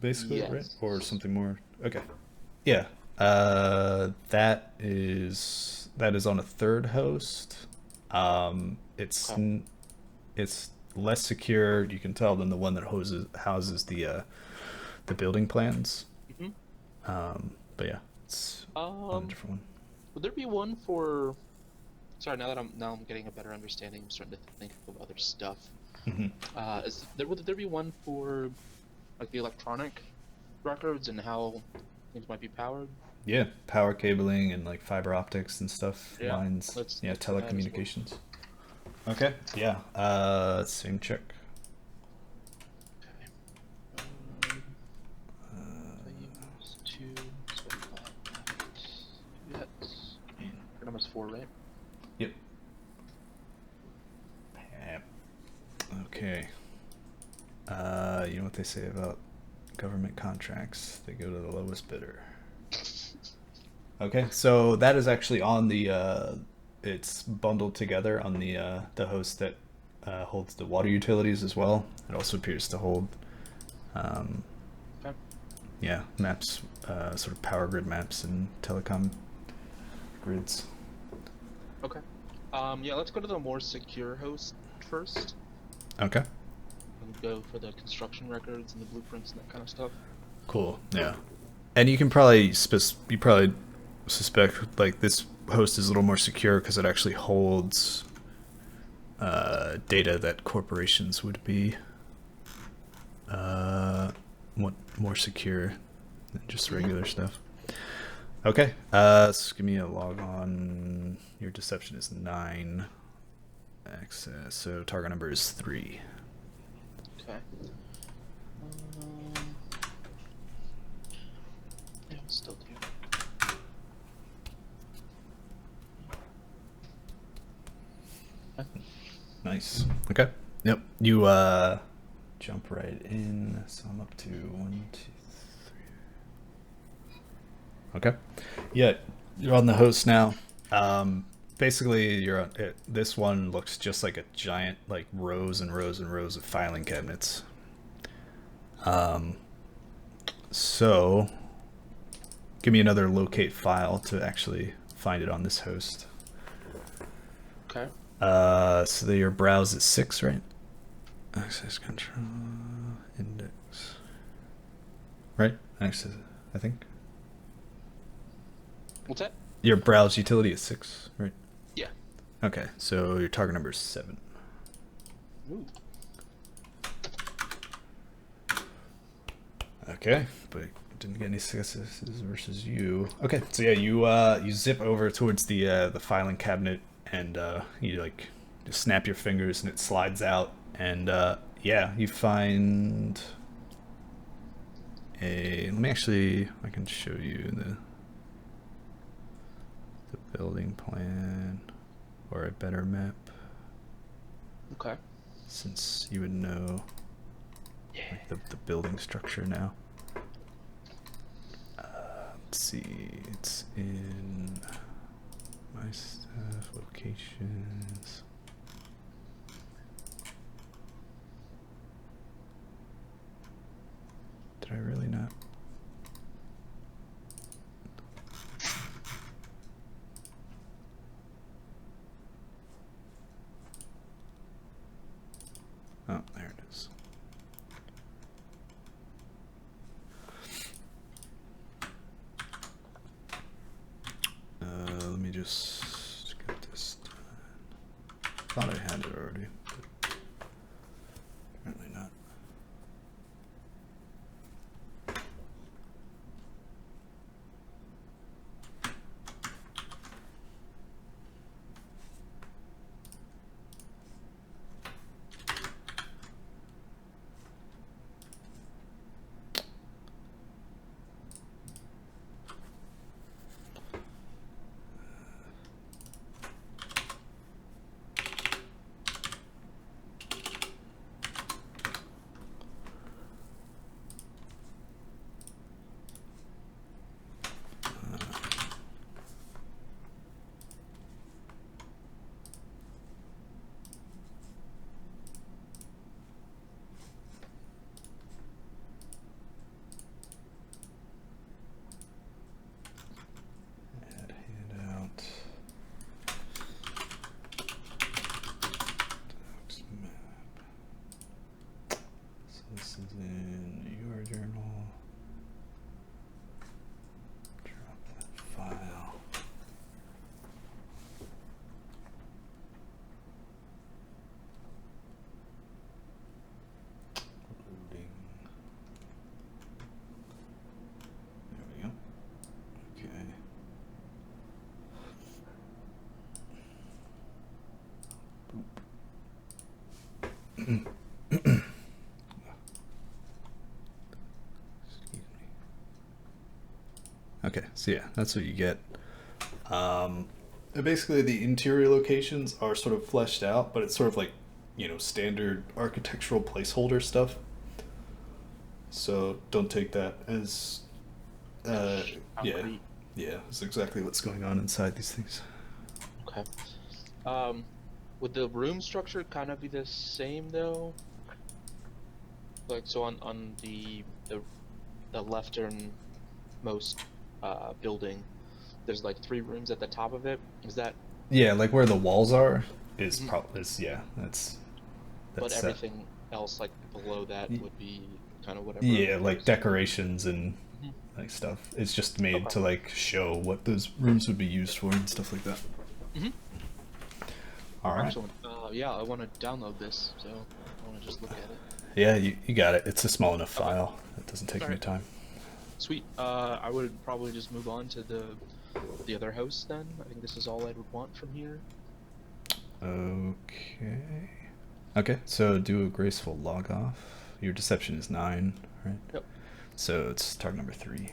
Basically, Yes. right? Or something more? Okay. Yeah. That is on a third host. It's Okay. it's less secure, you can tell, than the one that houses the building plans. But yeah, it's on a different one. Would there be one for? Sorry, now I'm getting a better understanding. I'm starting to think of other stuff. Would there be one for like the electronic records and how things might be powered? Yeah, power cabling and like fiber optics and stuff. Yeah, Lines. let's do that as Telecommunications. Okay. Yeah. Same check. I use 2, so 5. That's number's 4, right? Yep. Okay. You know what they say about government contracts? They go to the lowest bidder. Okay, so that is actually on the it's bundled together on the host that holds the water utilities as well. It also appears to hold yeah, maps, sort of power grid maps and telecom grids. Okay. Yeah, let's go to the more secure host first. Okay. And go for the construction records and the blueprints and that kind of stuff. Cool. Yeah. And you can probably suspect like this host is a little more secure because it actually holds data that corporations would be more secure than just regular stuff. Okay. So give me a log on. Your deception is 9. Access. So target number is 3. Okay. Yeah, we'll still do. Nice. Okay. Yep. You jump right in. So I'm up to 1, 2, 3. Okay. Yeah, you're on the host now. Basically, you're on it. This one looks just like a giant, like rows and rows and rows of filing cabinets. So give me another locate file to actually find it on this host. Okay. So your browse is 6, right? Access control index. Right? Access, I think. What's that? Your browse utility is 6, right? Yeah. Okay, so your target number is 7. Ooh. Okay, but didn't get any successes versus you. Okay, so yeah, you zip over towards the filing cabinet and you like just snap your fingers and it slides out and yeah, you find a. Let me actually. I can show you the building plan or a better map. Okay. Since you would know like the building structure now. Let's see, it's in my stuff, locations. Did I really not? Oh, there it is. just get this done. Thought I had it already, but apparently not. Add handout. Docs map. So this is in your journal. Drop that file. Loading. There we go. Okay. Excuse me. Okay, so yeah, that's what you get. Basically, the interior locations are sort of fleshed out, but it's sort of like, you know, standard architectural placeholder stuff. So don't take that as, yeah, Concrete. yeah, that's exactly what's going on inside these things. Okay. Would the room structure kind of be the same though? Like, so on the lefternmost building, there's like 3 rooms at the top of it. Is that? Yeah, like where the walls are is Mhm. probably yeah, that's But set. everything else like below that would be kind of whatever. Yeah, like goes. decorations and Mhm. like stuff. It's just made Okay. to like show what those rooms would be used for and stuff like that. Mhm. All right. Excellent. Yeah, I want to download this, so I want to just look at it. Yeah, you got it. It's a small enough Okay. file. It doesn't take any Alright. time. Sweet. I would probably just move on to the other host then. I think this is all I would want from here. Okay. Okay, so do a graceful log off. Your deception is 9, right? Yep. So it's target number 3.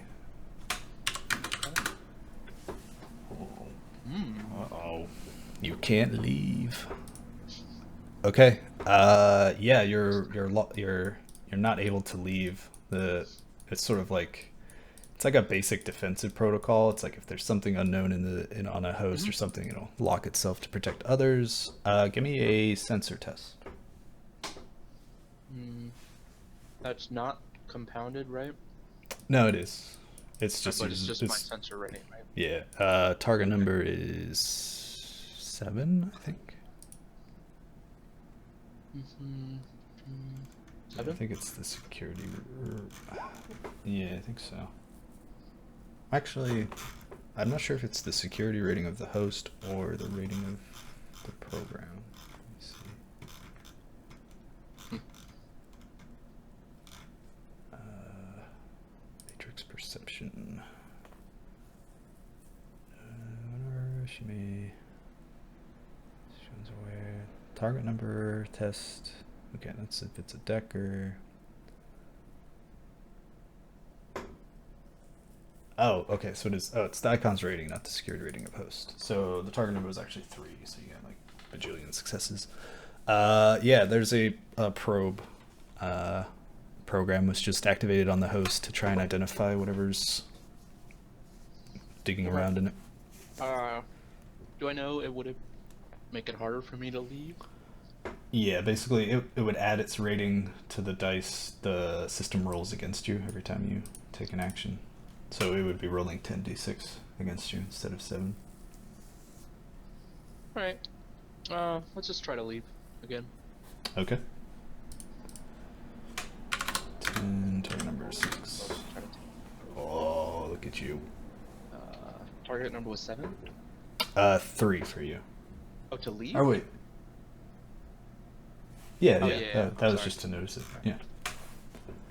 Uh-oh. You can't leave. Okay. Yeah, you're not able to leave. It's sort of like it's like a basic defensive protocol. It's like if there's something unknown on a host or something, it'll lock itself to protect others. Give me a sensor test. That's not compounded, right? No, it is. It's just But it's just my sensor rating, right? yeah. Target number is 7, I think. I 7? think it's the security. Yeah, I think so. Actually, I'm not sure if it's the security rating of the host or the rating of the program. Let me see. Matrix perception. Whenever she may. Shows aware. Target number test. Okay, that's if it's a decker. Oh, okay, so it is. Oh, it's the icon's rating, not the security rating of host. So the target number was actually 3, so you get like bajillion successes. Yeah, there's a probe. Program was just activated on the host to try and identify whatever's digging around in it. Do I know it would make it harder for me to leave? Yeah, basically it would add its rating to the dice the system rolls against you every time you take an action. So it would be rolling 10d6 against you instead of 7. Alright. Let's just try to leave again. Okay. 10, target number 6. Try to take- Oh, look at you. Target number was 7? 3 for you. Oh, to leave? Oh wait. Yeah, Oh, yeah. yeah, That was sorry. just to notice it. Yeah. There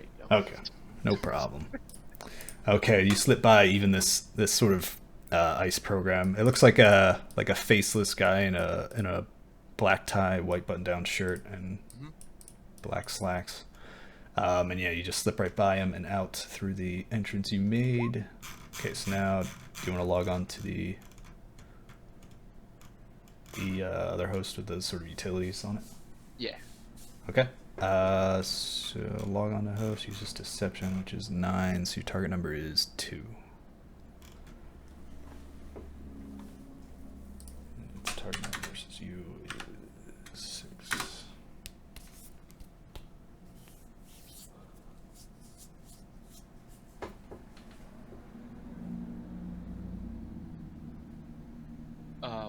you go. Okay. No problem. Okay, you slip by even this sort of ice program. It looks like a faceless guy in a black tie, white button down shirt, and black slacks. And yeah, you just slip right by him and out through the entrance you made. Okay, so now do you want to log on to the other host with those sort of utilities on it? Yeah. Okay. So log on to host, use this deception, which is 9, so your target number is 2. And its target number versus you is 6.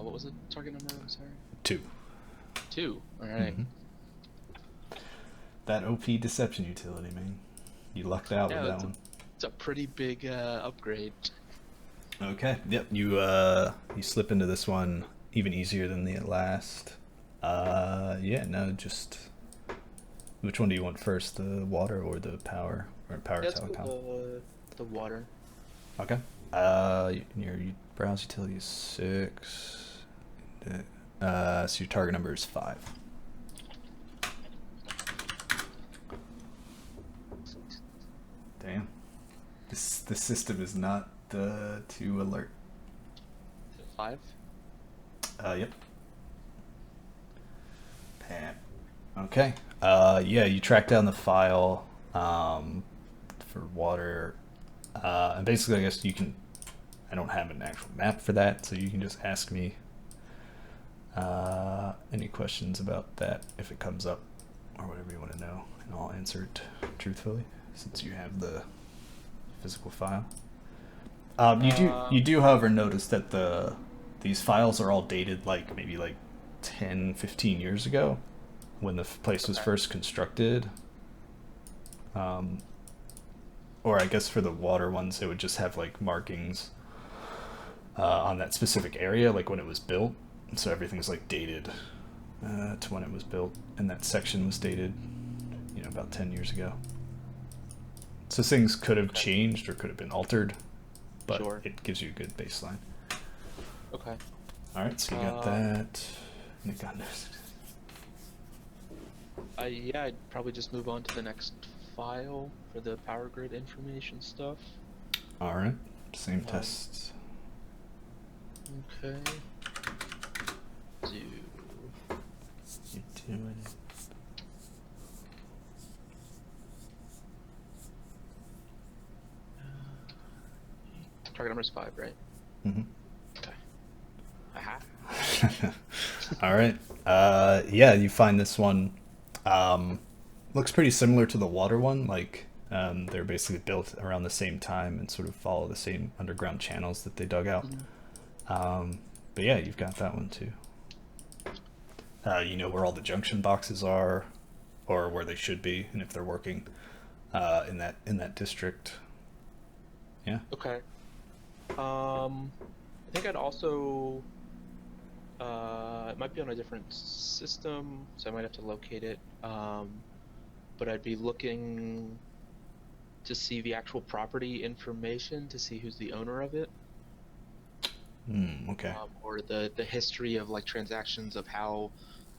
What was the target number? I'm sorry. 2. 2. All right. Mhm. That OP deception utility, man. You lucked out Yeah, with that it's one. It's a pretty big upgrade. Okay. Yep. You slip into this one even easier than the last. Yeah. No. Just which one do you want first? The water or the power or power Let's telecom? go the water. Okay. Your browse utility is 6. So your target number is 5. Damn. The system is not too alert. 5. Yep. Pat. Okay. Yeah, you track down the file for water. And basically, I guess you can... I don't have an actual map for that, so you can just ask me any questions about that if it comes up, or whatever you want to know, and I'll answer it truthfully, since you have the physical file. You do, however, notice that these files are all dated maybe 10, 15 years ago, when the place was first constructed. Or I guess for the water ones, it would just have markings on that specific area, like when it was built. So everything's dated to when it was built, and that section was dated, about 10 years ago. So things could have changed or could have been altered, but Sure. it gives you a good baseline. Okay. All right, so you got that. Nick got this. Yeah, I'd probably just move on to the next file for the power grid information stuff. All right, same tests. Okay. You doing? Target number is 5, right? Mm-hmm. Okay. Aha. All right. Yeah, you find this one. Looks pretty similar to the water one. They're basically built around the same time and sort of follow the same underground channels that they dug out. But yeah, you've got that one too. You know where all the junction boxes are, or where they should be, and if they're working in that district. Yeah. Okay. I think I'd also. It might be on a different system, so I might have to locate it. But I'd be looking to see the actual property information to see who's the owner of it. Okay. Or the history of transactions of how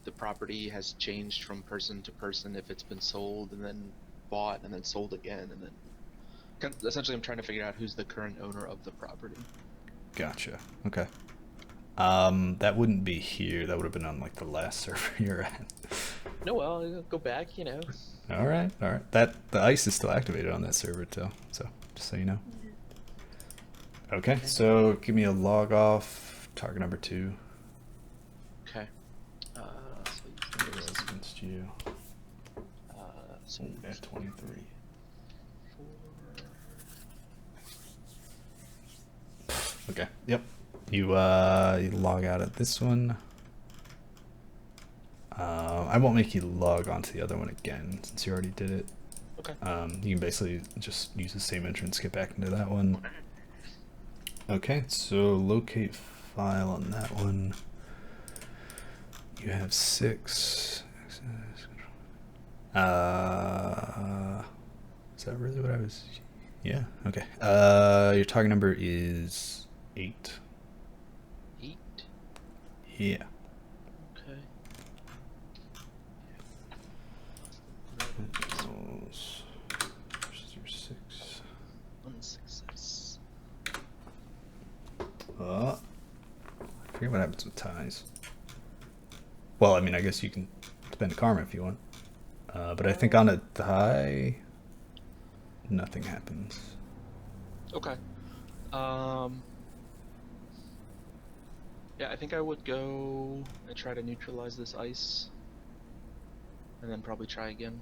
the property has changed from person to person, if it's been sold and then bought and then sold again, and then essentially I'm trying to figure out who's the current owner of the property. Gotcha. Okay. That wouldn't be here. That would have been on the last server you're at. No, well, I'll go back, All right. The ice is still activated on that server too. So just so you know. Okay. So give me a log off. Target number 2. Okay. It was against you. So At 23. 4. Okay. Yep. You log out at this one. I won't make you log onto the other one again since you already did it. Okay. You can basically just use the same entrance, get back into that one. Okay, so locate file on that one. You have 6. Is that really what I was? Yeah. Okay. Your target number is 8. 8? Yeah. Okay. Versus your 6. 1 success. I forget what happens with ties. Well, I mean, I guess you can spend karma if you want. But I think on a tie, nothing happens. Okay. Yeah, I think I would go and try to neutralize this ice. And then probably try again.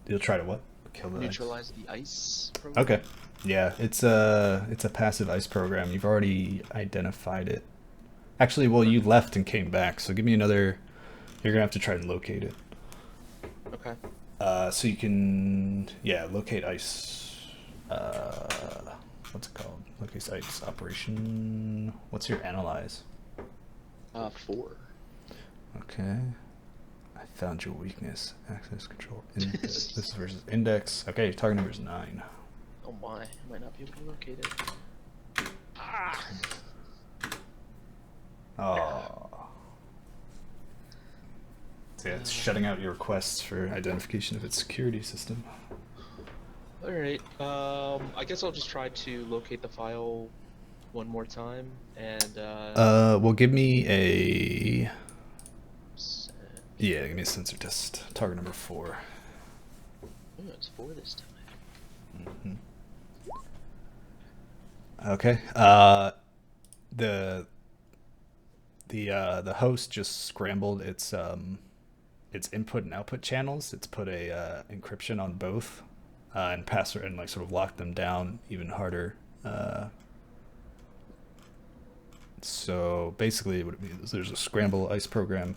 You'll try to what? Kill the Neutralize the ice program? Okay. Yeah, it's a passive ice program. You've already identified it. Actually, well, you left and came back, so give me another. You're gonna have to try and locate it. Okay. So you can, yeah, locate ice. What's it called? Locate ice operation. What's your analyze? 4. Okay. I found your weakness. Access control. This is versus index. Okay, your target number is 9. Oh my, I might not be able to locate it. Ah! Oh. So yeah, it's shutting out your requests for identification of its security system. Alright, I guess I'll just try to locate the file one more time, and, well, give me a... Yeah, give me a sensor test. Target number 4. oh, it's 4 this time. Okay. The host just scrambled its input and output channels. It's put a encryption on both, and password, and like sort of locked them down even harder. So basically, what it means is there's a scramble ice program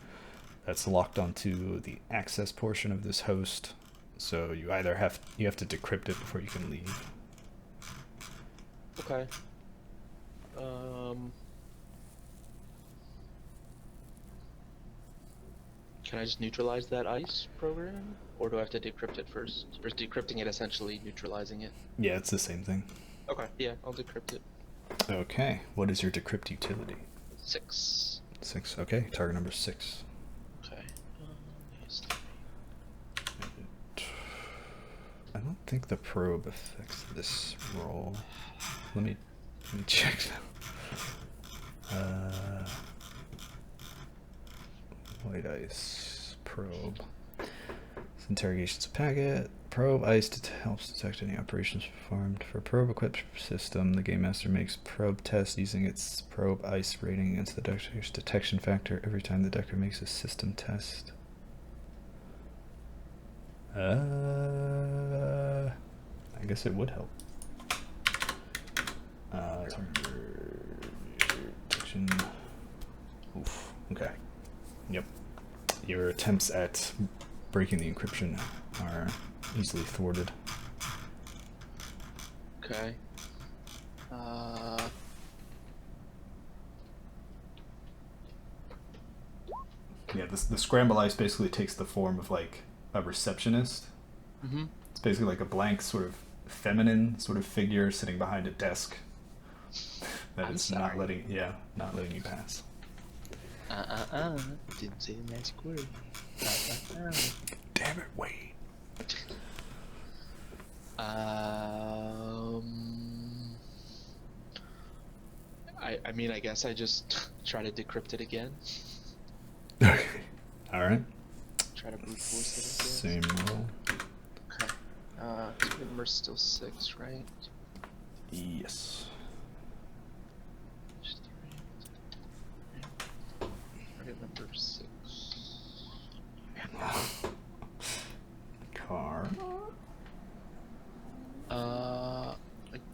that's locked onto the access portion of this host. So you either have to decrypt it before you can leave. Okay. Can I just neutralize that ice program? Or do I have to decrypt it first? Or is decrypting it essentially neutralizing it? Yeah, it's the same thing. Okay, yeah, I'll decrypt it. Okay, what is your decrypt utility? 6. 6. Okay, target number 6. Okay. I don't think the probe affects this roll. Let me check now. White ice probe. This interrogation's a packet. Probe ice helps detect any operations performed. For probe equipped system, the game master makes probe tests using its probe ice rating against the detector's detection factor every time the detector makes a system test. I guess it would help. Detection. Oof. Okay. Yep. Your attempts at breaking the encryption are easily thwarted. Okay. Yeah, the scramble ice basically takes the form of like a receptionist. Mm-hmm. It's basically like a blank sort of feminine sort of figure sitting behind a desk that it's not letting you pass. Didn't say the magic word. Damn it, Wade. I mean, I guess I just try to decrypt it again. Okay. Alright. Try to brute force it again. Same roll. Okay. Target number's still 6, right? Yes. Just 3. Target number 6. Car. I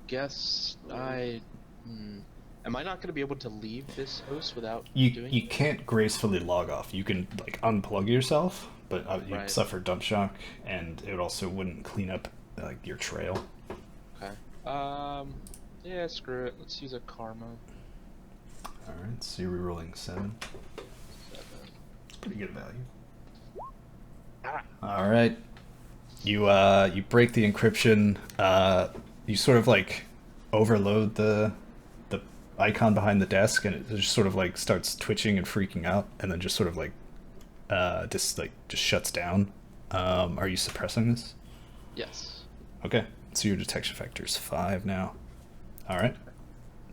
guess am I not going to be able to leave this host without doing You can't gracefully log off. You can like unplug yourself, but you'd Right. suffer dump shock, and it also wouldn't clean up like your trail. Okay. Yeah, screw it. Let's use a karma. Alright, so you're rerolling 7. 7. It's pretty good value. Alright. You break the encryption. You sort of like overload the icon behind the desk, and it just sort of like starts twitching and freaking out, and then just sort of like just shuts down. Are you suppressing this? Yes. Okay, so your detection factor is 5 now. All right.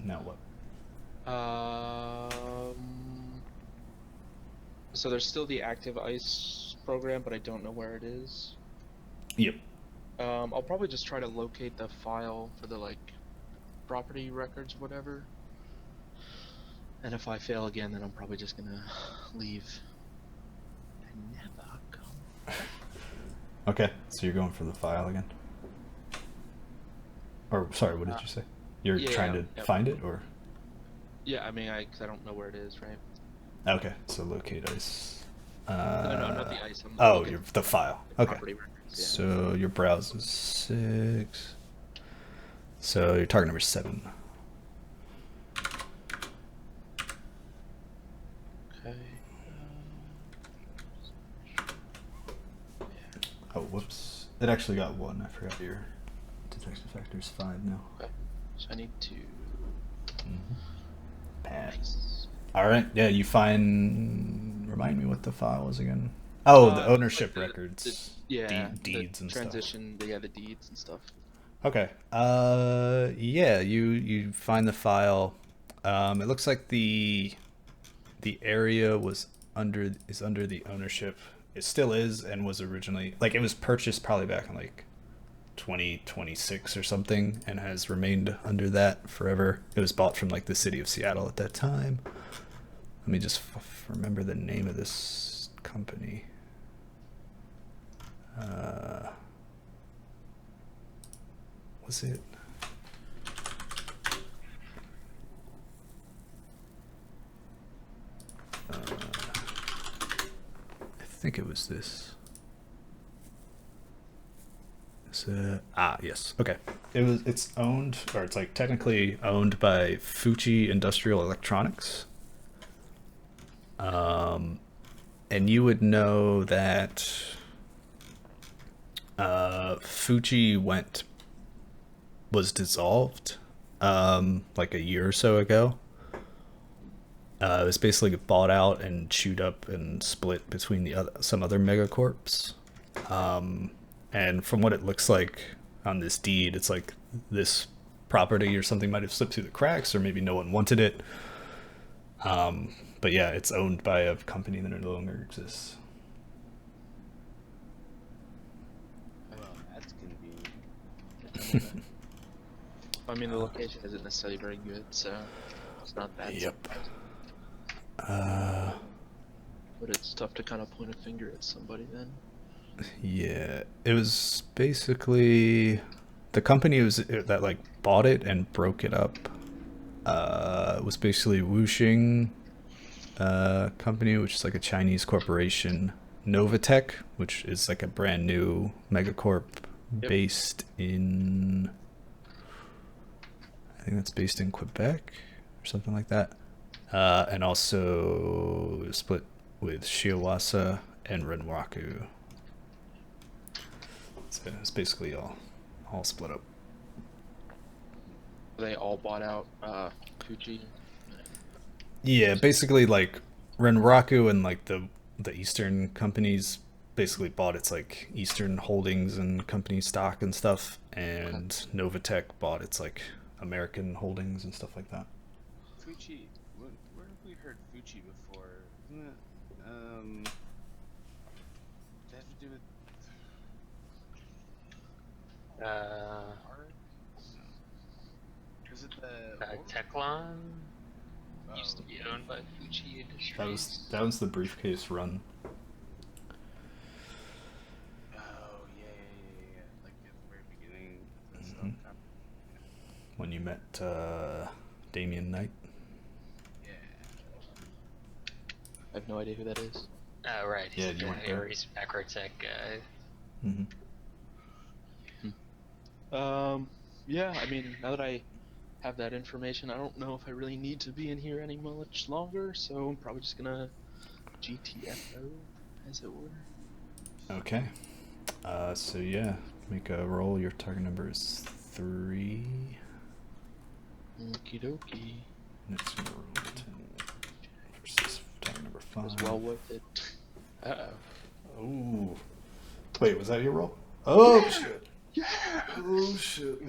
Now what? So there's still the active ICE program, but I don't know where it is. Yep. I'll probably just try to locate the file for the like property records, whatever. And if I fail again, then I'm probably just gonna leave. And never come. Okay, so you're going for the file again. Or sorry, what did you say? You're trying to find it, or? Yeah, I mean, cause I don't know where it is, right? Okay, so locate ICE. No, not the ICE. You're the file. Okay. Property records, yeah. So your browse is 6. So your target number is 7. Okay. Oh, whoops. It actually got 1. I forgot your detection factor is 5 now. Okay. So I need to. Pass. All right. Yeah, you find. Remind me what the file was again. Oh, the ownership like records. Deeds and transition, stuff. Yeah, the deeds and stuff. Okay. Yeah, you find the file. It looks like the area is under the ownership. It still is, and was originally like it was purchased probably back in like 2026 or something, and has remained under that forever. It was bought from like the city of Seattle at that time. Let me just remember the name of this company. Was it? I think it was this. Yes. Okay. It's owned, or it's like technically owned by Fuji Industrial Electronics. And you would know that Fuji was dissolved like a year or so ago. It was basically bought out and chewed up and split between some other megacorps. And from what it looks like on this deed, it's like this property or something might have slipped through the cracks, or maybe no one wanted it. But yeah, it's owned by a company that no longer exists. Oh, that's convenient. I mean, the location isn't necessarily very good, so it's not bad. Yep. But it's tough to kind of point a finger at somebody then. Yeah, it was basically the company that like bought it and broke it up. It was basically Wuxing company, which is like a Chinese corporation. Novatech, which is like a brand new megacorp based in, I think that's based in Quebec or something like that. And also split with Shiawase and Renwaku. So it's basically all split up. They all bought out Fuji. Yeah, basically like Renraku and like the Eastern companies basically bought its like Eastern holdings and company stock and stuff, and Novatech bought its like American holdings and stuff like that. Fuji, where have we heard Fuji before? Isn't it, does it have to do with art? Is it the Techlon Oh. used to be owned by Fuji Industries. That was the briefcase run. Oh yeah. Like at the very beginning. Stuff. When you met Damien Knight. Yeah. I have no idea who that is. Oh, right. He's Yeah, the you went there. Ares Macrotech guy. Mm-hmm. Yeah, I mean, now that I have that information. I don't know if I really need to be in here any much longer, so I'm probably just gonna GTFO, as it were. Okay. So yeah, make a roll. Your target number is 3. Okie dokie. Next gonna roll 10 versus target number 5. It was well worth it. Uh-oh. Ooh. Wait, was that your roll? Oh shit. Yeah! Oh shit.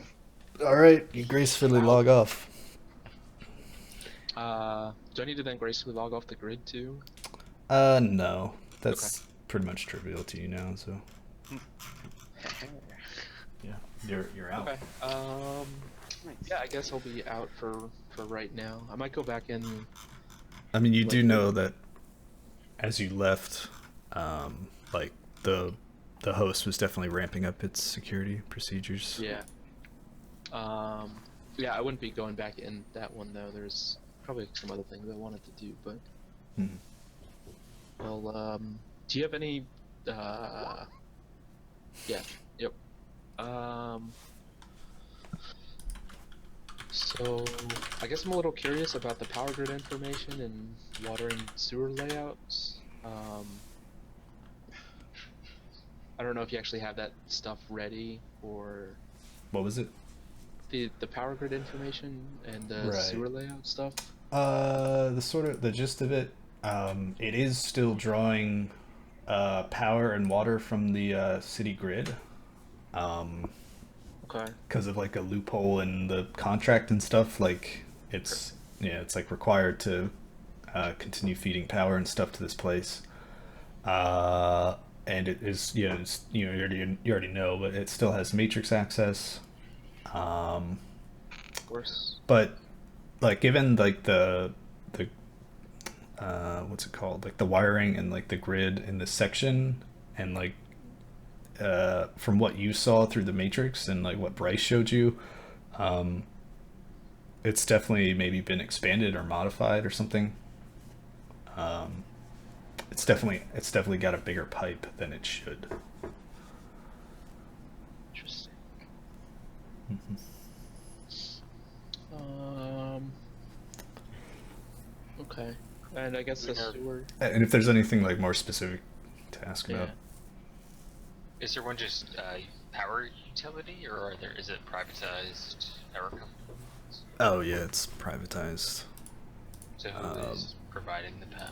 Alright, you gracefully log off. Do I need to then gracefully log off the grid too? No. That's pretty much trivial to you now, so. Yeah, you're out. Okay. Yeah, I guess I'll be out for right now. I might go back in. I mean, you do know that as you left, like the host was definitely ramping up its security procedures. Yeah. Yeah, I wouldn't be going back in that one though. There's probably some other things I wanted to do, but. Well, do you have any? Yeah. Yep. So, I guess I'm a little curious about the power grid information and water and sewer layouts. I don't know if you actually have that stuff ready, or What was it? the power grid information and the Right. sewer layout stuff. The gist of it, it is still drawing power and water from the city grid. Okay. Because of like a loophole in the contract and stuff, like it's like required to continue feeding power and stuff to this place. And it is, it's, you already know, but it still has matrix access. Of course. But like given like the what's it called, like the wiring and like the grid in this section, and like from what you saw through the matrix and like what Bryce showed you, it's definitely maybe been expanded or modified or something. It's definitely got a bigger pipe than it should. Interesting. Mm-hmm. Okay. And I guess the sewer. And if there's anything like more specific to ask about. Is there one just power utility, or is it privatized power companies? Oh yeah, it's privatized. So who is providing the power?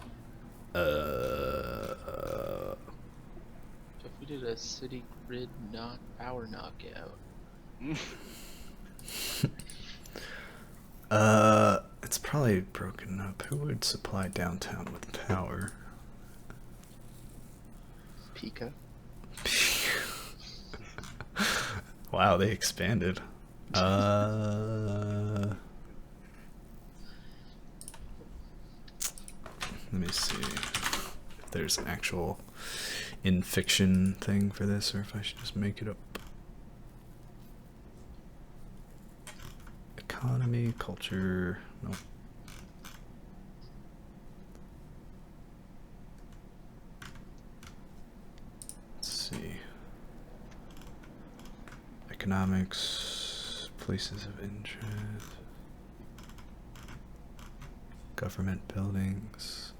So if we did a city grid power knockout. It's probably broken up. Who would supply downtown with power? Pika. Wow, they expanded. Let me see if there's an actual in fiction thing for this, or if I should just make it up. Economy, culture, no. Let's see. Economics, places of interest, government buildings.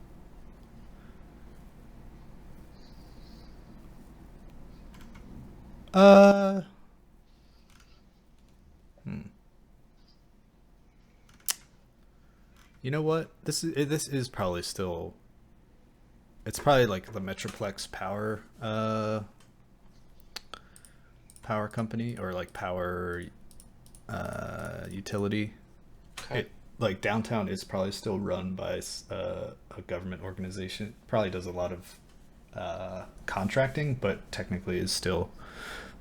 You know what? This is probably still. It's probably like the Metroplex power company, or like power utility. Okay. Like downtown is probably still run by a government organization. It probably does a lot of contracting, but technically is still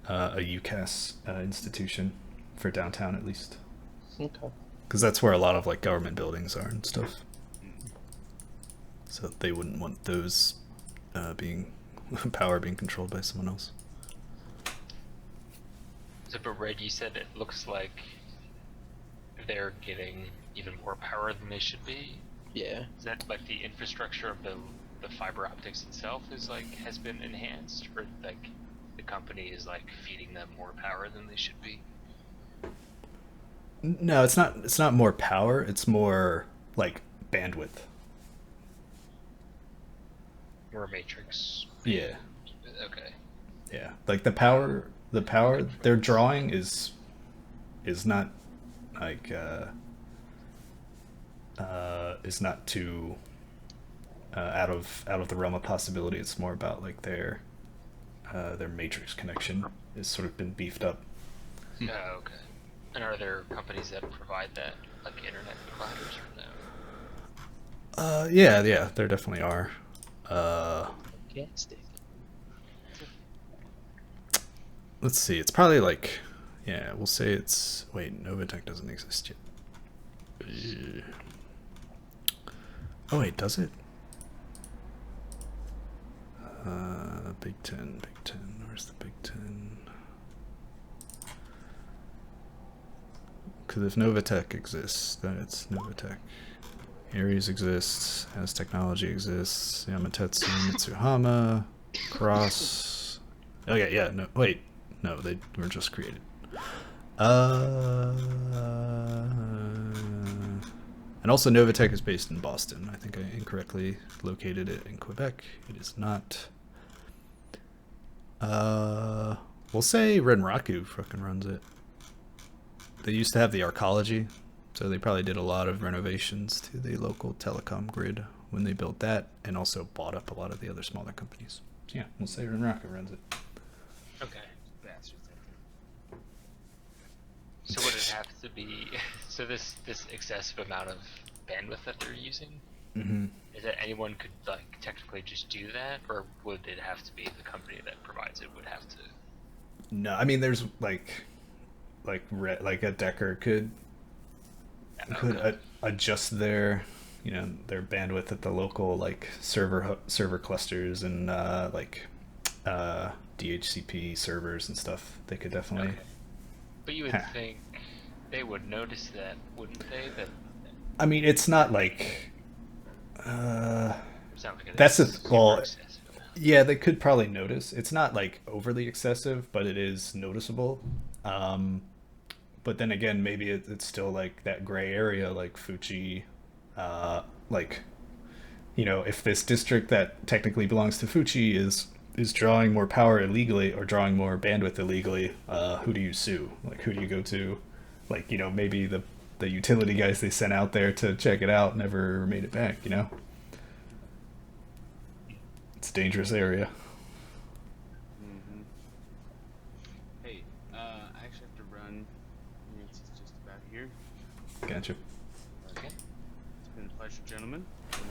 a UCAS institution for downtown, at least. Okay. Because that's where a lot of like government buildings are and stuff. So they wouldn't want those power being controlled by someone else. So, but Red, you said it looks like they're getting even more power than they should be. Yeah. Is that like the infrastructure of the fiber optics itself has been enhanced, or like the company is like feeding them more power than they should be? No, it's not. It's not more power. It's more like bandwidth. Or a matrix? Yeah, Okay. yeah. Like the power they're drawing is not like is not too out of the realm of possibility. It's more about like their matrix connection has sort of been beefed up. Oh, okay. And are there companies that provide that, like internet providers, or no? Yeah, there definitely are. Fantastic. Let's see. It's probably like, yeah, we'll say it's. Wait, Novatech doesn't exist yet. Oh wait, does it? Big Ten. Where's the Big Ten? Because if Novatech exists, then it's Novatech. Ares exists, As Technology exists, Yamatetsu, Mitsuhama, Cross. Okay, yeah, no, wait. No, they were just created. And also Novatech is based in Boston. I think I incorrectly located it in Quebec. It is not. We'll say Renraku fucking runs it. They used to have the Arcology, so they probably did a lot of renovations to the local telecom grid when they built that, and also bought up a lot of the other smaller companies. So yeah, we'll say Renraku runs it. Okay. Bastards. So would it have to be? So this excessive amount of bandwidth that they're using, Mm-hmm. is that anyone could like technically just do that, or would it have to be the company that provides it would have to? No, I mean there's like a Decker could Okay. adjust their their bandwidth at the local like server clusters and DHCP servers and stuff. They could definitely. Okay. But you would think they would notice that, wouldn't they? That I mean, it's not like. it's not like That's it's a super well. excessive. Yeah, they could probably notice. It's not like overly excessive, but it is noticeable. But then again, maybe it's still like that gray area, like Fuji, like, if this district that technically belongs to Fuji is drawing more power illegally or drawing more bandwidth illegally, who do you sue? Like, who do you go to? Like, maybe the utility guys they sent out there to check it out never made it back. It's a dangerous area. Mm-hmm. Hey, I actually have to run. It's just about here. Gotcha. Okay. It's been a pleasure, gentlemen. And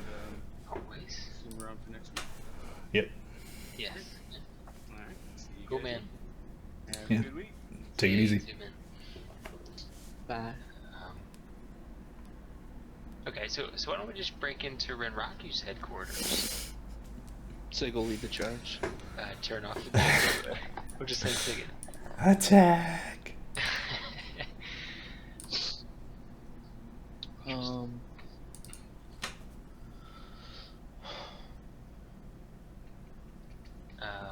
Always. see you around for next week. Yep. Yes. All right. See you Cool, guys. man. Have Yeah. a good week. Take it Yeah, easy. you too, man. Bye. Okay, so why don't we just break into Renraku's headquarters? So go lead the charge. Turn off the video. We'll just send a ticket. Attack.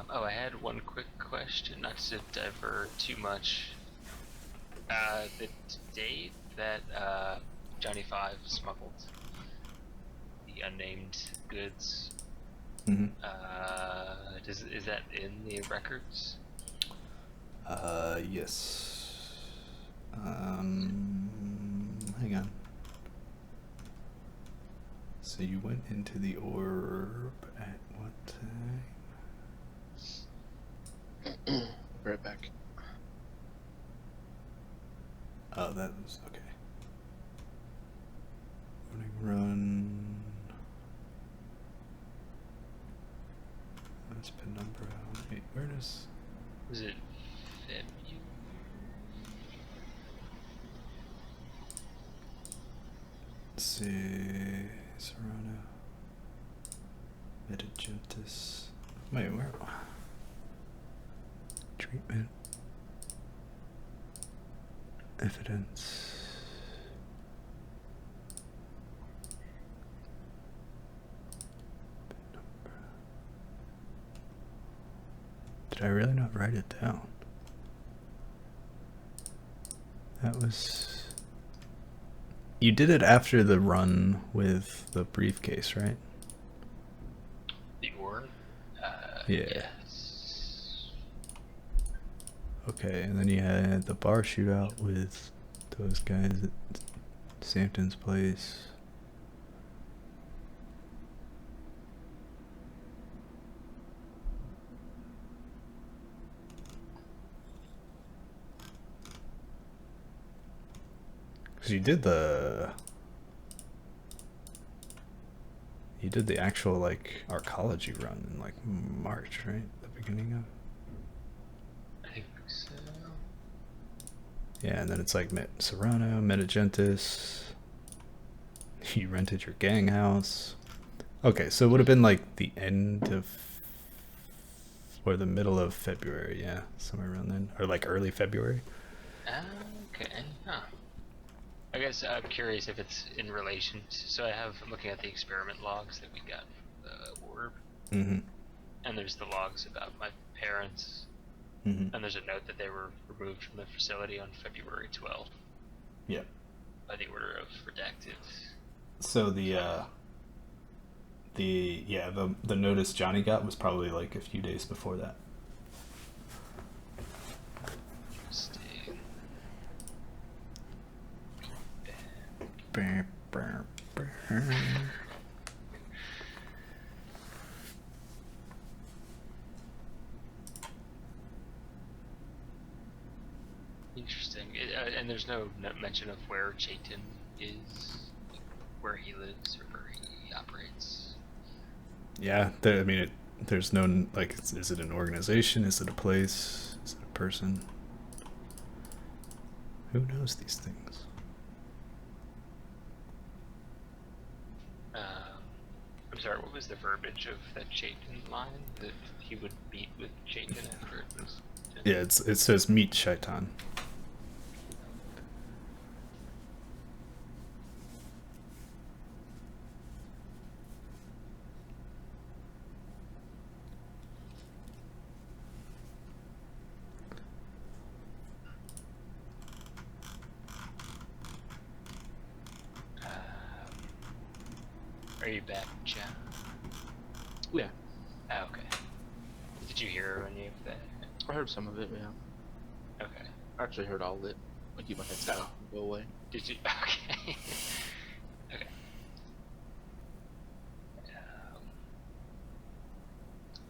Oh, I had one quick question, not to divert too much. The date that Johnny Five smuggled the unnamed goods, Mm-hmm. is that in the records? Yes. Hang on. So you went into the orb at what time? Be right back. Oh, that was okay. Morning run. That's penumbra. Wait, where does? Was it February? Let's see. Serrano. Metagentis. Wait, where? Treatment. Evidence. Did I really not write it down? That was You did it after the run with the briefcase, right? The orb? Yeah. Yes. Okay, and then you had the bar shootout with those guys at Sampton's place. Because you did the actual like arcology run in like March, right? The beginning of. I think so. Yeah, and then it's like Serrano, Metagentis. You rented your gang house. Okay, so it would have been like the end of or the middle of February, yeah, somewhere around then, or like early February. Okay. Huh. I guess I'm curious if it's in relation to, so I'm looking at the experiment logs that we got from the orb, Mm-hmm. and there's the logs about my parents, Mm-hmm. and there's a note that they were removed from the facility on February 12th Yep. by the order of redacted. So the notice Johnny got was probably like a few days before that. Interesting. Interesting. And there's no mention of where Chayton is, like where he lives or where he operates. Yeah, I mean, there's no like, is it an organization? Is it a place? Is it a person? Who knows these things? I'm sorry, what was the verbiage of that Chayton line? That he would meet with Chayton after it was done? Yeah, it says meet Shaitan. Are you back, John? Yeah, Oh, okay. Did you hear any of that? I heard some of it. Yeah, Okay. I actually heard all of it. I keep my head down. Go away. Did you? Okay. Okay.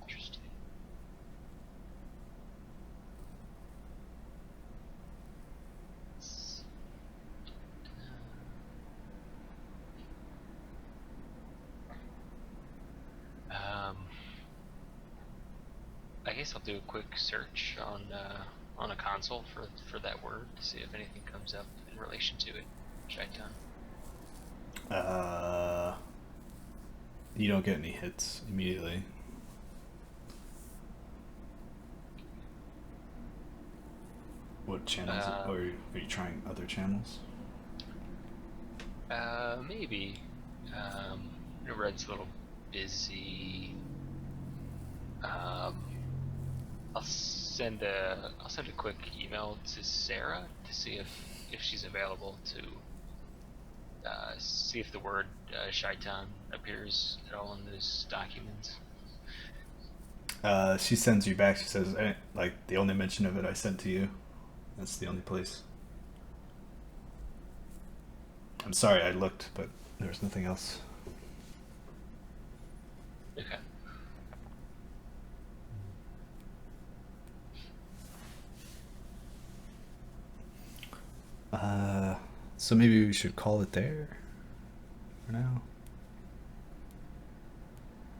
Interesting. I guess I'll do a quick search on a console for that word to see if anything comes up in relation to it. Shaitan. You don't get any hits immediately. What channels? Or are you trying other channels? Maybe. Red's a little busy. I'll send a quick email to Sarah to see if she's available to see if the word Shaitan appears at all in those documents. She sends you back. She says, like, the only mention of it I sent to you. That's the only place. I'm sorry, I looked, but there was nothing else. Okay. So maybe we should call it there for now.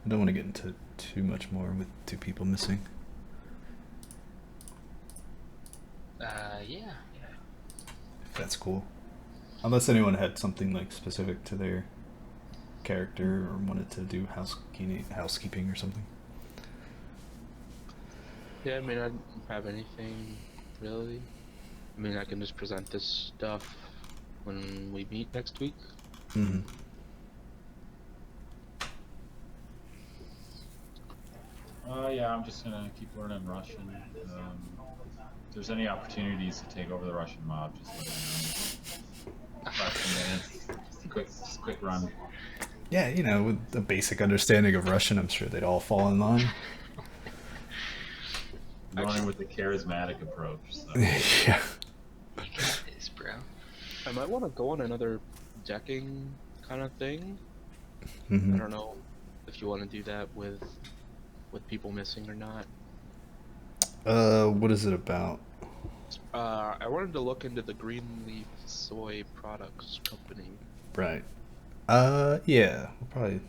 I don't want to get into too much more with 2 people missing. Yeah. If that's cool. Unless anyone had something like specific to their character or wanted to do housekeeping or something. Yeah, I mean, I don't have anything really. I mean, I can just present this stuff when we meet next week. Mm-hmm. Yeah, I'm just gonna keep learning Russian. If there's any opportunities to take over the Russian mob, just let me know. Less than a minute. Quick run. Yeah, you know, with a basic understanding of Russian, I'm sure they'd all fall in line. Going in with the charismatic approach. So. Yeah. You got this, bro. I might want to go on another decking kind of thing. Mhm. I don't know if you want to do that with people missing or not. What is it about? I wanted to look into the Greenleaf Soy Products Company. Right. Yeah, we'll probably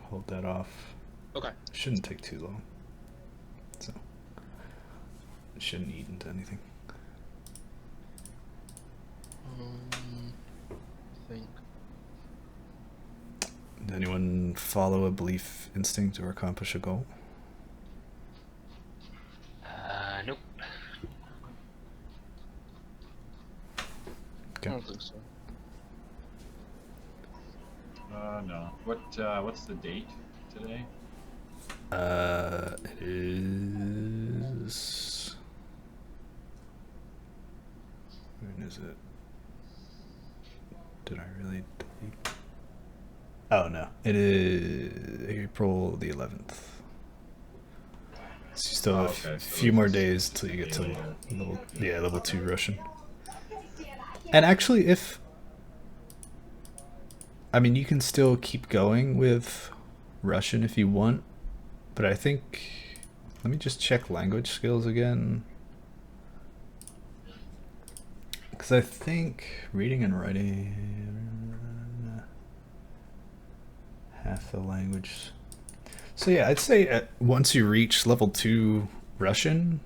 hold that off. Okay. Shouldn't take too long. So, it shouldn't eat into anything. I think. Did anyone follow a belief instinct or accomplish a goal? Nope. I don't think so. No. What's the date today? It is. When is it? Did I really delete? Oh no, it is April the 11th. So you still have okay, a so few more it's days till you get to later. level 2 Russian. And actually, I mean, you can still keep going with Russian if you want, but I think, let me just check language skills again. Because I think reading and writing, half the language. So yeah, I'd say once you reach level 2 Russian,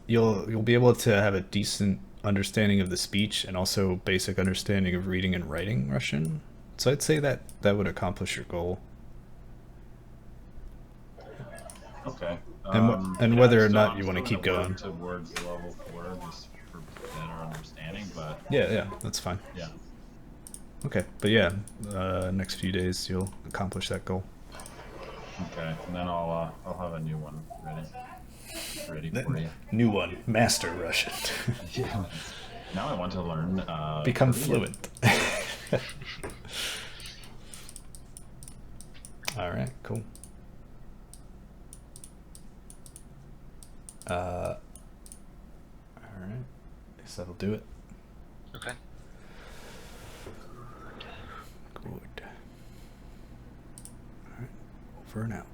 you'll be able to have a decent understanding of the speech and also basic understanding of reading and writing Russian. So I'd say that would accomplish your goal. Okay. And yeah, whether or still- not I'm you want to still keep gonna going. work towards level 4 just for better understanding, but Yeah, that's fine. yeah. Okay, but yeah, next few days you'll accomplish that goal. Okay, and then I'll have a new one ready for you. New one, Master Russian. Yeah. Now I want to learn. Become Korean. fluent. All right, cool. All right, guess that'll do it. Okay. Good. All right, over and out.